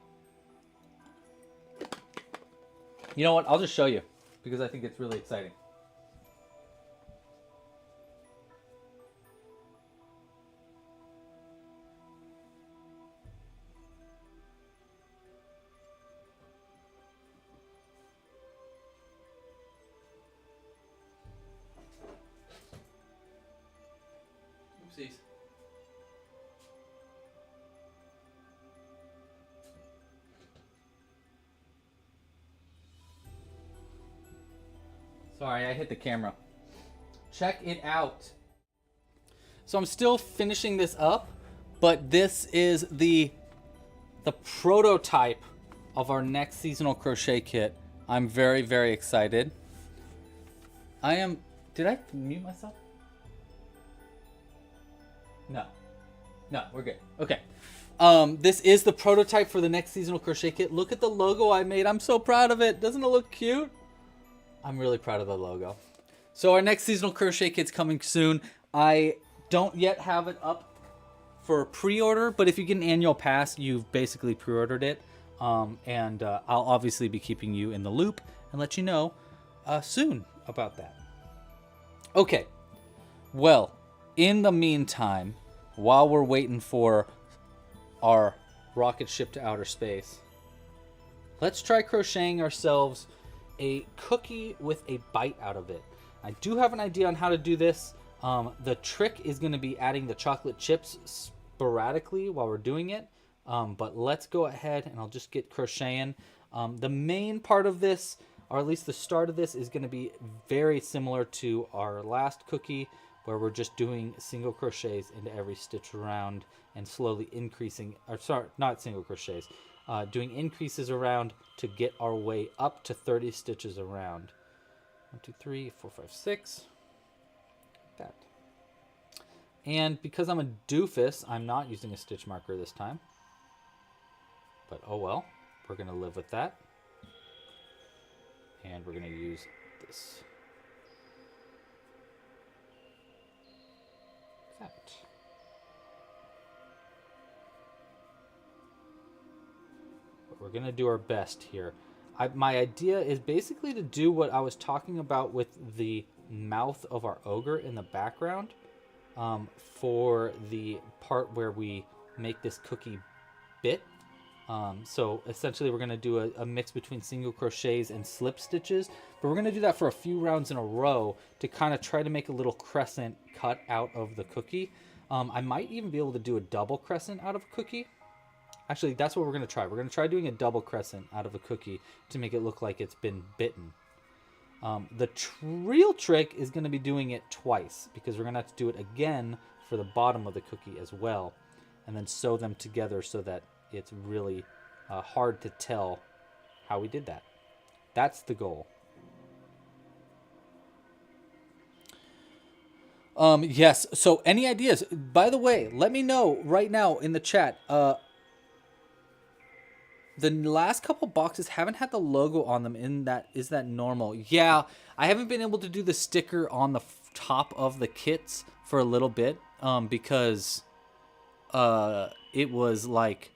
You know what? I'll just show you because I think it's really exciting. Oopsies. Sorry, I hit the camera. Check it out. So I'm still finishing this up, but this is the prototype of our next seasonal crochet kit. I'm very, very excited. Did I mute myself? No, we're good. Okay. This is the prototype for the next seasonal crochet kit. Look at the logo I made. I'm so proud of it. Doesn't it look cute? I'm really proud of the logo. So our next seasonal crochet kit's coming soon. I don't yet have it up for pre-order, but if you get an annual pass, you've basically pre-ordered it. I'll obviously be keeping you in the loop and let you know soon about that. Okay. Well, in the meantime, while we're waiting for our rocket ship to outer space, let's try crocheting ourselves a cookie with a bite out of it. I do have an idea on how to do this. The trick is going to be adding the chocolate chips sporadically while we're doing it. But let's go ahead and I'll just get crocheting. The main part of this, or at least the start of this, is going to be very similar to our last cookie, where we're just doing single crochets into every stitch around and slowly increasing, or sorry, not single crochets, doing increases around to get our way up to 30 stitches around. 1, 2, 3, 4, 5, 6. That. And because I'm a doofus, I'm not using a stitch marker this time. But oh well, we're going to live with that. And we're going to use this. That. But we're going to do our best here. My idea is basically to do what I was talking about with the mouth of our ogre in the background for the part where we make this cookie bit. So essentially we're going to do a mix between single crochets and slip stitches, but we're going to do that for a few rounds in a row to kind of try to make a little crescent cut out of the cookie. I might even be able to do a double crescent out of a cookie. Actually, that's what we're going to try. We're going to try doing a double crescent out of a cookie to make it look like it's been bitten. The real trick is going to be doing it twice, because we're going to have to do it again for the bottom of the cookie as well, and then sew them together so that it's really hard to tell how we did that. That's the goal. Yes, so any ideas? By the way, let me know right now in the chat. The last couple boxes haven't had the logo on them. Is that normal? Yeah, I haven't been able to do the sticker on the top of the kits for a little bit because it was like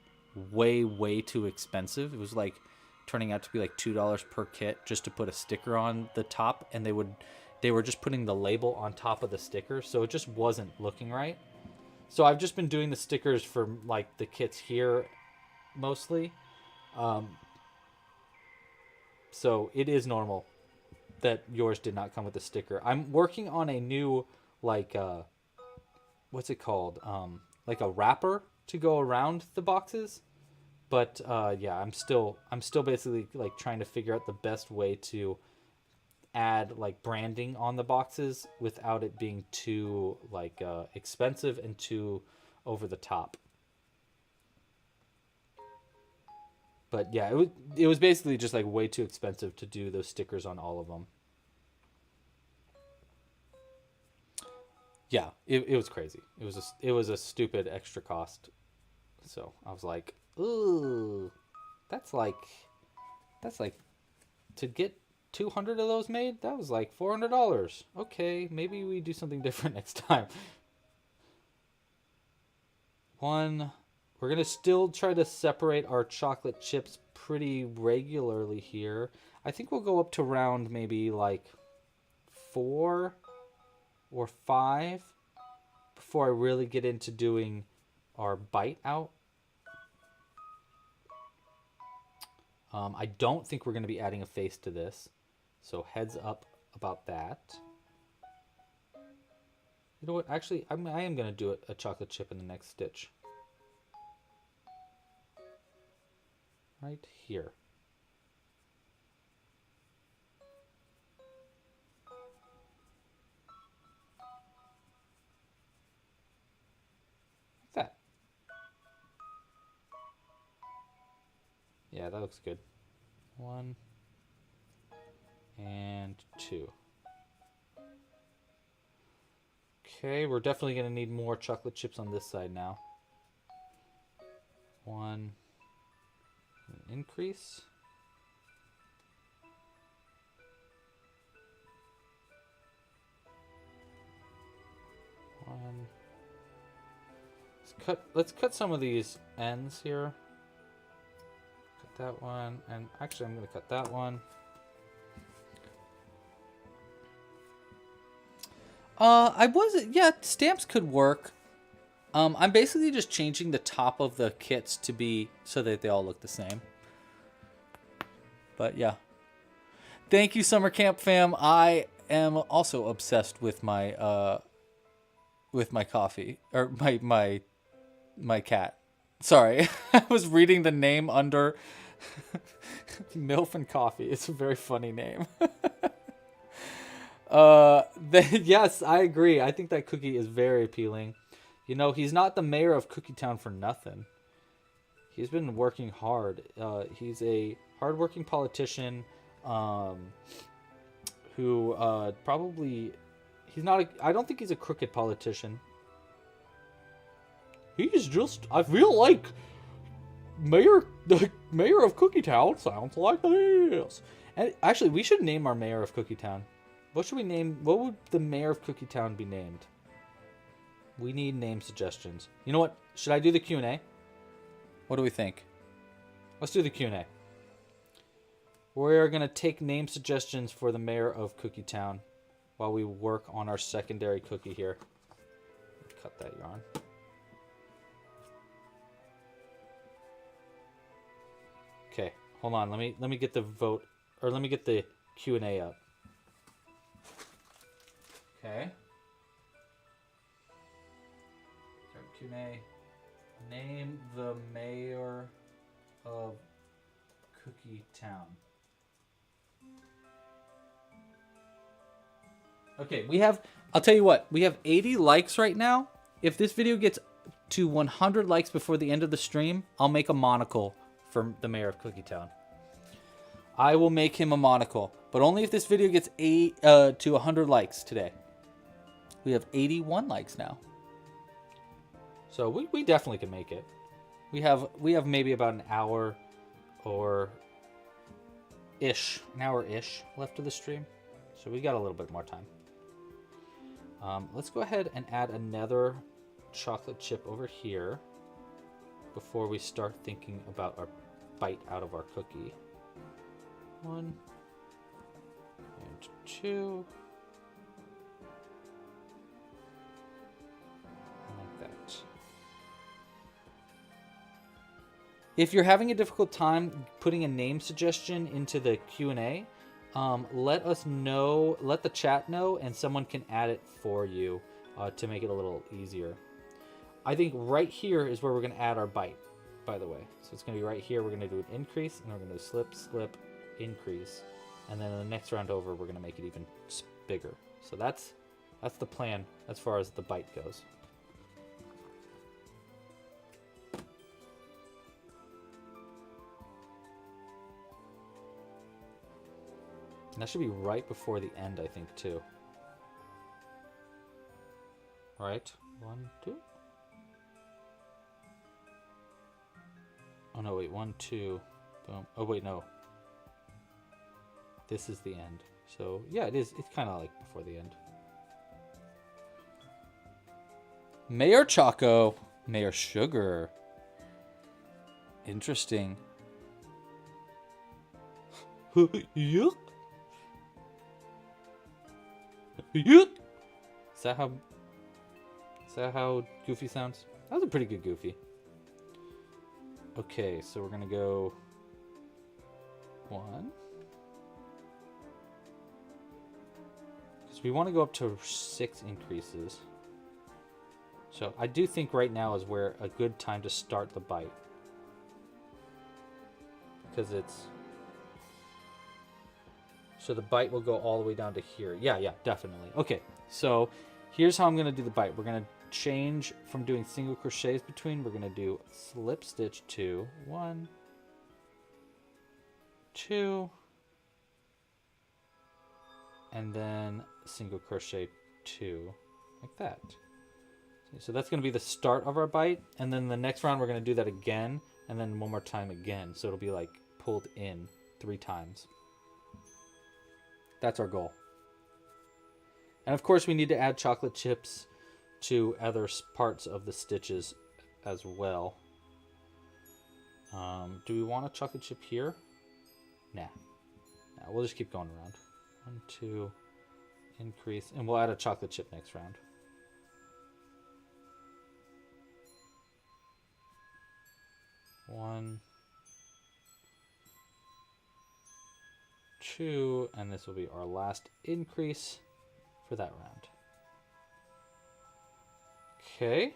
way too expensive. It was like turning out to be like $2 per kit just to put a sticker on the top, and they were just putting the label on top of the sticker, so it just wasn't looking right. So I've just been doing the stickers for like the kits here mostly. So it is normal that yours did not come with a sticker. I'm working on a new like what's it called? Like a wrapper to go around the boxes. But yeah, I'm still basically like trying to figure out the best way to add like branding on the boxes without it being too like expensive and too over the top. But yeah, it was basically just like way too expensive to do those stickers on all of them. Yeah, it was crazy. It was a stupid extra cost. So I was like, ooh, that's like that's like to get 200 of those made. That was like $400. Okay, maybe we do something different next time. We're gonna still try to separate our chocolate chips pretty regularly here. I think we'll go up to round maybe like 4 or 5 before I really get into doing our bite out. I don't think we're going to be adding a face to this, so heads up about that. You know what? Actually, I am going to do a chocolate chip in the next stitch. Right here. Like that. Yeah, that looks good. 1 and 2. Okay, we're definitely going to need more chocolate chips on this side now. 1. Increase. 1. Let's cut some of these ends here. Cut that one, and actually I'm going to cut that one. Stamps could work. I'm basically just changing the top of the kits to be so that they all look the same. But yeah. Thank you, Summer Camp fam. I am also obsessed with my coffee or my cat. Sorry, I was reading the name under MILF and Coffee. It's a very funny name. Yes, I agree. I think that cookie is very appealing. You know, he's not the mayor of Cookie Town for nothing. He's been working hard. He's a hardworking politician who probably... I don't think he's a crooked politician. He's just... I feel like the mayor of Cookie Town sounds like this. And actually, we should name our mayor of Cookie Town. What should we name? What would the mayor of Cookie Town be named? We need name suggestions. You know what? Should I do the Q&A? What do we think? Let's do the Q&A. We're going to take name suggestions for the mayor of Cookie Town while we work on our secondary cookie here. Cut that yarn. Okay, hold on. Let me get the vote, or let me get the Q&A up. Okay. Q&A. Name the mayor of Cookie Town. Okay, I'll tell you what, we have 80 likes right now. If this video gets to 100 likes before the end of the stream, I'll make a monocle for the mayor of Cookie Town. I will make him a monocle, but only if this video gets to 100 likes today. We have 81 likes now. So we definitely can make it. We have maybe about an hour or ish, left of the stream. So we got a little bit more time. Let's go ahead and add another chocolate chip over here. before we start thinking about our bite out of our cookie. 1 and 2. Like that. If you're having a difficult time putting a name suggestion into the Q&A, let us know, let the chat know, and someone can add it for you to make it a little easier. I think right here is where we're going to add our bite, by the way. So it's going to be right here. We're going to do an increase, and we're going to do slip, slip, increase. And then in the next round over, we're going to make it even bigger. So that's the plan as far as the bite goes. And that should be right before the end, I think, too. Right? 1, 2. Oh, no, wait. 1, 2. Boom. Oh, wait, no. This is the end. So, yeah, it is. It's kind of like before the end. Mayor Choco. Mayor Sugar. Interesting. Yuck. Yuck. Is that how Goofy sounds? That was a pretty good Goofy. Okay, so we're gonna go 1. Because we want to go up to 6 increases. So I do think right now is where a good time to start the bite. Because it's... So the bite will go all the way down to here. Yeah, definitely. Okay, so here's how I'm going to do the bite. We're going to change from doing single crochets between. We're going to do slip stitch 2. 1, 2. And then single crochet 2. Like that. So that's going to be the start of our bite. And then the next round we're going to do that again. And then one more time again. So it'll be like pulled in 3 times. That's our goal. And of course we need to add chocolate chips to other parts of the stitches as well. Do we want a chocolate chip here? Nah. We'll just keep going around. 1, 2, increase. And we'll add a chocolate chip next round. One, 2, and this will be our last increase for that round. Okay.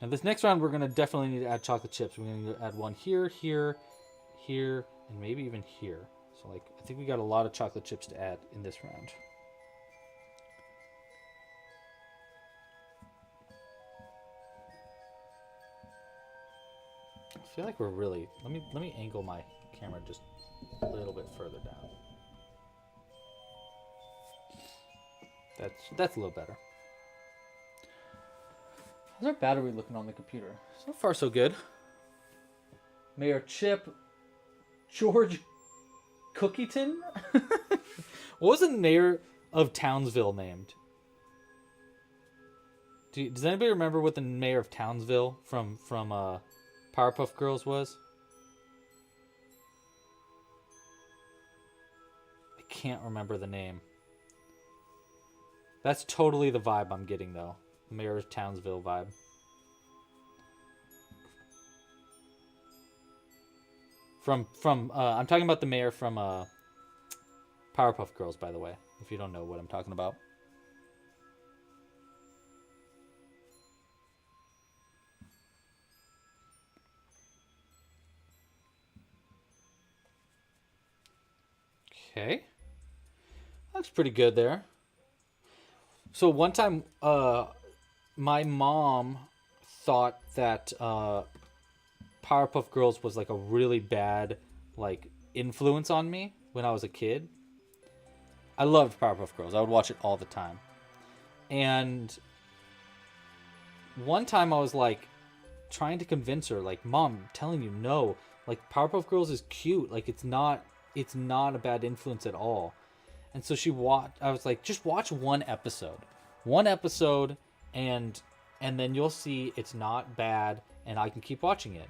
Now this next round we're going to definitely need to add chocolate chips. We're going to add one here, here, here, and maybe even here. So like I think we got a lot of chocolate chips to add in this round. I feel like we're really... Let me angle my camera just a little bit further down. That's a little better. How's our battery looking on the computer? So far, so good. Mayor Chip George Cookieton? What was the mayor of Townsville named? Does anybody remember what the mayor of Townsville from Powerpuff Girls was? I can't remember the name. That's totally the vibe I'm getting, though. The Mayor of Townsville vibe. I'm talking about the mayor from Powerpuff Girls, by the way, if you don't know what I'm talking about. Okay. Looks pretty good there. So one time, my mom thought that Powerpuff Girls was like a really bad like influence on me when I was a kid. I loved Powerpuff Girls. I would watch it all the time. And one time I was like trying to convince her, like, Mom, I'm telling you, no. Like, Powerpuff Girls is cute. Like, it's not a bad influence at all. And so I was like, just watch one episode. One episode, and then you'll see it's not bad, and I can keep watching it.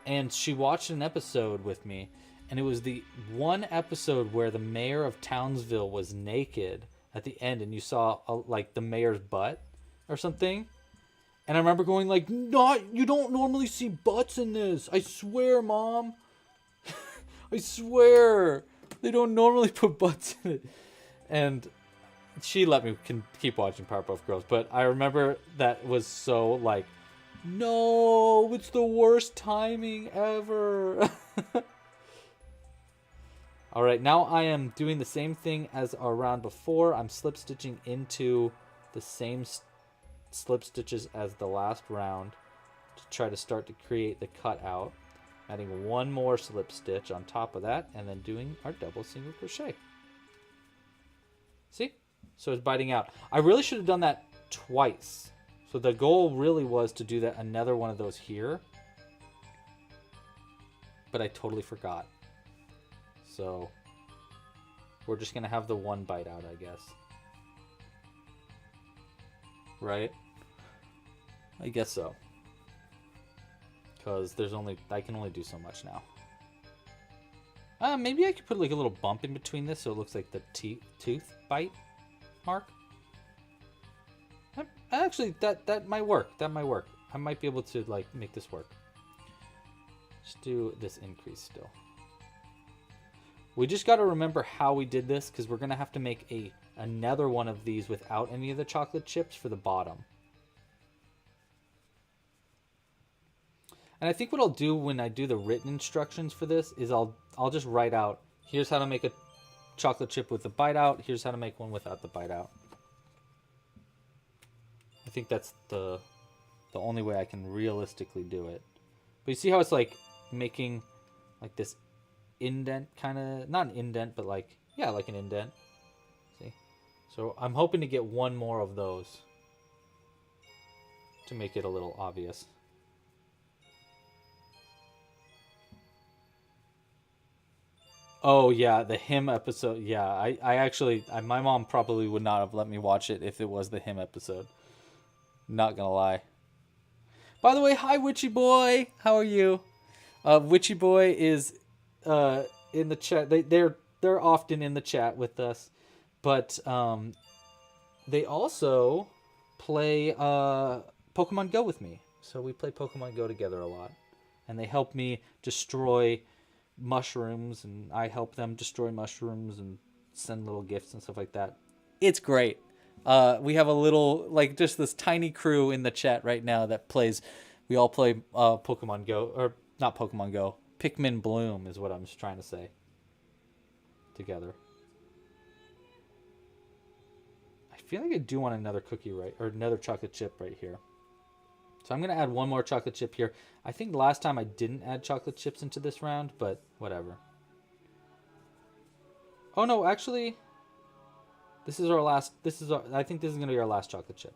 And she watched an episode with me, and it was the one episode where the mayor of Townsville was naked at the end, and you saw like the mayor's butt or something. And I remember going like, "Not, you don't normally see butts in this. I swear, Mom. I swear. They don't normally put butts in it." And she let me keep watching Powerpuff Girls, but I remember that was so like, no, it's the worst timing ever. All right, now I am doing the same thing as our round before. I'm slip stitching into the same slip stitches as the last round to try to start to create the cutout. Adding one more slip stitch on top of that, and then doing our double single crochet. See? So it's biting out. I really should have done that twice. So the goal really was to do that another one of those here. But I totally forgot. So we're just going to have the one bite out, I guess. Right? I guess so. Because I can only do so much now. Maybe I could put like a little bump in between this so it looks like the tooth bite mark. Actually, that might work. That might work. I might be able to like make this work. Just do this increase still. We just got to remember how we did this, because we're going to have to make another one of these without any of the chocolate chips for the bottom. And I think what I'll do when I do the written instructions for this is I'll just write out, here's how to make a chocolate chip with the bite out. Here's how to make one without the bite out. I think that's the only way I can realistically do it. But you see how it's like making like this indent kind of, not an indent, but like, yeah, like an indent. See? So I'm hoping to get one more of those to make it a little obvious. Oh yeah, the hymn episode. Yeah, I actually, my mom probably would not have let me watch it if it was the hymn episode. Not gonna lie. By the way, hi Witchy Boy. How are you? Witchy Boy is in the chat. They're often in the chat with us, but they also play Pokemon Go with me. So we play Pokemon Go together a lot, and they help me destroy mushrooms, and I help them destroy mushrooms and send little gifts and stuff like that. It's great. We have a little, like, just this tiny crew in the chat right now that plays. We all play Pokemon Go, or not Pokemon Go. Pikmin Bloom is what I'm just trying to say. Together. I feel like I do want another cookie or another chocolate chip right here. So I'm going to add one more chocolate chip here. I think last time I didn't add chocolate chips into this round, but whatever. Oh no, actually, this is our last, I think this is going to be our last chocolate chip.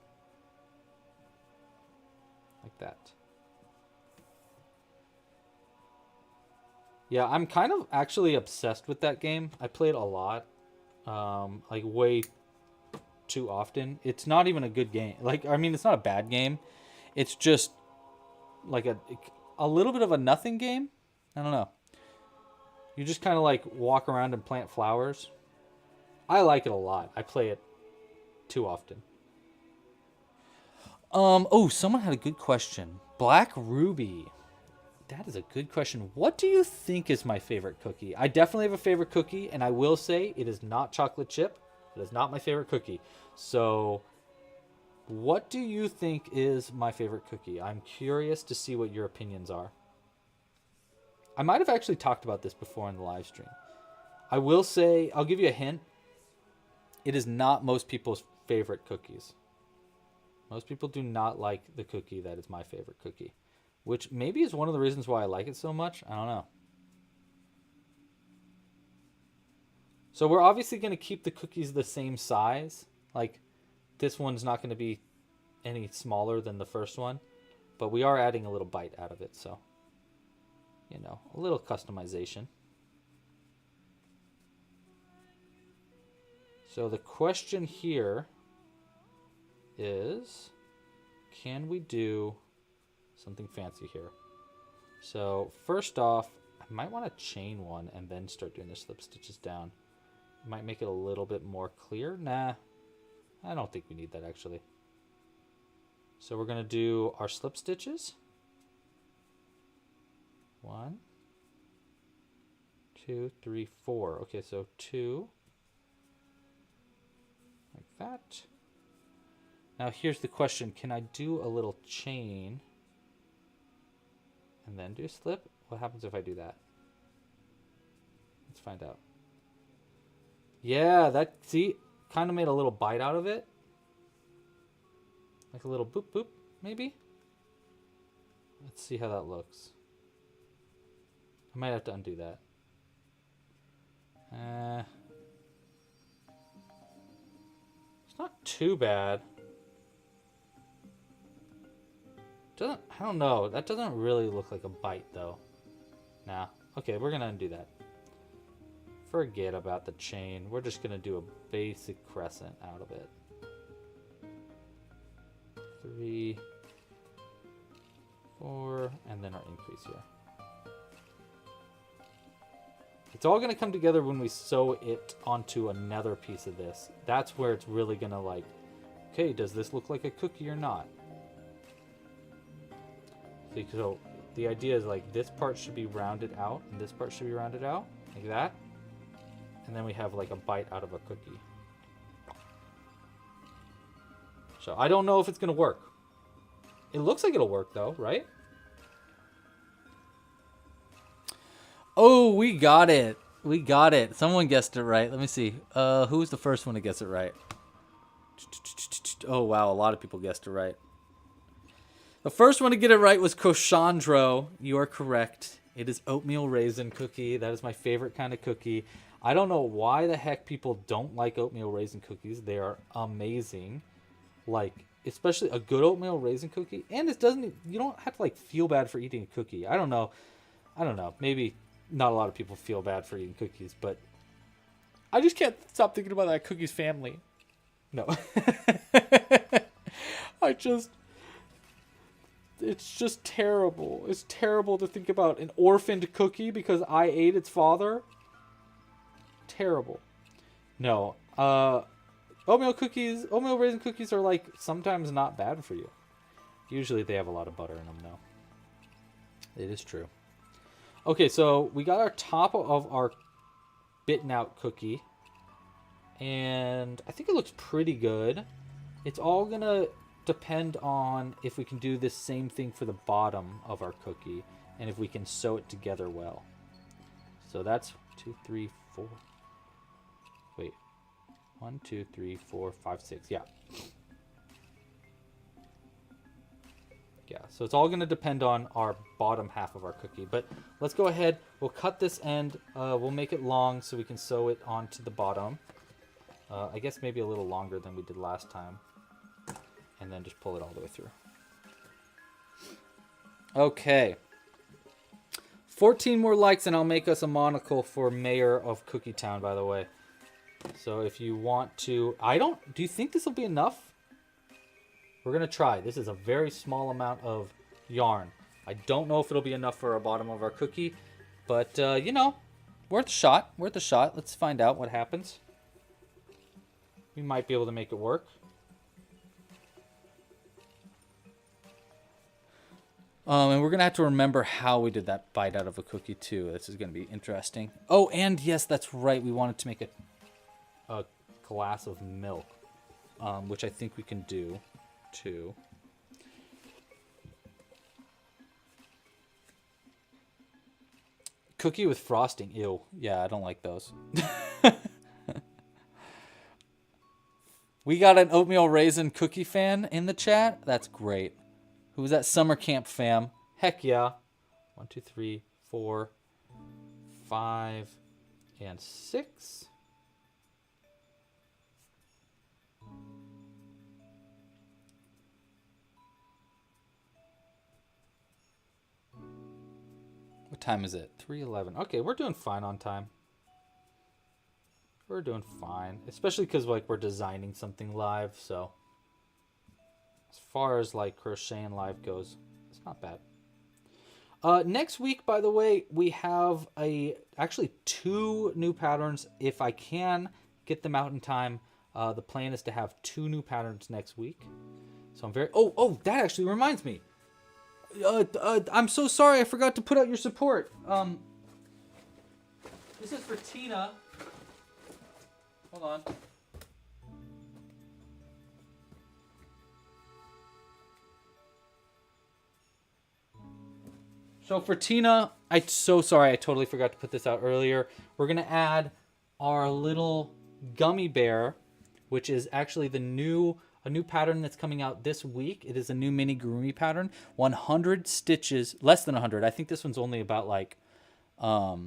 Like that. Yeah, I'm kind of actually obsessed with that game. I play it a lot. Like way too often. It's not even a good game. Like, I mean, it's not a bad game. It's just like a little bit of a nothing game. I don't know. You just kind of like walk around and plant flowers. I like it a lot. I play it too often. Oh, someone had a good question. Black Ruby. That is a good question. What do you think is my favorite cookie? I definitely have a favorite cookie, and I will say it is not chocolate chip. It is not my favorite cookie. So what do you think is my favorite cookie? I'm curious to see what your opinions are. I might have actually talked about this before in the live stream. I will say, I'll give you a hint. It is not most people's favorite cookies. Most people do not like the cookie that is my favorite cookie, which maybe is one of the reasons why I like it so much. I don't know. So we're obviously going to keep the cookies the same size. Like, this one's not going to be any smaller than the first one, but we are adding a little bite out of it, so, you know, a little customization. So the question here is, can we do something fancy here. So first off, I might want to chain one and then start doing the slip stitches down. Might make it a little bit more clear. Nah, I don't think we need that actually. So we're going to do our slip stitches. 1, 2, 3, 4. Okay, so 2 like that. Now here's the question, can I do a little chain and then do a slip? What happens if I do that? Let's find out. Yeah, that, see, kind of made a little bite out of it. Like a little boop boop, maybe? Let's see how that looks. I might have to undo that. It's not too bad. I don't know. That doesn't really look like a bite though. Nah. Okay, we're gonna undo that. Forget about the chain. We're just gonna do a basic crescent out of it. 3, 4, and then our increase here. It's all gonna come together when we sew it onto another piece of this. That's where it's really gonna like, okay, does this look like a cookie or not? See, so the idea is like this part should be rounded out and this part should be rounded out like that. And then we have like a bite out of a cookie. So I don't know if it's gonna work. It looks like it'll work though, right? Oh, we got it. We got it. Someone guessed it right. Let me see. Who was the first one to guess it right? Oh, wow. A lot of people guessed it right. The first one to get it right was Cochandro. You are correct. It is oatmeal raisin cookie. That is my favorite kind of cookie. I don't know why the heck people don't like oatmeal raisin cookies. They are amazing. Like, especially a good oatmeal raisin cookie. And it doesn't, you don't have to like feel bad for eating a cookie. I don't know. Maybe not a lot of people feel bad for eating cookies, but I just can't stop thinking about that cookie's family. No. It's just terrible. It's terrible to think about an orphaned cookie because I ate its father. Terrible. No. Oatmeal raisin cookies are like sometimes not bad for you. Usually they have a lot of butter in them though. It is true. Okay, so we got our top of our bitten out cookie. And I think it looks pretty good. It's all gonna depend on if we can do this same thing for the bottom of our cookie and if we can sew it together well. So that's 2, 3, 4. Wait. 1, 2, 3, 4, 5, 6. Yeah. Yeah, so it's all going to depend on our bottom half of our cookie. But let's go ahead. We'll cut this end. We'll make it long so we can sew it onto the bottom. I guess maybe a little longer than we did last time. And then just pull it all the way through. Okay. 14 more likes and I'll make us a monocle for Mayor of Cookie Town, by the way. So if you want to... do you think this will be enough? We're going to try. This is a very small amount of yarn. I don't know if it'll be enough for our bottom of our cookie. But, you know, worth a shot. Worth a shot. Let's find out what happens. We might be able to make it work. And we're going to have to remember how we did that bite out of a cookie, too. This is going to be interesting. Oh, and yes, that's right. We wanted to make a glass of milk, which I think we can do, too. Cookie with frosting. Ew. Yeah, I don't like those. We got an oatmeal raisin cookie fan in the chat. That's great. Who was that? Summer camp fam. Heck yeah. 1, 2, 3, 4, 5, and 6. What time is it? 3:11. Okay, we're doing fine on time. We're doing fine, especially because like we're designing something live. So as far as like crocheting live goes, it's It's not bad. Next week, by the way, we have actually 2 new patterns. If I can get them out in time, the plan is to have 2 new patterns next week. So I'm very... Oh, that actually reminds me. I'm so sorry I forgot to put out your support. This is for Tina. Hold on. So for Tina, I'm so sorry I totally forgot to put this out earlier. We're going to add our little gummy bear, which is actually a new pattern that's coming out this week. It is a new amigurumi pattern. 100 stitches, less than 100. I think this one's only about like, I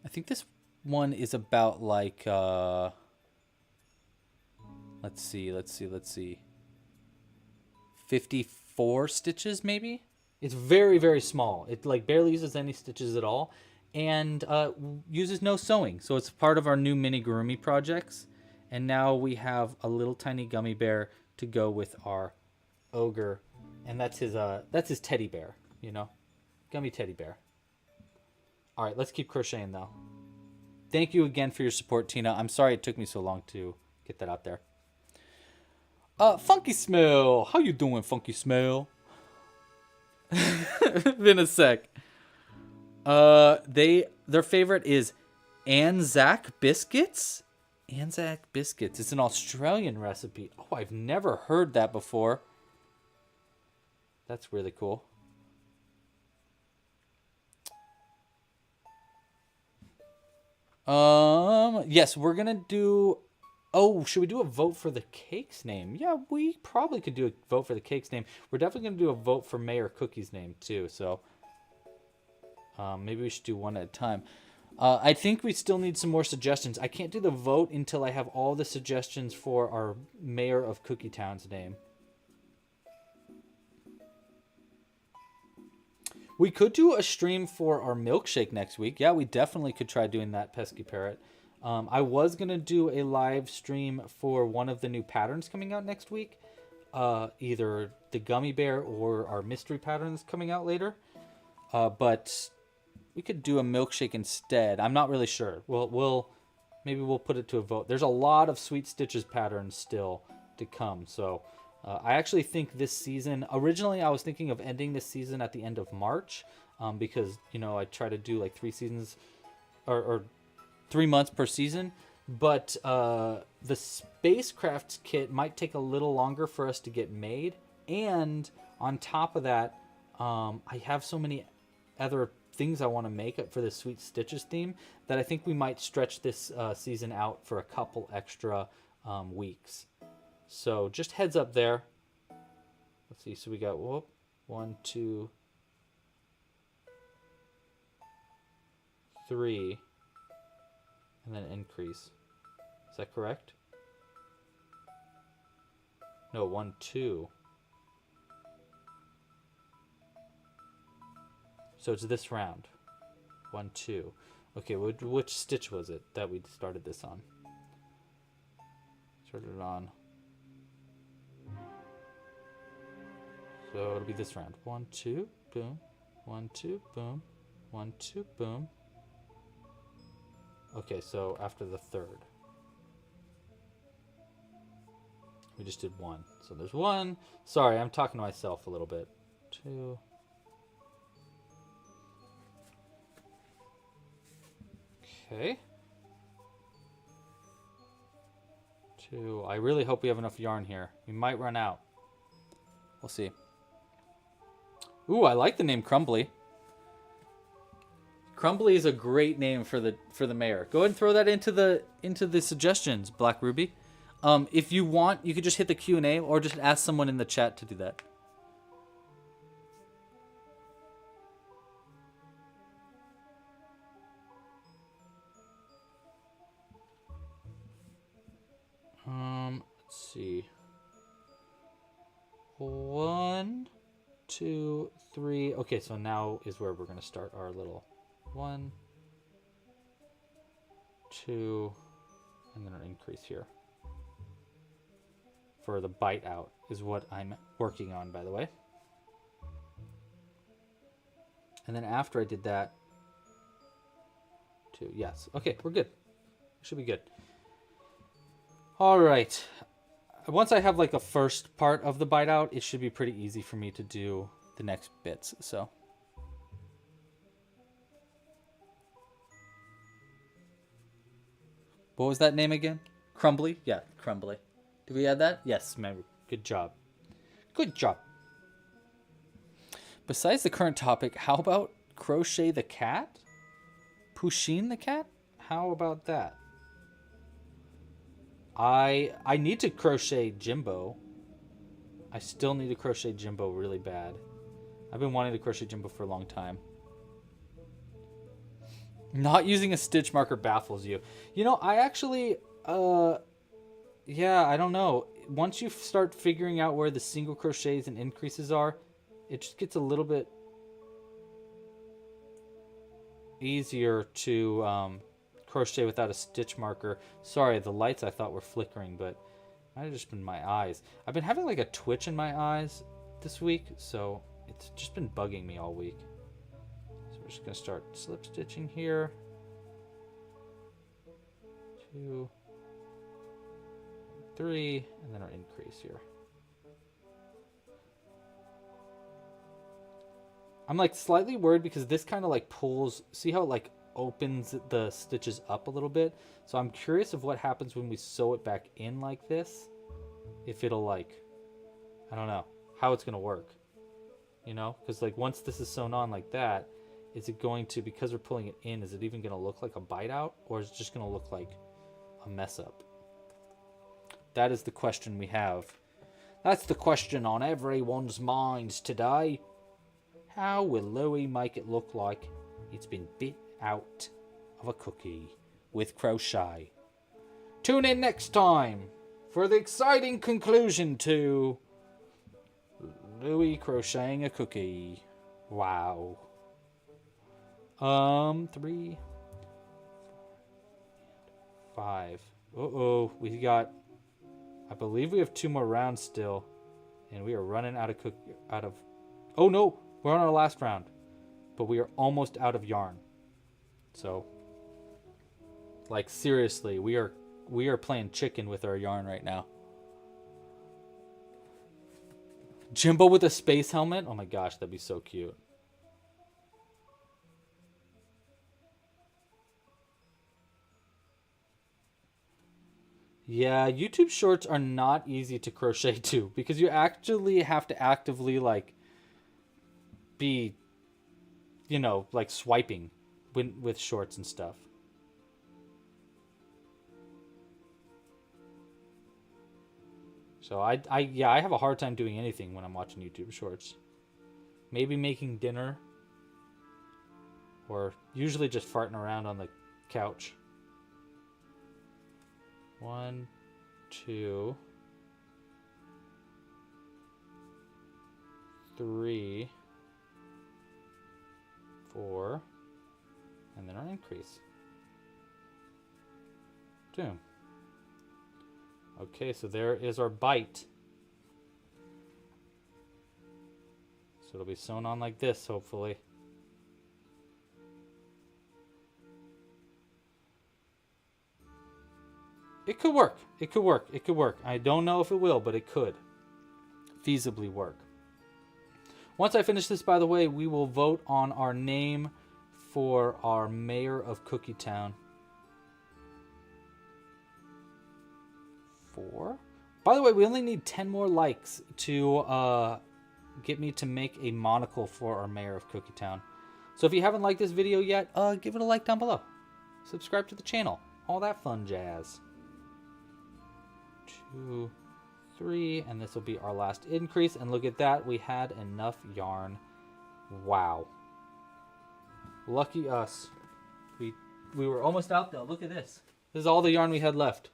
think this one is about like, let's see. 54 stitches maybe? It's very, very small. It like barely uses any stitches at all, and uses no sewing. So it's part of our new amigurumi projects. And now we have a little tiny gummy bear to go with our ogre, and that's his teddy bear, you know, gummy teddy bear. All right, let's keep crocheting though. Thank you again for your support, Tina. I'm sorry it took me so long to get that out there. Funky Smell, how you doing, Funky Smell? Been a sec. Their favorite is Anzac biscuits. Anzac biscuits. It's an Australian recipe. Oh, I've never heard that before. That's really cool. Yes, we're gonna do... Oh, should we do a vote for the cake's name? Yeah, we probably could do a vote for the cake's name. We're definitely going to do a vote for Mayor Cookie's name, too. So maybe we should do one at a time. I think we still need some more suggestions. I can't do the vote until I have all the suggestions for our Mayor of Cookie Town's name. We could do a stream for our milkshake next week. Yeah, we definitely could try doing that, Pesky Parrot. I was going to do a live stream for one of the new patterns coming out next week. Either the gummy bear or our mystery patterns coming out later. But we could do a milkshake instead. I'm not really sure. Maybe we'll put it to a vote. There's a lot of Sweet Stitches patterns still to come. So I actually think this season... Originally, I was thinking of ending this season at the end of March. Because, you know, I try to do like 3 seasons... or 3 months per season, but the Spacecraft kit might take a little longer for us to get made, and on top of that, I have so many other things I want to make for the Sweet Stitches theme that I think we might stretch this season out for a couple extra weeks. So just heads up there. Let's see, so we got 1, 2, 3, and then increase. Is that correct? No, 1, 2. So it's this round. 1, 2. Okay, which stitch was it that we started this on? Started it on. So it'll be this round. 1, 2, boom. 1, 2, boom. 1, 2, boom. Okay, so after the third. We just did 1. So there's 1. Sorry, I'm talking to myself a little bit. 2. Okay. 2. I really hope we have enough yarn here. We might run out. We'll see. Ooh, I like the name Crumbly. Crumbly is a great name for the mayor. Go ahead and throw that into the suggestions, Black Ruby. If you want, you could just hit the Q&A or just ask someone in the chat to do that. Let's see. 1, 2, 3. Okay, so now is where we're going to start our little 1, 2, and then an increase here. For the bite out is what I'm working on, by the way. And then after I did that, 2, yes. Okay, we're good. Should be good. All right. Once I have like a first part of the bite out, it should be pretty easy for me to do the next bits. So. What was that name again? Crumbly? Yeah, Crumbly. Did we add that? Yes, man. Good job. Good job. Besides the current topic, how about Crochet the cat? Pusheen the cat? How about that? I need to crochet Jimbo. I still need to crochet Jimbo really bad. I've been wanting to crochet Jimbo for a long time. Not using a stitch marker baffles you. You know, I actually, yeah, I don't know. Once you start figuring out where the single crochets and increases are, it just gets a little bit easier to crochet without a stitch marker. Sorry, the lights I thought were flickering, but it might have just been my eyes. I've been having like a twitch in my eyes this week, so it's just been bugging me all week. So we're just going to start slip stitching here. 2, 3, and then our increase here. I'm like slightly worried because this kind of like pulls, see how it like opens the stitches up a little bit? So I'm curious of what happens when we sew it back in like this. If it'll like, I don't know, how it's going to work. You know, because like once this is sewn on like that, is it going to, because we're pulling it in, is it even going to look like a bite out? Or is it just going to look like a mess up? That is the question we have. That's the question on everyone's minds today. How will Louie make it look like it's been bit out of a cookie with crochet? Tune in next time for the exciting conclusion to Louie crocheting a cookie. Wow. 3, 5. Uh-oh, we got, I believe we have 2 more rounds still, and we are running out of, oh no, we're on our last round, but we are almost out of yarn. So, like seriously, we are playing chicken with our yarn right now. Jimbo with a space helmet? Oh my gosh, that'd be so cute. Yeah, YouTube shorts are not easy to crochet to because you actually have to actively like be, you know, like swiping with shorts and stuff. So I have a hard time doing anything when I'm watching YouTube shorts. Maybe making dinner, or usually just farting around on the couch. 1, 2, 3, 4, and then our increase. Boom. Okay, so there is our bite. So it'll be sewn on like this, hopefully. It could work. It could work. It could work. I don't know if it will, but it could feasibly work. Once I finish this, by the way, we will vote on our name for our mayor of Cookie Town. 4. By the way, we only need 10 more likes to get me to make a monocle for our mayor of Cookie Town. So if you haven't liked this video yet, give it a like down below. Subscribe to the channel. All that fun jazz. 2, 3, and this will be our last increase. And look at that, we had enough yarn. Wow. Lucky us. We were almost out though. Look at this. This is all the yarn we had left.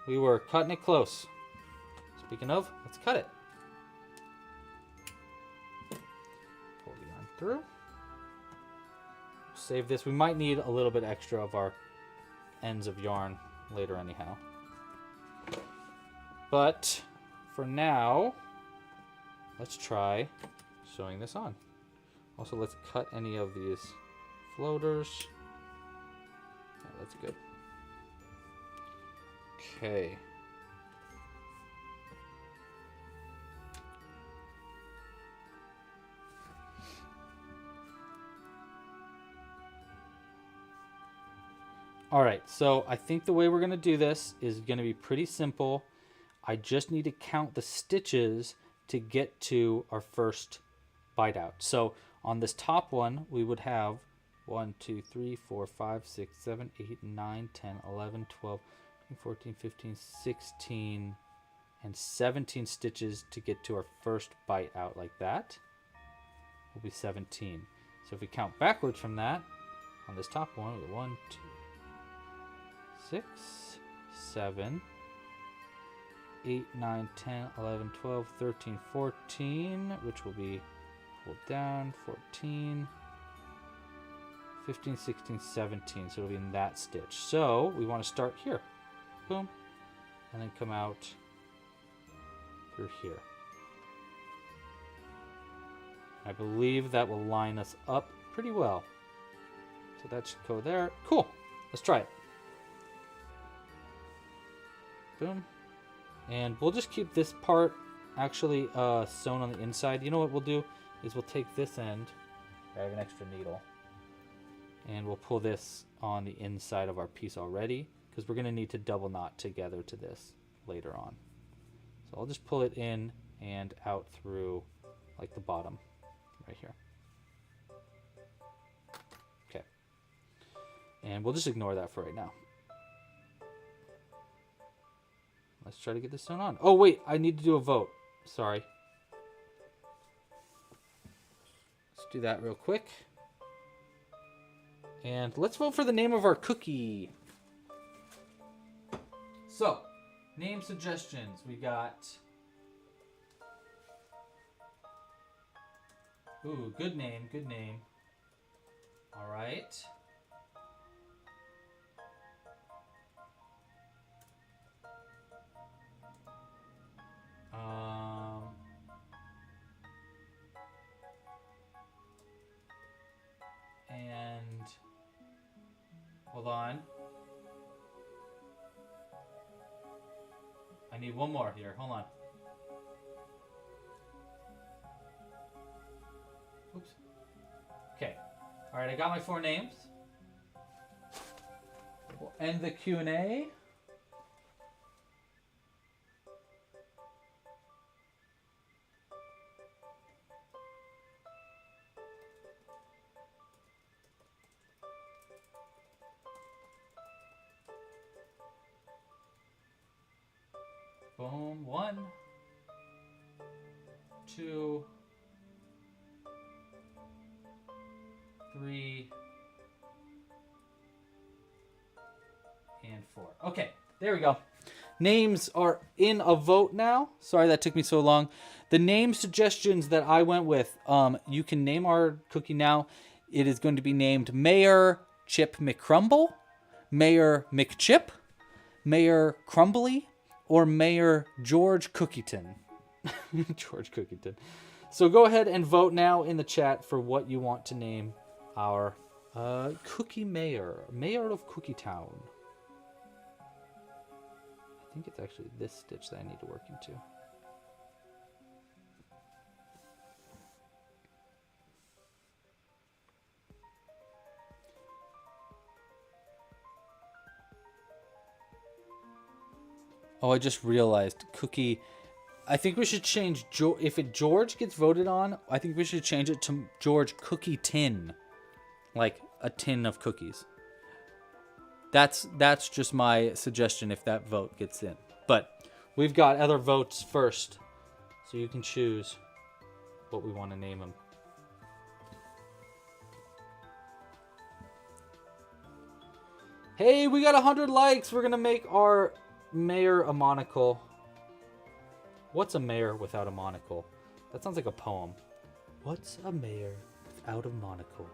We were cutting it close. Speaking of, let's cut it. Pull the yarn through. Save this. We might need a little bit extra of our ends of yarn later anyhow. But for now, let's try sewing this on. Also, let's cut any of these floaters. Yeah, that's good. Okay. All right, so I think the way we're going to do this is going to be pretty simple. I just need to count the stitches to get to our first bite out. So on this top one, we would have 1, 2, 3, 4, 5, 6, 7, 8, 9, 10, 11, 12, 14, 15, 16, and 17 stitches to get to our first bite out like that. Will be 17. So if we count backwards from that, on this top one, we have 1, 2, 6, 7, 8, 9, 10, 11, 12, 13, 14, which will be pulled down, 14, 15, 16, 17. So it'll be in that stitch. So we want to start here. Boom. And then come out through here. I believe that will line us up pretty well. So that should go there. Cool. Let's try it. Boom. And we'll just keep this part actually sewn on the inside. You know what we'll do is we'll take this end. I have an extra needle. And we'll pull this on the inside of our piece already, because we're going to need to double knot together to this later on. So I'll just pull it in and out through like the bottom right here. Okay. And we'll just ignore that for right now. Let's try to get this sewn on. Oh, wait, I need to do a vote. Sorry. Let's do that real quick. And let's vote for the name of our cookie. So, name suggestions. We got... Ooh, good name, good name. All right. And hold on. I need one more here. Hold on. Oops. Okay. All right, I got my 4 names. We'll end the Q&A. Boom. 1, 2, 3, and 4. Okay, there we go. Names are in a vote now. Sorry that took me so long. The name suggestions that I went with, you can name our cookie now. It is going to be named Mayor Chip McCrumble, Mayor McChip, Mayor Crumbly, or Mayor George Cookieton. George Cookieton. So go ahead and vote now in the chat for what you want to name our cookie mayor. Mayor of Cookie Town. I think it's actually this stitch that I need to work into. Oh, I just realized cookie. I think we should change if George gets voted on. I think we should change it to George Cookie Tin, like a tin of cookies. That's just my suggestion if that vote gets in. But we've got other votes first, so you can choose what we want to name them. Hey, we got 100 likes. We're gonna make our mayor a monocle. What's a mayor without a monocle? That sounds like a poem. What's a mayor without a monocle?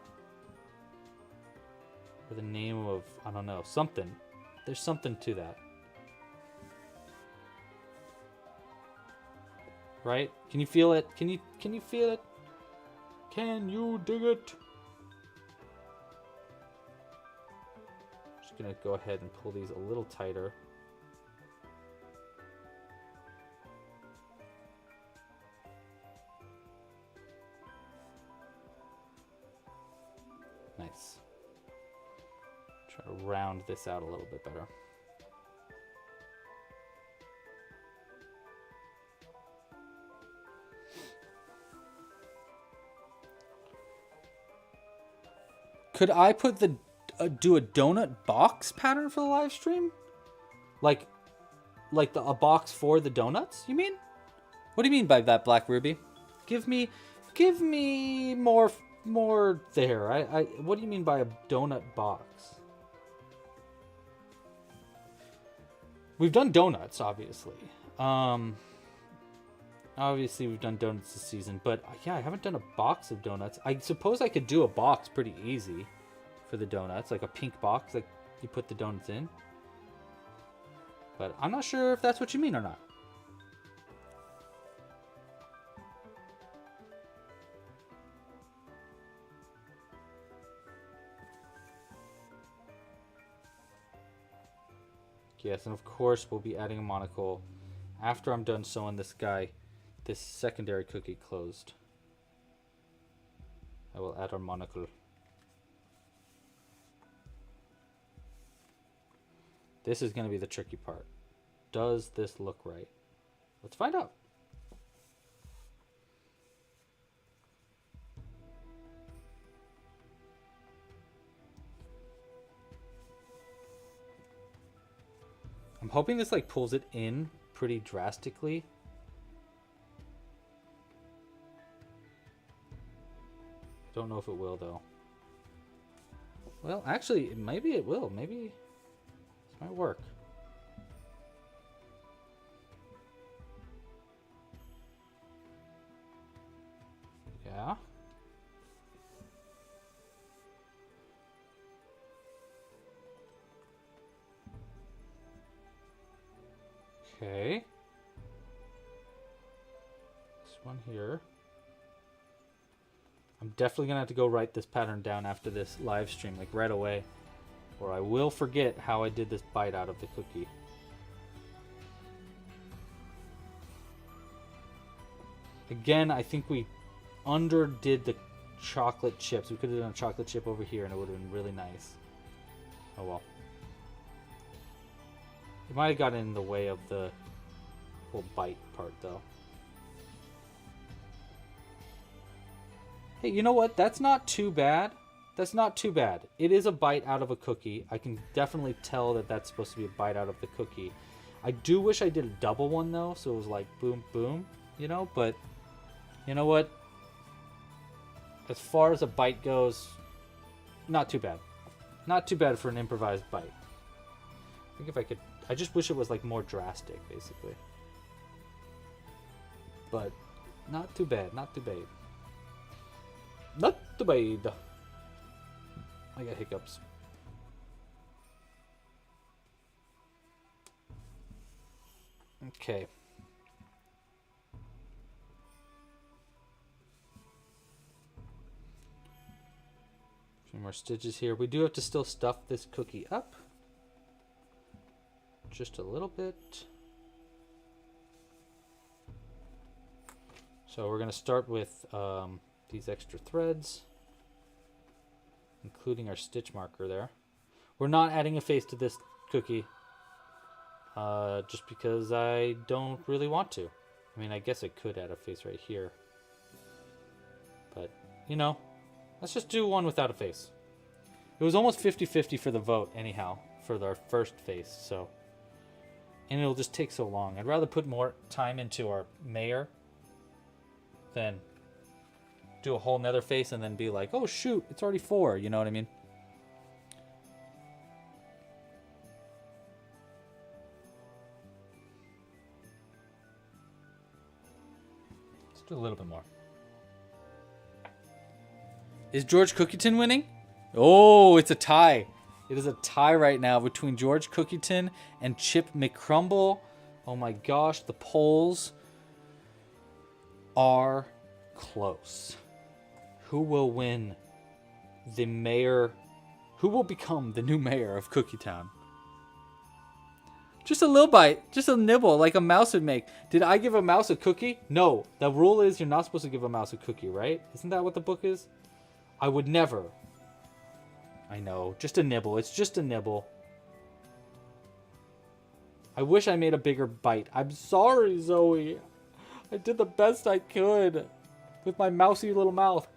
Or the name of, I don't know, something. There's something to that. Right? Can you feel it? Can you feel it? Can you dig it? Just gonna go ahead and pull these a little tighter. Nice. Try to round this out a little bit better. Could I put the do a donut box pattern for the live stream? Like a box for the donuts, you mean? What do you mean by that, Black Ruby? Give me more there. I what do you mean by a donut box? We've done donuts, obviously. Obviously we've done donuts this season, but yeah, I haven't done a box of donuts. I suppose I could do a box pretty easy for the donuts, like a pink box, like you put the donuts in. But I'm not sure if that's what you mean or not. Yes, and of course we'll be adding a monocle after I'm done sewing this secondary cookie closed. I will add our monocle. This is going to be the tricky part. Does this look right? Let's find out. I'm hoping this like pulls it in pretty drastically. I don't know if it will though. Well, actually, maybe it will. Maybe this might work. Yeah. Okay. This one here. I'm definitely gonna have to go write this pattern down after this live stream, like right away, or I will forget how I did this bite out of the cookie. Again, I think we underdid the chocolate chips. We could have done a chocolate chip over here and it would have been really nice. Oh well. It might have gotten in the way of the whole bite part though. Hey, you know what? That's not too bad. That's not too bad. It is a bite out of a cookie. I can definitely tell that that's supposed to be a bite out of the cookie. I do wish I did a double one though, so it was like boom, boom, you know, but you know what? As far as a bite goes, not too bad. Not too bad for an improvised bite. I think if I could, I just wish it was like more drastic, basically. But not too bad, not too bad. Not too bad. I got hiccups. Okay. A few more stitches here. We do have to still stuff this cookie up. Just a little bit. So we're going to start with these extra threads, including our stitch marker there. We're not adding a face to this cookie just because I don't really want to. I mean, I guess I could add a face right here. But, you know, let's just do one without a face. It was almost 50-50 for the vote anyhow, for our first face, so. And it'll just take so long. I'd rather put more time into our mayor than do a whole nother face and then be like, oh shoot, it's already 4, you know what I mean? Let's do a little bit more. Is George Cookieton winning? Oh, it's a tie. It is a tie right now between George Cookieton and Chip McCrumble. Oh my gosh, the polls are close. Who will win the mayor? Who will become the new mayor of Cookie Town? Just a little bite, just a nibble, like a mouse would make. Did I give a mouse a cookie? No. The rule is you're not supposed to give a mouse a cookie, right? Isn't that what the book is? I would never. I know, just a nibble. It's just a nibble. I wish I made a bigger bite. I'm sorry, Zoe. I did the best I could with my mousy little mouth.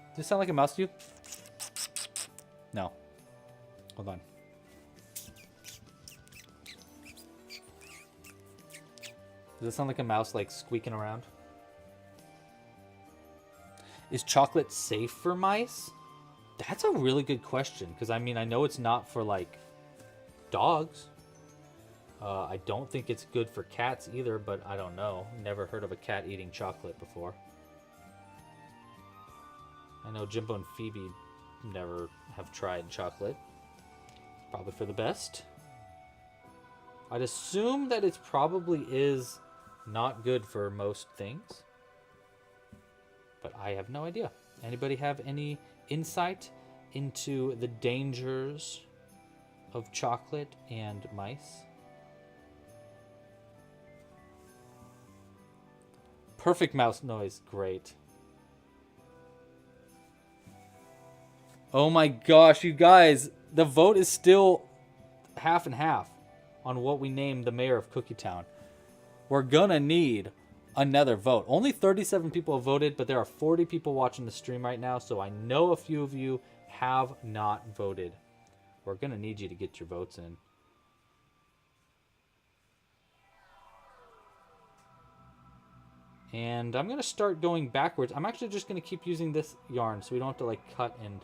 Does this sound like a mouse to you? No. Hold on. Does it sound like a mouse like squeaking around? Is chocolate safe for mice? That's a really good question. Because I mean, I know it's not for like dogs. I don't think it's good for cats either, but I don't know. Never heard of a cat eating chocolate before. I know Jimbo and Phoebe never have tried chocolate. Probably for the best. I'd assume that it probably is not good for most things. But I have no idea. Anybody have any insight into the dangers of chocolate and mice? Perfect mouse noise. Great. Oh my gosh, you guys. The vote is still half and half on what we name the mayor of Cookie Town. We're gonna need another vote. Only 37 people have voted, but there are 40 people watching the stream right now, so I know a few of you have not voted. We're gonna need you to get your votes in. And I'm gonna start going backwards. I'm actually just gonna keep using this yarn so we don't have to like cut and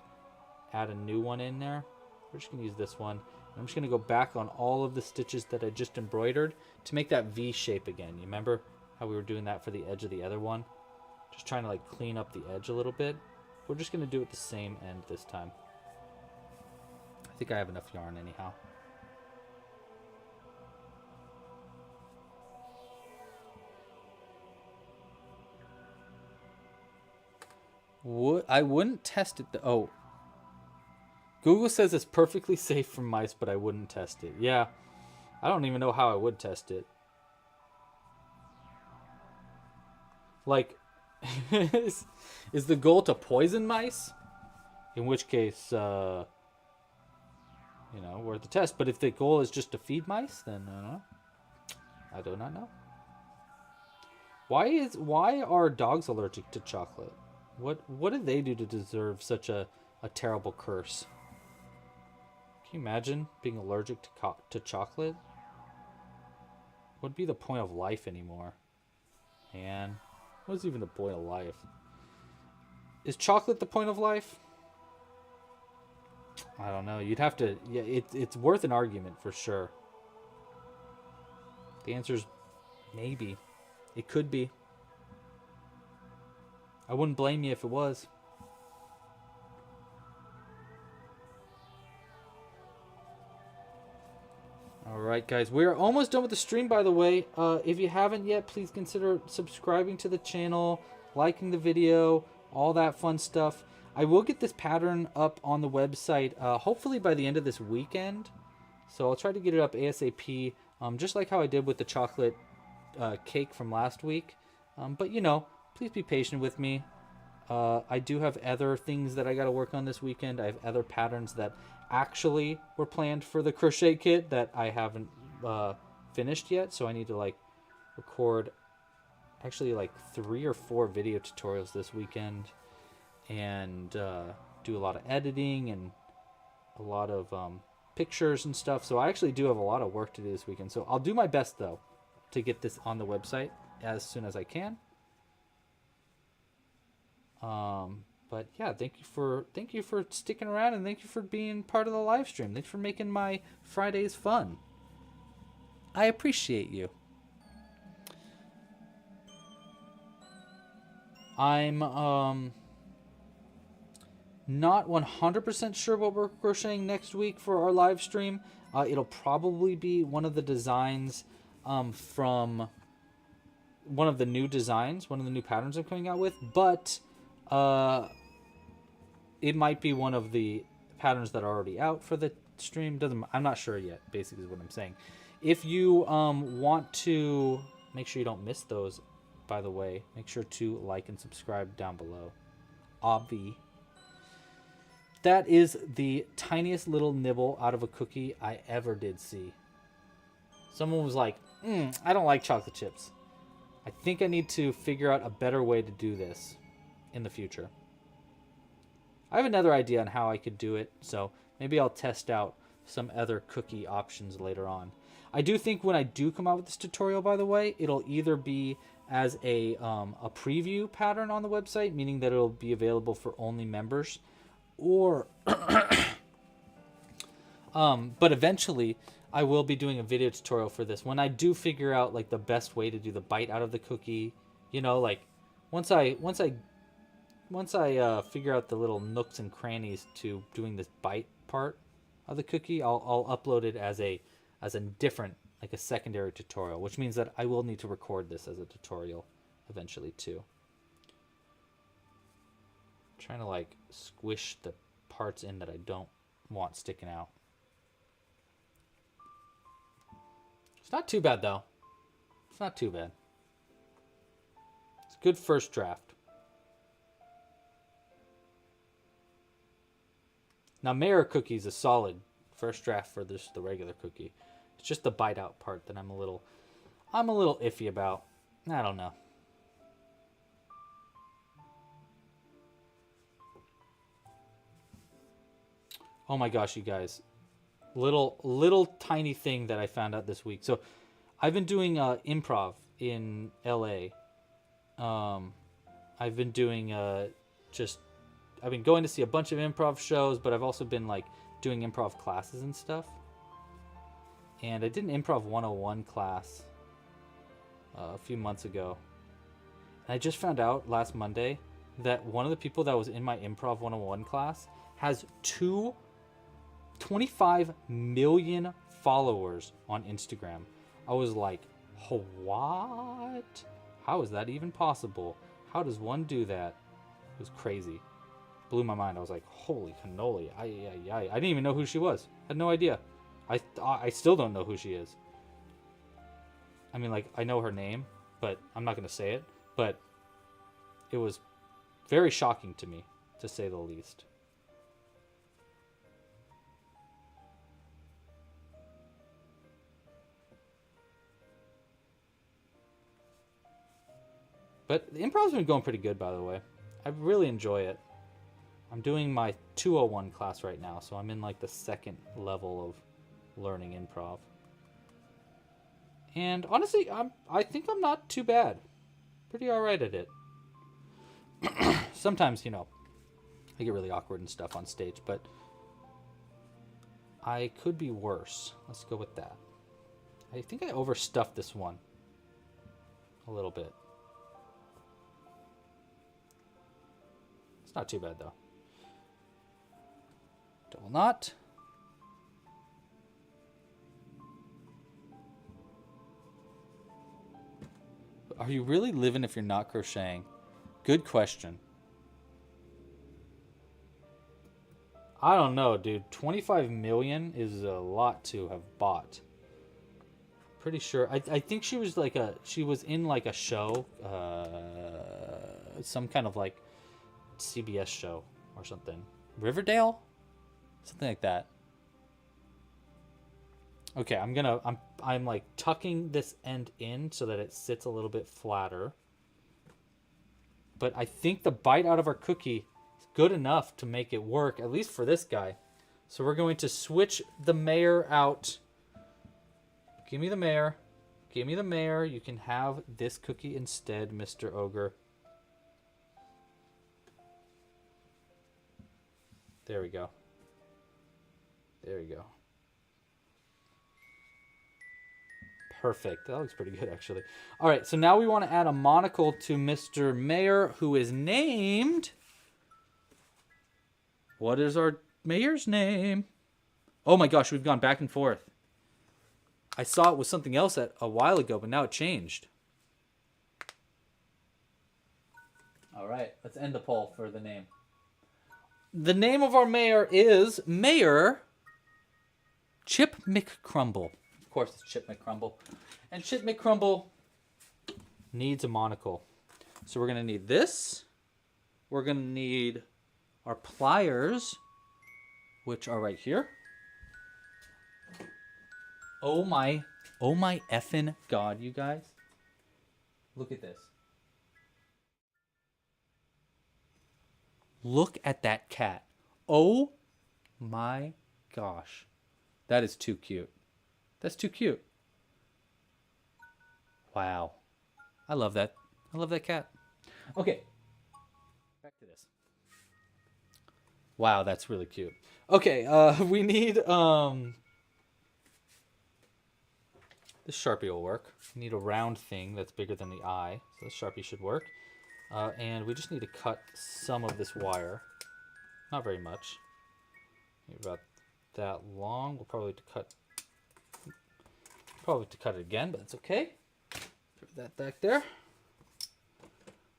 add a new one in there. We're just gonna use this one. I'm just gonna go back on all of the stitches that I just embroidered to make that V shape again. You remember how we were doing that for the edge of the other one? Just trying to like clean up the edge a little bit. We're just gonna do it the same end this time. I think I have enough yarn anyhow. I wouldn't test it. Oh. Google says it's perfectly safe for mice, but I wouldn't test it. Yeah. I don't even know how I would test it. Like, is the goal to poison mice? In which case, you know, worth the test. But if the goal is just to feed mice, then I do not know. Why are dogs allergic to chocolate? What did they do to deserve such a terrible curse? Can you imagine being allergic to chocolate? What would be the point of life anymore? Man, what is even the point of life? Is chocolate the point of life? I don't know. You'd have to... Yeah, it's worth an argument for sure. The answer is maybe. It could be. I wouldn't blame you if it was. Alright guys, we're almost done with the stream, by the way. If you haven't yet, please consider subscribing to the channel, liking the video, all that fun stuff. I will get this pattern up on the website hopefully by the end of this weekend. So I'll try to get it up ASAP, just like how I did with the chocolate cake from last week. But you know, please be patient with me. I do have other things that I got to work on this weekend. I have other patterns that actually were planned for the crochet kit that I haven't finished yet. So I need to like record actually like 3 or 4 video tutorials this weekend and do a lot of editing and a lot of pictures and stuff. So I actually do have a lot of work to do this weekend. So I'll do my best though to get this on the website as soon as I can. But yeah, thank you for sticking around, and thank you for being part of the live stream. Thanks for making my Fridays fun. I appreciate you. I'm not 100% sure what we're crocheting next week for our live stream. It'll probably be one of the designs from one of the new designs, one of the new patterns I'm coming out with, but it might be one of the patterns that are already out for the stream. I'm not sure yet, basically is what I'm saying. If you want to make sure you don't miss those, by the way, make sure to like and subscribe down below. Obvi. That is the tiniest little nibble out of a cookie I ever did see. Someone was like, I don't like chocolate chips. I think I need to figure out a better way to do this in the future. I have another idea on how I could do it, so maybe I'll test out some other cookie options later on. I do think when I do come out with this tutorial, by the way, it'll either be as a preview pattern on the website, meaning that it'll be available for only members, or but eventually I will be doing a video tutorial for this when I do figure out like the best way to do the bite out of the cookie. You know, like once I figure out the little nooks and crannies to doing this bite part of the cookie, I'll upload it as a different, like a secondary tutorial, which means that I will need to record this as a tutorial eventually too. I'm trying to like squish the parts in that I don't want sticking out. It's not too bad though. It's not too bad. It's a good first draft. Now, Mayor cookie is a solid first draft for the regular cookie. It's just the bite out part that I'm a little iffy about. I don't know. Oh my gosh, you guys. Little tiny thing that I found out this week. So I've been doing improv in LA. I've been doing I've been going to see a bunch of improv shows, but I've also been like doing improv classes and stuff. And I did an improv 101 class a few months ago. And I just found out last Monday that one of the people that was in my improv 101 class has 25 million followers on Instagram. I was like, what? How is that even possible? How does one do that? It was crazy. Blew my mind. I was like, holy cannoli. I didn't even know who she was. I had no idea. I still don't know who she is. I mean, like, I know her name, but I'm not going to say it. But it was very shocking to me, to say the least. But the improv's been going pretty good, by the way. I really enjoy it. I'm doing my 201 class right now, so I'm in like the second level of learning improv. And honestly, I think I'm not too bad. Pretty alright at it. Sometimes, you know, I get really awkward and stuff on stage, but I could be worse. Let's go with that. I think I overstuffed this one a little bit. It's not too bad though. Double knot. Are you really living if you're not crocheting? Good question. I don't know, dude. 25 million is a lot to have bought. Pretty sure. I think she was like she was in like a show, some kind of like CBS show or something. Riverdale? Something like that. Okay, I'm like tucking this end in so that it sits a little bit flatter. But I think the bite out of our cookie is good enough to make it work, at least for this guy. So we're going to switch the mayor out. Give me the mayor. Give me the mayor. You can have this cookie instead, Mr. Ogre. There we go. There we go. Perfect. That looks pretty good, actually. All right, so now we want to add a monocle to Mr. Mayor, who is named... What is our mayor's name? Oh my gosh, we've gone back and forth. I saw it was something else a while ago, but now it changed. right, let's end the poll for the name. The name of our mayor is Mayor Chip McCrumble. Of course, it's Chip McCrumble. And Chip McCrumble needs a monocle. So we're going to need this. We're going to need our pliers, which are right here. Oh my effing God, you guys. Look at this. Look at that cat. Oh my gosh. That is too cute. That's too cute. Wow. I love that. I love that cat. Okay. Back to this. Wow, that's really cute. Okay, we need this Sharpie will work. We need a round thing that's bigger than the eye. So this Sharpie should work. And we just need to cut some of this wire. Not very much. Maybe about that long. We'll probably have to cut it again, but it's okay. Throw that back there.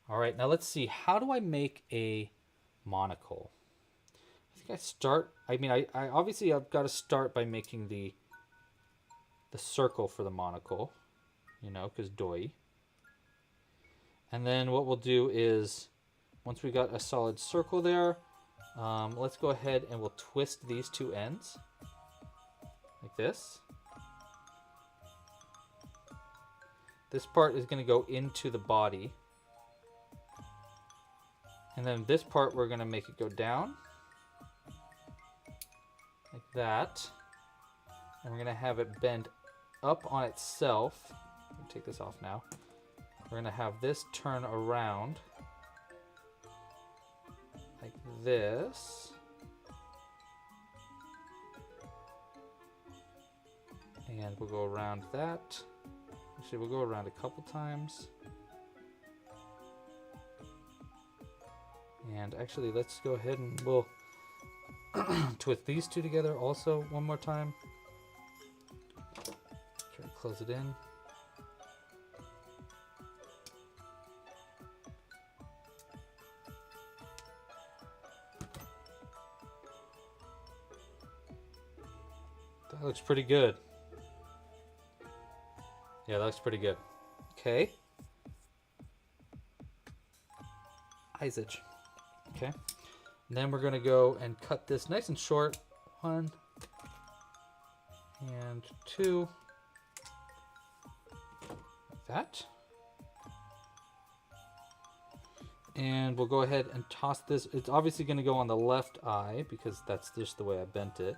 All right, now let's see. How do I make a monocle? I think I start. I mean, I obviously I've got to start by making the circle for the monocle, you know, because doi. And then what we'll do is, once we got a solid circle there, let's go ahead and we'll twist these two ends like this. This part is going to go into the body. And then this part, we're going to make it go down like that. And we're going to have it bend up on itself. Let me take this off now. We're going to have this turn around like this. And we'll go around that. Actually, we'll go around a couple times. And actually, let's go ahead and we'll twist these two together also one more time. Try to close it in. That looks pretty good. Yeah, that looks pretty good. Okay. Eyes itch. Okay. And then we're going to go and cut this nice and short. 1 and 2. Like that. And we'll go ahead and toss this. It's obviously going to go on the left eye because that's just the way I bent it.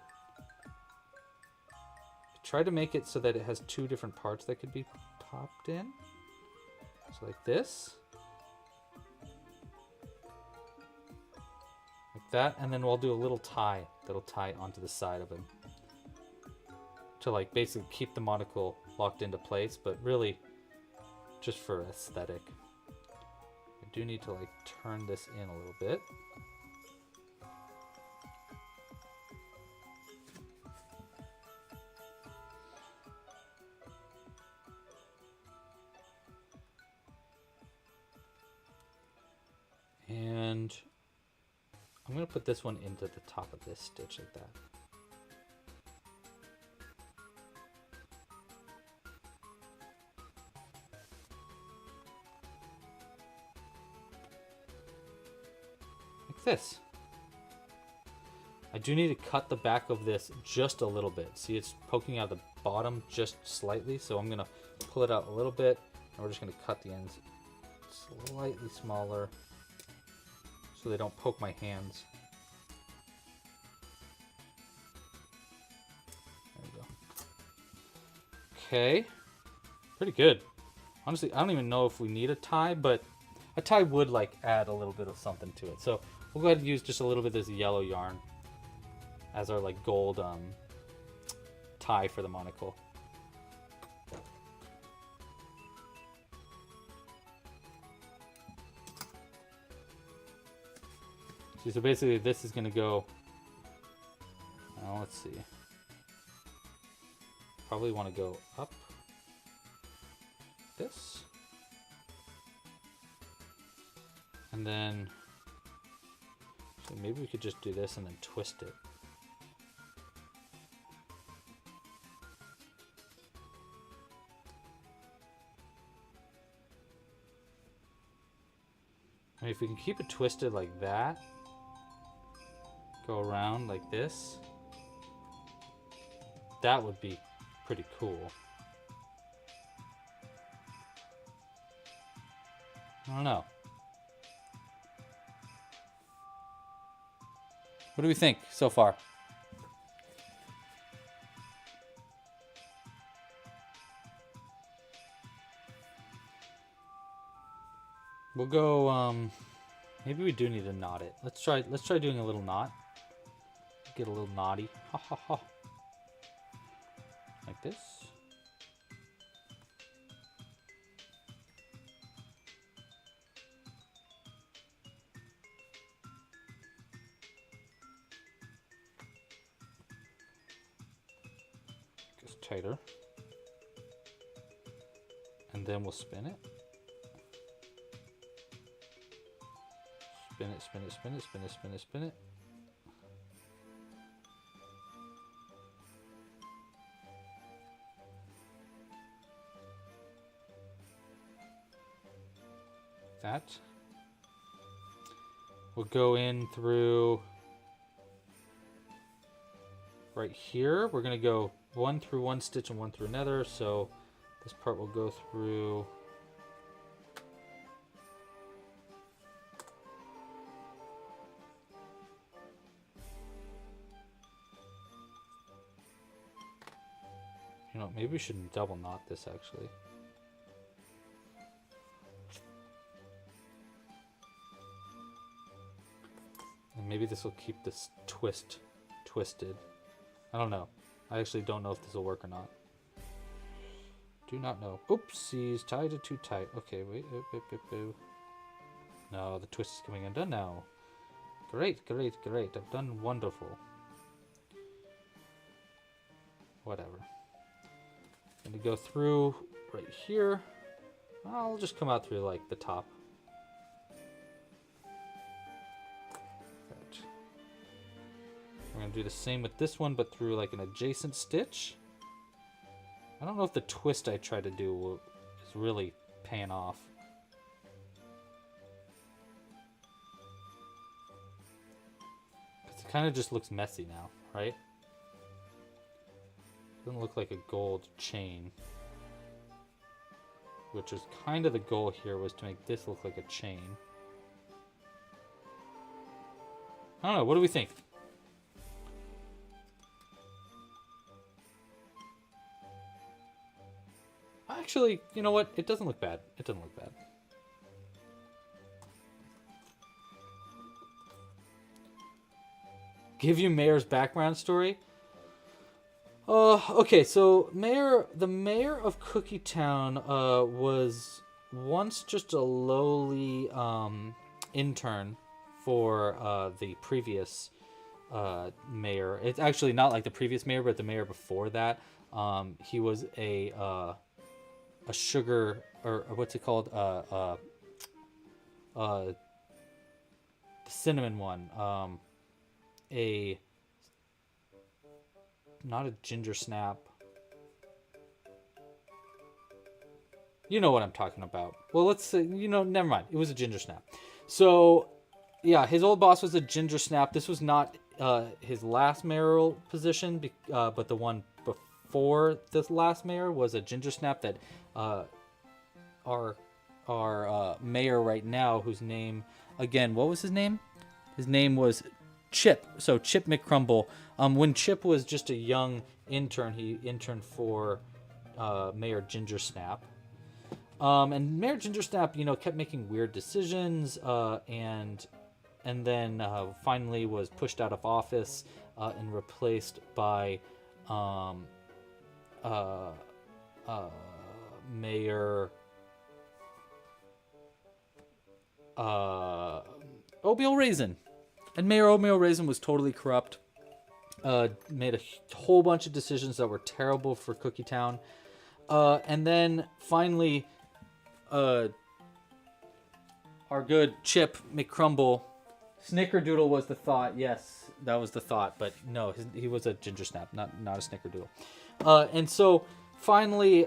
Try to make it so that it has two different parts that could be popped in. So like this. Like that. And then we'll do a little tie that'll tie onto the side of him. To like basically keep the monocle locked into place, but really just for aesthetic. I do need to like turn this in a little bit. And I'm going to put this one into the top of this stitch like that. Like this. I do need to cut the back of this just a little bit. See, it's poking out the bottom just slightly, so I'm going to pull it out a little bit, and we're just going to cut the ends slightly smaller, so they don't poke my hands. There we go. Okay. Pretty good. Honestly, I don't even know if we need a tie, but a tie would like add a little bit of something to it. So we'll go ahead and use just a little bit of this yellow yarn as our like gold tie for the monocle. See, so basically this is going to go, let's see, probably want to go up this, And then, so maybe we could just do this and then twist it. I mean, if we can keep it twisted like that, go around like this, that would be pretty cool. I don't know. What do we think so far? We'll go, maybe we do need to knot it. Let's try doing a little knot. Get a little knotty. Ha ha ha. Like this. Just tighter. And then we'll spin it. Spin it, spin it, spin it, spin it, spin it, spin it. That. We'll go in through right here. We're going to go one through one stitch and one through another. So this part will go through maybe we should double knot this actually. And maybe this will keep this twisted. I don't know. I actually don't know if this will work or not. Do not know. Oopsies, tied it too tight. Okay, wait. No, the twist is coming undone now. Great, great, great. I've done wonderful. Whatever. I'm gonna go through right here. I'll just come out through like the top. Right. We're gonna do the same with this one, but through like an adjacent stitch. I don't know if the twist I try to do is really paying off. It kind of just looks messy now, right? Doesn't look like a gold chain, which is kind of the goal here, was to make this look like a chain. I don't know, what do we think? Actually, you know what? It doesn't look bad. It doesn't look bad. Give you Mayor's background story? Okay, so the mayor of Cookie Town was once just a lowly intern for the previous mayor. It's actually not like the previous mayor, but the mayor before that. He was a sugar, or what's it called? The cinnamon one. Not a ginger snap. You know what I'm talking about. Well, let's say, never mind. It was a ginger snap. So, yeah, his old boss was a ginger snap. This was not his last mayoral position, but the one before this last mayor was a ginger snap that our mayor right now, whose name, again, what was his name? His name was Chip. So Chip McCrumble. When Chip was just a young intern, he interned for Mayor Ginger Snap. And Mayor Ginger Snap, kept making weird decisions, and then finally was pushed out of office and replaced by Mayor Oatmeal Raisin. And Mayor Oatmeal Raisin was totally corrupt. Made a whole bunch of decisions that were terrible for Cookie Town. And then finally, our good Chip McCrumble. Snickerdoodle was the thought. Yes, that was the thought. But no, he was a ginger snap, not a snickerdoodle. And so finally,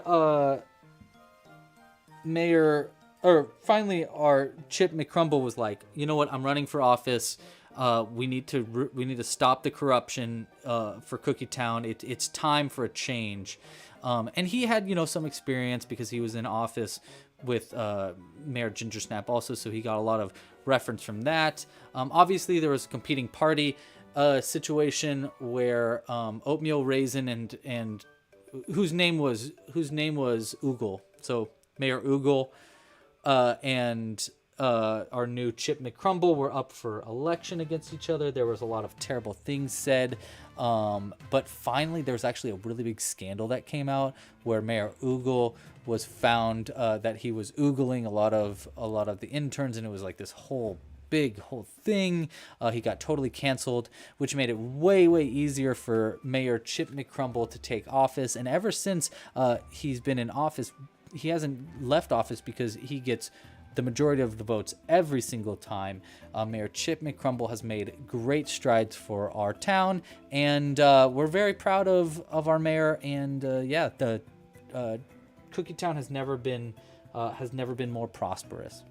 finally, our Chip McCrumble was like, you know what? I'm running for office. We need to stop the corruption for Cookie Town. It's time for a change. And he had, some experience because he was in office with Mayor Gingersnap also, so he got a lot of reference from that. Obviously, there was a competing party situation where Oatmeal Raisin and whose name was Oogle. So Mayor Oogle and our new Chip McCrumble were up for election against each other. There was a lot of terrible things said. But finally, there was actually a really big scandal that came out where Mayor Oogle was found that he was oogling a lot of the interns, and it was like this whole thing. He got totally canceled, which made it way easier for Mayor Chip McCrumble to take office. And ever since he's been in office, he hasn't left office because he gets the majority of the votes every single time. Mayor Chip McCrumble has made great strides for our town, and we're very proud of our mayor. And the Cookie Town has never been more prosperous.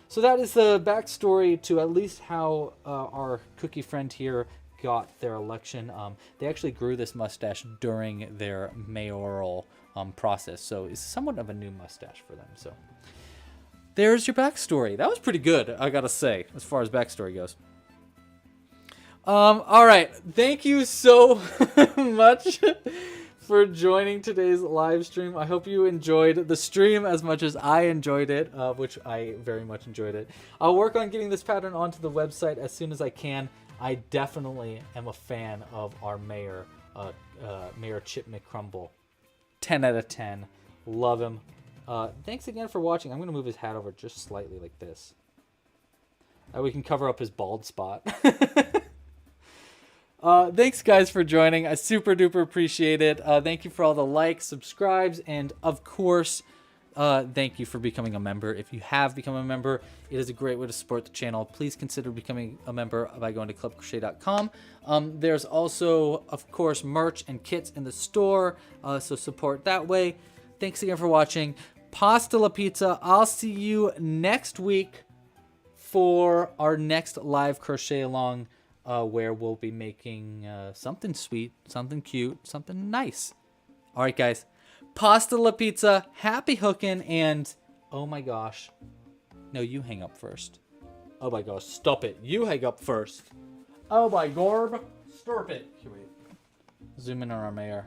So that is the backstory to at least how our cookie friend here got their election. They actually grew this mustache during their mayoral process, so it's somewhat of a new mustache for them. So there's your backstory. That was pretty good, I gotta say, as far as backstory goes. All right. Thank you so much for joining today's live stream. I hope you enjoyed the stream as much as I enjoyed it, which I very much enjoyed it. I'll work on getting this pattern onto the website as soon as I can. I definitely am a fan of our mayor, Mayor Chip McCrumble. 10 out of 10. Love him. Thanks again for watching. I'm going to move his hat over just slightly like this. That we can cover up his bald spot. Thanks, guys, for joining. I super duper appreciate it. Thank you for all the likes, subscribes, and of course, thank you for becoming a member. If you have become a member, it is a great way to support the channel. Please consider becoming a member by going to clubcrochet.com. There's also, of course, merch and kits in the store, so support that way. Thanks again for watching. Pasta la pizza. I'll see you next week for our next live crochet along, where we'll be making something sweet, something cute, something nice. All right, guys. Pasta la pizza. Happy hooking, and oh my gosh. No, you hang up first. Oh my gosh, stop it. You hang up first. Oh my gorb. Stop it. Here, wait. Zoom in on our mayor.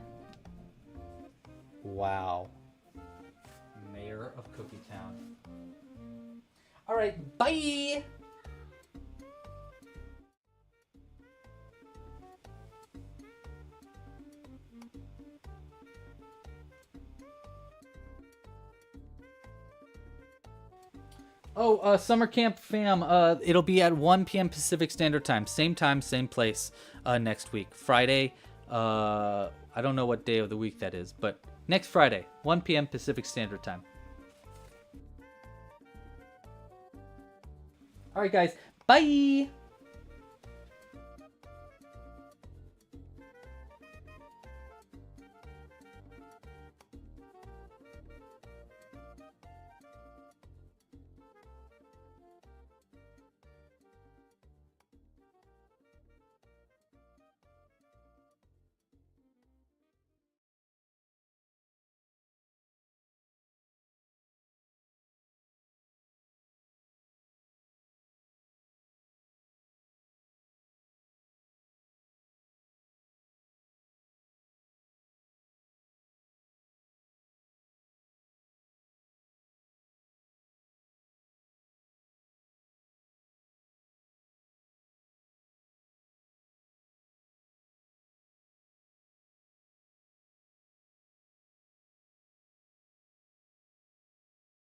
Wow. Mayor of Cookie Town. All right, bye. Oh, summer camp fam, it'll be at 1 p.m. Pacific Standard Time, same place, next week. Friday, I don't know what day of the week that is, but next Friday, 1 p.m. Pacific Standard Time. All right, guys, bye!